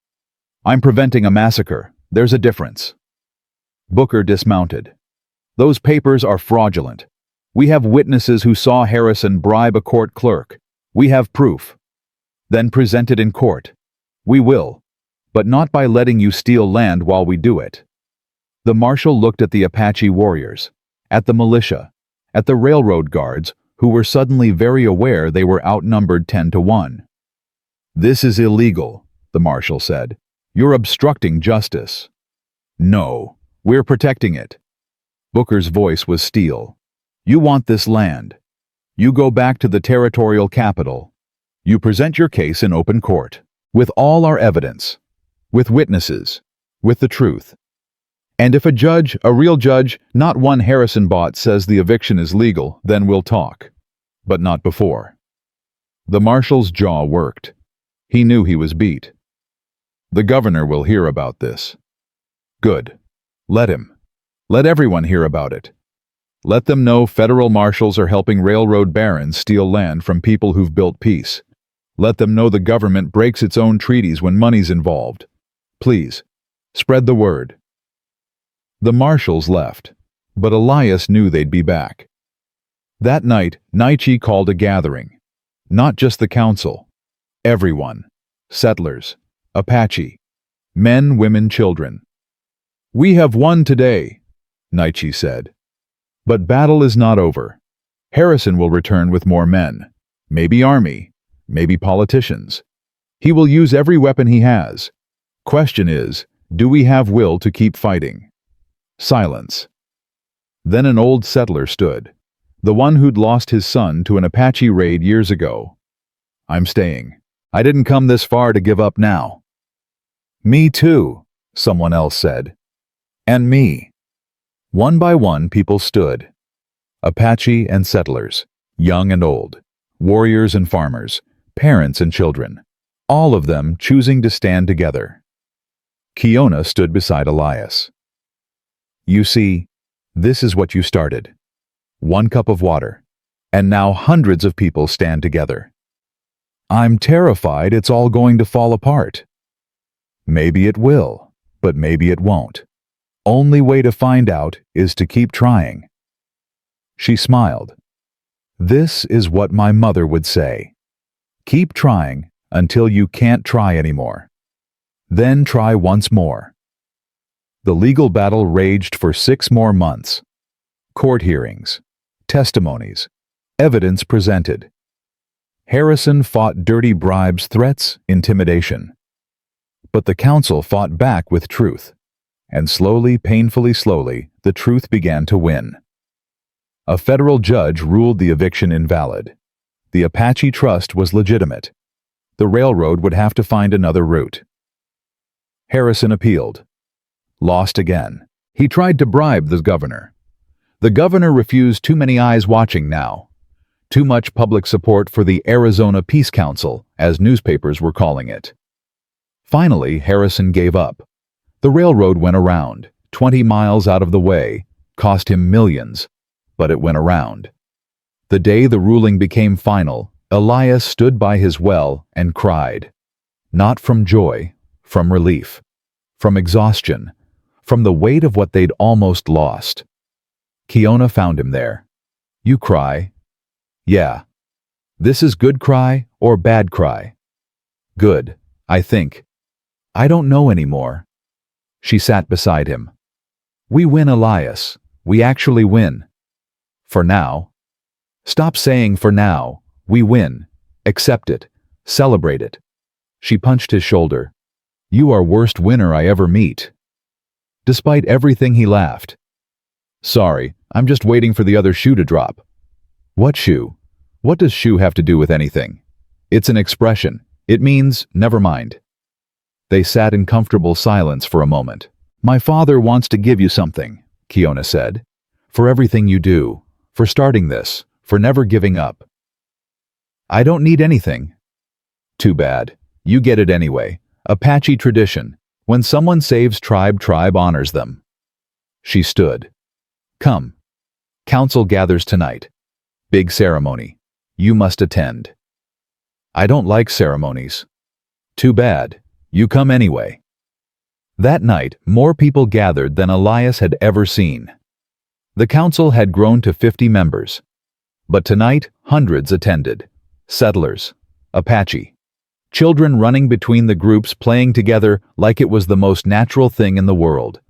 [SPEAKER 1] "I'm preventing a massacre. There's a difference." Booker dismounted. "Those papers are fraudulent. We have witnesses who saw Harrison bribe a court clerk. We have proof." "Then present it in court." "We will, but not by letting you steal land while we do it." The marshal looked at the Apache warriors, at the militia, at the railroad guards, who were suddenly very aware they were outnumbered 10-1. "This is illegal," the marshal said. "You're obstructing justice." "No, we're protecting it." Booker's voice was steel. "You want this land. You go back to the territorial capital. You present your case in open court, with all our evidence, with witnesses, with the truth. And if a judge, a real judge, not one Harrison bot, says the eviction is legal, then we'll talk. But not before." The marshal's jaw worked. He knew he was beat. "The governor will hear about this." "Good. Let him. Let everyone hear about it. Let them know federal marshals are helping railroad barons steal land from people who've built peace. Let them know the government breaks its own treaties when money's involved. Please, spread the word." The marshals left, but Elias knew they'd be back. That night, Naichi called a gathering. Not just the council. Everyone. Settlers. Apache. Men, women, children. "We have won today," Naichi said. "But battle is not over. Harrison will return with more men. Maybe army. Maybe politicians. He will use every weapon he has. Question is, do we have will to keep fighting?" Silence. Then an old settler stood, the one who'd lost his son to an Apache raid years ago. "I'm staying. I didn't come this far to give up now." "Me too," someone else said. "And me." One by one, people stood. Apache and settlers, young and old, warriors and farmers, parents and children, all of them choosing to stand together. Kiona stood beside Elias. "You see, this is what you started. 1 cup of water, and now hundreds of people stand together. I'm terrified it's all going to fall apart." "Maybe it will, but maybe it won't. Only way to find out is to keep trying." She smiled. "This is what my mother would say. Keep trying until you can't try anymore. Then try once more." The legal battle raged for 6 more months. Court hearings, testimonies, evidence presented. Harrison fought dirty bribes, threats, intimidation. But the council fought back with truth, and slowly, painfully slowly, the truth began to win. A federal judge ruled the eviction invalid. The Apache trust was legitimate. The railroad would have to find another route. Harrison appealed. Lost again. He tried to bribe the governor. The governor refused. Too many eyes watching now. Too much public support for the Arizona Peace Council, as newspapers were calling it. Finally, Harrison gave up. The railroad went around, 20 miles out of the way, cost him millions, but it went around. The day the ruling became final, Elias stood by his well and cried. Not from joy, from relief, from exhaustion, from the weight of what they'd almost lost. Kiona found him there. You cry? Yeah. This is good cry or bad cry? Good, I think. I don't know anymore. She sat beside him. We win, Elias. We actually win. For now. Stop saying for now. We win. Accept it. Celebrate it. She punched his shoulder. You are worst winner I ever meet. Despite everything, he laughed. Sorry, I'm just waiting for the other shoe to drop. What shoe? What does shoe have to do with anything? It's an expression. It means never mind. They sat in comfortable silence for a moment. My father wants to give you something, Kiona said. For everything you do, for starting this, for never giving up. I don't need anything. Too bad. You get it anyway. Apache tradition. When someone saves tribe honors them. She stood. Come. Council gathers tonight. Big ceremony. You must attend. I don't like ceremonies. Too bad. You come anyway. That night, more people gathered than Elias had ever seen. The council had grown to 50 members. But tonight, hundreds attended. Settlers. Apache. Children running between the groups, playing together like it was the most natural thing in the world.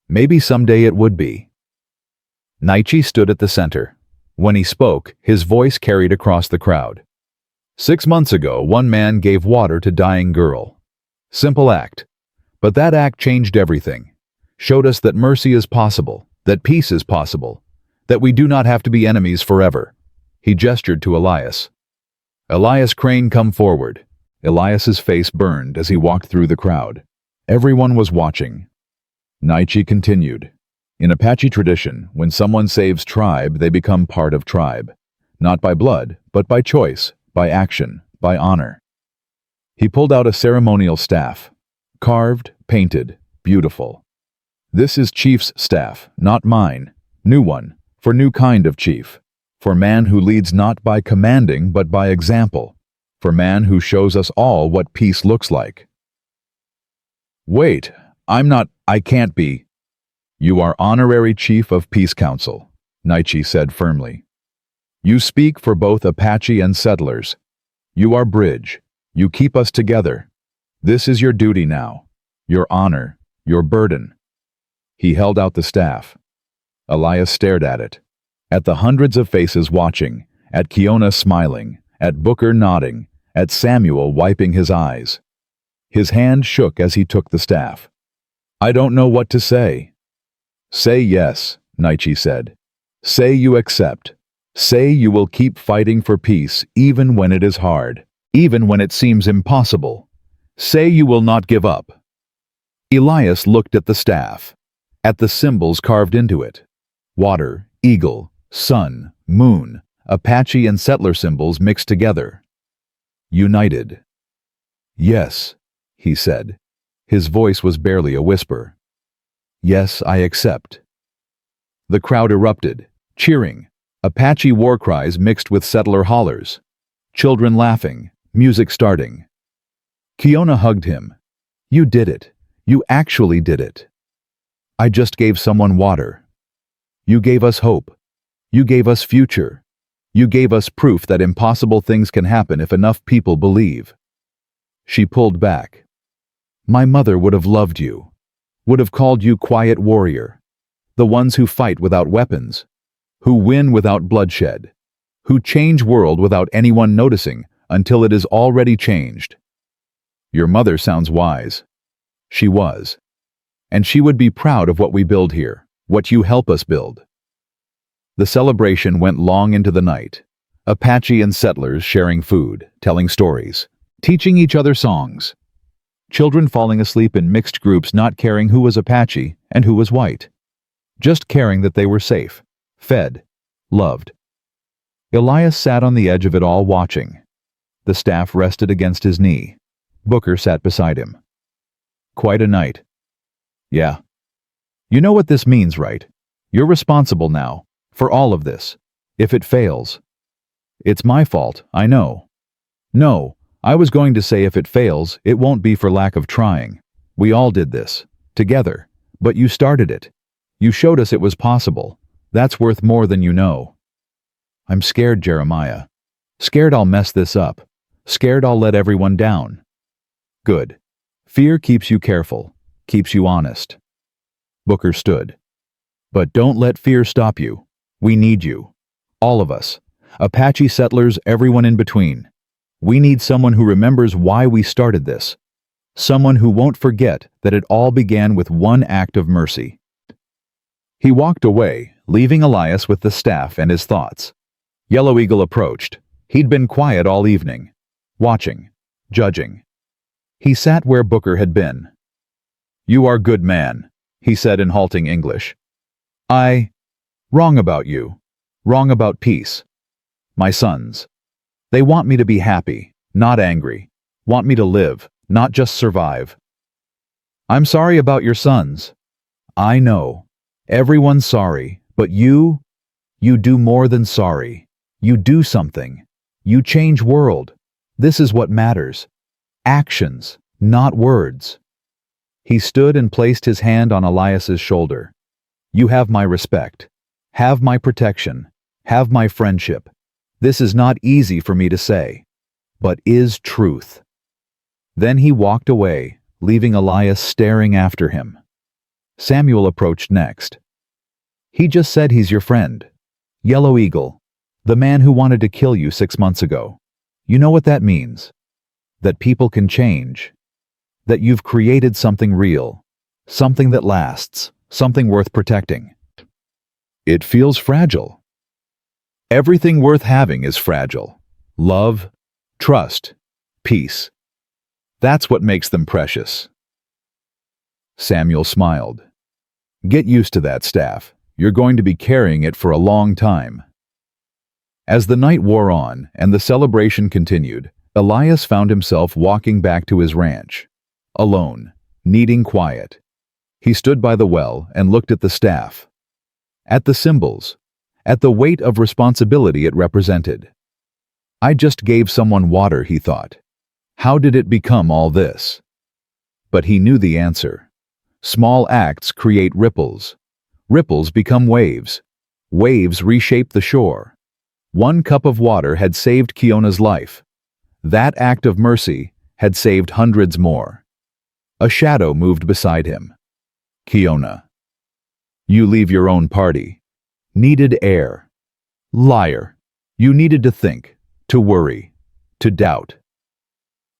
[SPEAKER 1] Maybe someday it would be. Naichi stood at the center. When he spoke, his voice carried across the crowd. 6 months ago, one man gave water to dying girl. Simple act. But that act changed everything. Showed us that mercy is possible, that peace is possible, that we do not have to be enemies forever. He gestured to Elias. Elias Crane, come forward. Elias's face burned as he walked through the crowd. Everyone was watching. Naichi continued. In Apache tradition, when someone saves tribe, they become part of tribe. Not by blood, but by choice, by action, by honor. He pulled out a ceremonial staff. Carved, painted, beautiful. This is Chief's staff, not mine. New one, for new kind of chief. For man who leads not by commanding, but by example. For man who shows us all what peace looks like. Wait, I can't be. You are honorary chief of Peace Council, Naichi said firmly. You speak for both Apache and settlers. You are bridge. You keep us together. This is your duty now. Your honor, your burden. He held out the staff. Elias stared at it. At the hundreds of faces watching, at Kiona smiling, at Booker nodding, at Samuel wiping his eyes. His hand shook as he took the staff. I don't know what to say. Say yes, Naichi said. Say you accept. Say you will keep fighting for peace even when it is hard, even when it seems impossible. Say you will not give up. Elias looked at the staff, at the symbols carved into it. Water, eagle, sun, moon, Apache and settler symbols mixed together. United. Yes, he said. His voice was barely a whisper. Yes, I accept. The crowd erupted, cheering. Apache war cries mixed with settler hollers. Children laughing, music starting. Kiona hugged him. You did it. You actually did it. I just gave someone water. You gave us hope. You gave us future. You gave us proof that impossible things can happen if enough people believe. She pulled back. My mother would have loved you, would have called you quiet warrior, the ones who fight without weapons, who win without bloodshed, who change world without anyone noticing until it is already changed. Your mother sounds wise. She was. And she would be proud of what we build here, what you help us build. The celebration went long into the night. Apache and settlers sharing food, telling stories, teaching each other songs. Children falling asleep in mixed groups, not caring who was Apache and who was white. Just caring that they were safe, fed, loved. Elias sat on the edge of it all watching. The staff rested against his knee. Booker sat beside him. Quite a night. Yeah. You know what this means, right? You're responsible now, for all of this. If it fails. It's my fault, I know. No, I was going to say if it fails, it won't be for lack of trying. We all did this. Together. But you started it. You showed us it was possible. That's worth more than you know. I'm scared, Jeremiah. Scared I'll mess this up. Scared I'll let everyone down. Good. Fear keeps you careful, keeps you honest. Booker stood. But don't let fear stop you. We need you. All of us. Apache settlers, everyone in between. We need someone who remembers why we started this. Someone who won't forget that it all began with one act of mercy. He walked away, leaving Elias with the staff and his thoughts. Yellow Eagle approached. He'd been quiet all evening. Watching. Judging. He sat where Booker had been. You are good man, he said in halting English. Wrong about you. Wrong about peace. My sons. They want me to be happy, not angry. Want me to live, not just survive. I'm sorry about your sons. I know. Everyone's sorry, but you do more than sorry. You do something. You change world. This is what matters. Actions, not words. He stood and placed his hand on Elias's shoulder. You have my respect. Have my protection. Have my friendship. This is not easy for me to say, but is truth. Then he walked away, leaving Elias staring after him. Samuel approached next. He just said he's your friend. Yellow Eagle, the man who wanted to kill you 6 months ago. You know what that means? That people can change. That you've created something real. Something that lasts. Something worth protecting. It feels fragile. Everything worth having is fragile. Love, trust, peace. That's what makes them precious. Samuel smiled. Get used to that, staff. You're going to be carrying it for a long time. As the night wore on and the celebration continued, Elias found himself walking back to his ranch. Alone, needing quiet. He stood by the well and looked at the staff. At the symbols. At the weight of responsibility it represented. I just gave someone water, he thought. How did it become all this? But he knew the answer. Small acts create ripples. Ripples become waves. Waves reshape the shore. 1 cup of water had saved Kiona's life. That act of mercy had saved hundreds more. A shadow moved beside him. Kiona. You leave your own party. Needed air. Liar. You needed to think, to worry, to doubt.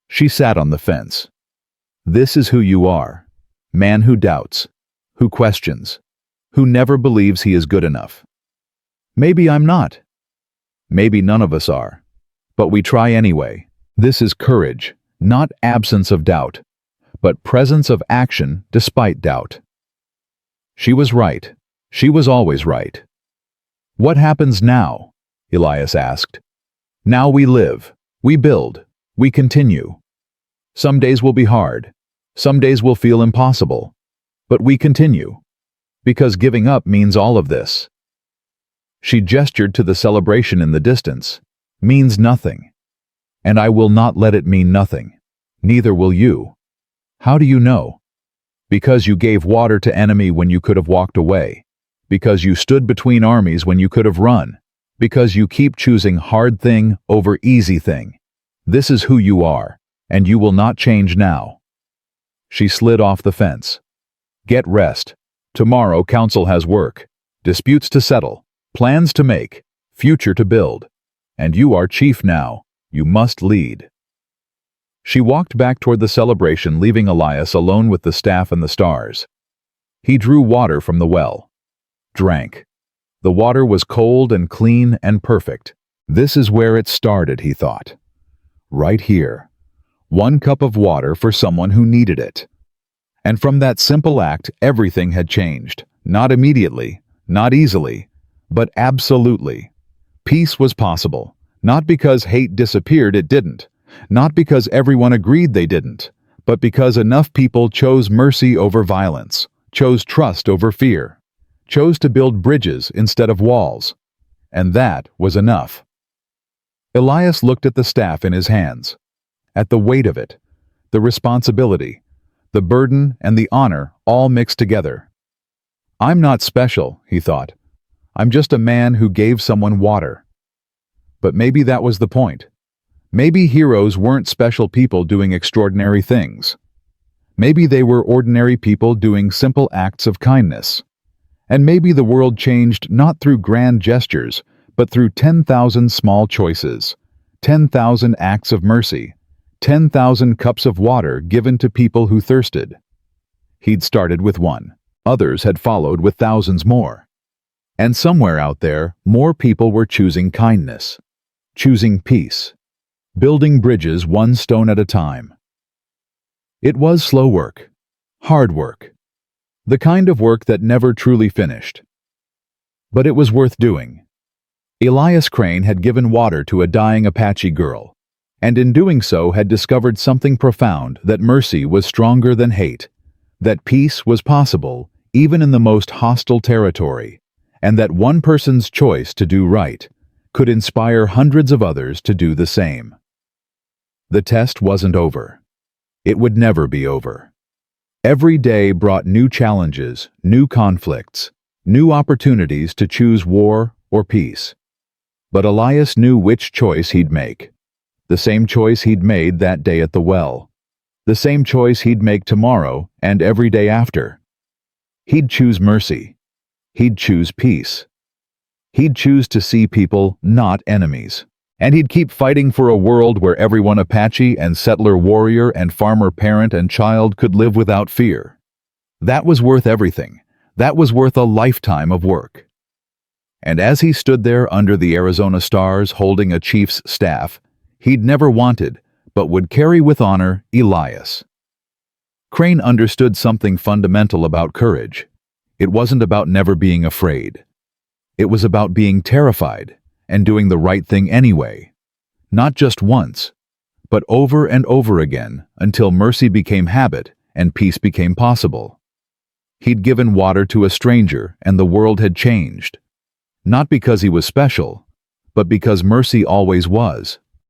[SPEAKER 1] She sat on the fence. This is who you are. Man who doubts, who questions, who never believes he is good enough. Maybe I'm not. Maybe none of us are. But we try anyway. This is courage, not absence of doubt, but presence of action despite doubt. She was right. She was always right. What happens now? Elias asked. Now we live, we build, we continue. Some days will be hard, some days will feel impossible, but we continue. Because giving up means all of this. She gestured to the celebration in the distance. Means nothing. And I will not let it mean nothing. Neither will you. How do you know? Because you gave water to enemy when you could have walked away. Because you stood between armies when you could have run. Because you keep choosing hard thing over easy thing. This is who you are, and you will not change now. She slid off the fence. Get rest. Tomorrow council has work. Disputes to settle. Plans to make. Future to build. And you are chief now. You must lead. She walked back toward the celebration, leaving Elias alone with the staff and the stars. He drew water from the well. Drank. The water was cold and clean and perfect. This is where it started, he thought. Right here. 1 cup of water for someone who needed it. And from that simple act, everything had changed. Not immediately, not easily, but absolutely. Peace was possible, not because hate disappeared, it didn't. Not because everyone agreed they didn't, but because enough people chose mercy over violence, chose trust over fear, chose to build bridges instead of walls. And that was enough. Elias looked at the staff in his hands, at the weight of it, the responsibility, the burden and the honor all mixed together. I'm not special, he thought. I'm just a man who gave someone water. But maybe that was the point. Maybe heroes weren't special people doing extraordinary things. Maybe they were ordinary people doing simple acts of kindness. And maybe the world changed not through grand gestures, but through 10,000 small choices, 10,000 acts of mercy, 10,000 cups of water given to people who thirsted. He'd started with one. Others had followed with thousands more. And somewhere out there, more people were choosing kindness, choosing peace, building bridges one stone at a time. It was slow work, hard work, the kind of work that never truly finished. But it was worth doing. Elias Crane had given water to a dying Apache girl, and in doing so had discovered something profound, that mercy was stronger than hate, that peace was possible even in the most hostile territory, and that one person's choice to do right could inspire hundreds of others to do the same. The test wasn't over. It would never be over. Every day brought new challenges, new conflicts, new opportunities to choose war or peace. But Elias knew which choice he'd make. The same choice he'd made that day at the well. The same choice he'd make tomorrow and every day after. He'd choose mercy. He'd choose peace. He'd choose to see people not enemies. And he'd keep fighting for a world where everyone Apache and settler warrior and farmer parent and child could live without fear. That was worth everything. That was worth a lifetime of work. And as he stood there under the Arizona stars holding a chief's staff, he'd never wanted, but would carry with honor, Elias. Crane understood something fundamental about courage. It wasn't about never being afraid. It was about being terrified and doing the right thing anyway. Not just once, but over and over again until mercy became habit and peace became possible. He'd given water to a stranger and the world had changed. Not because he was special, but because mercy always was.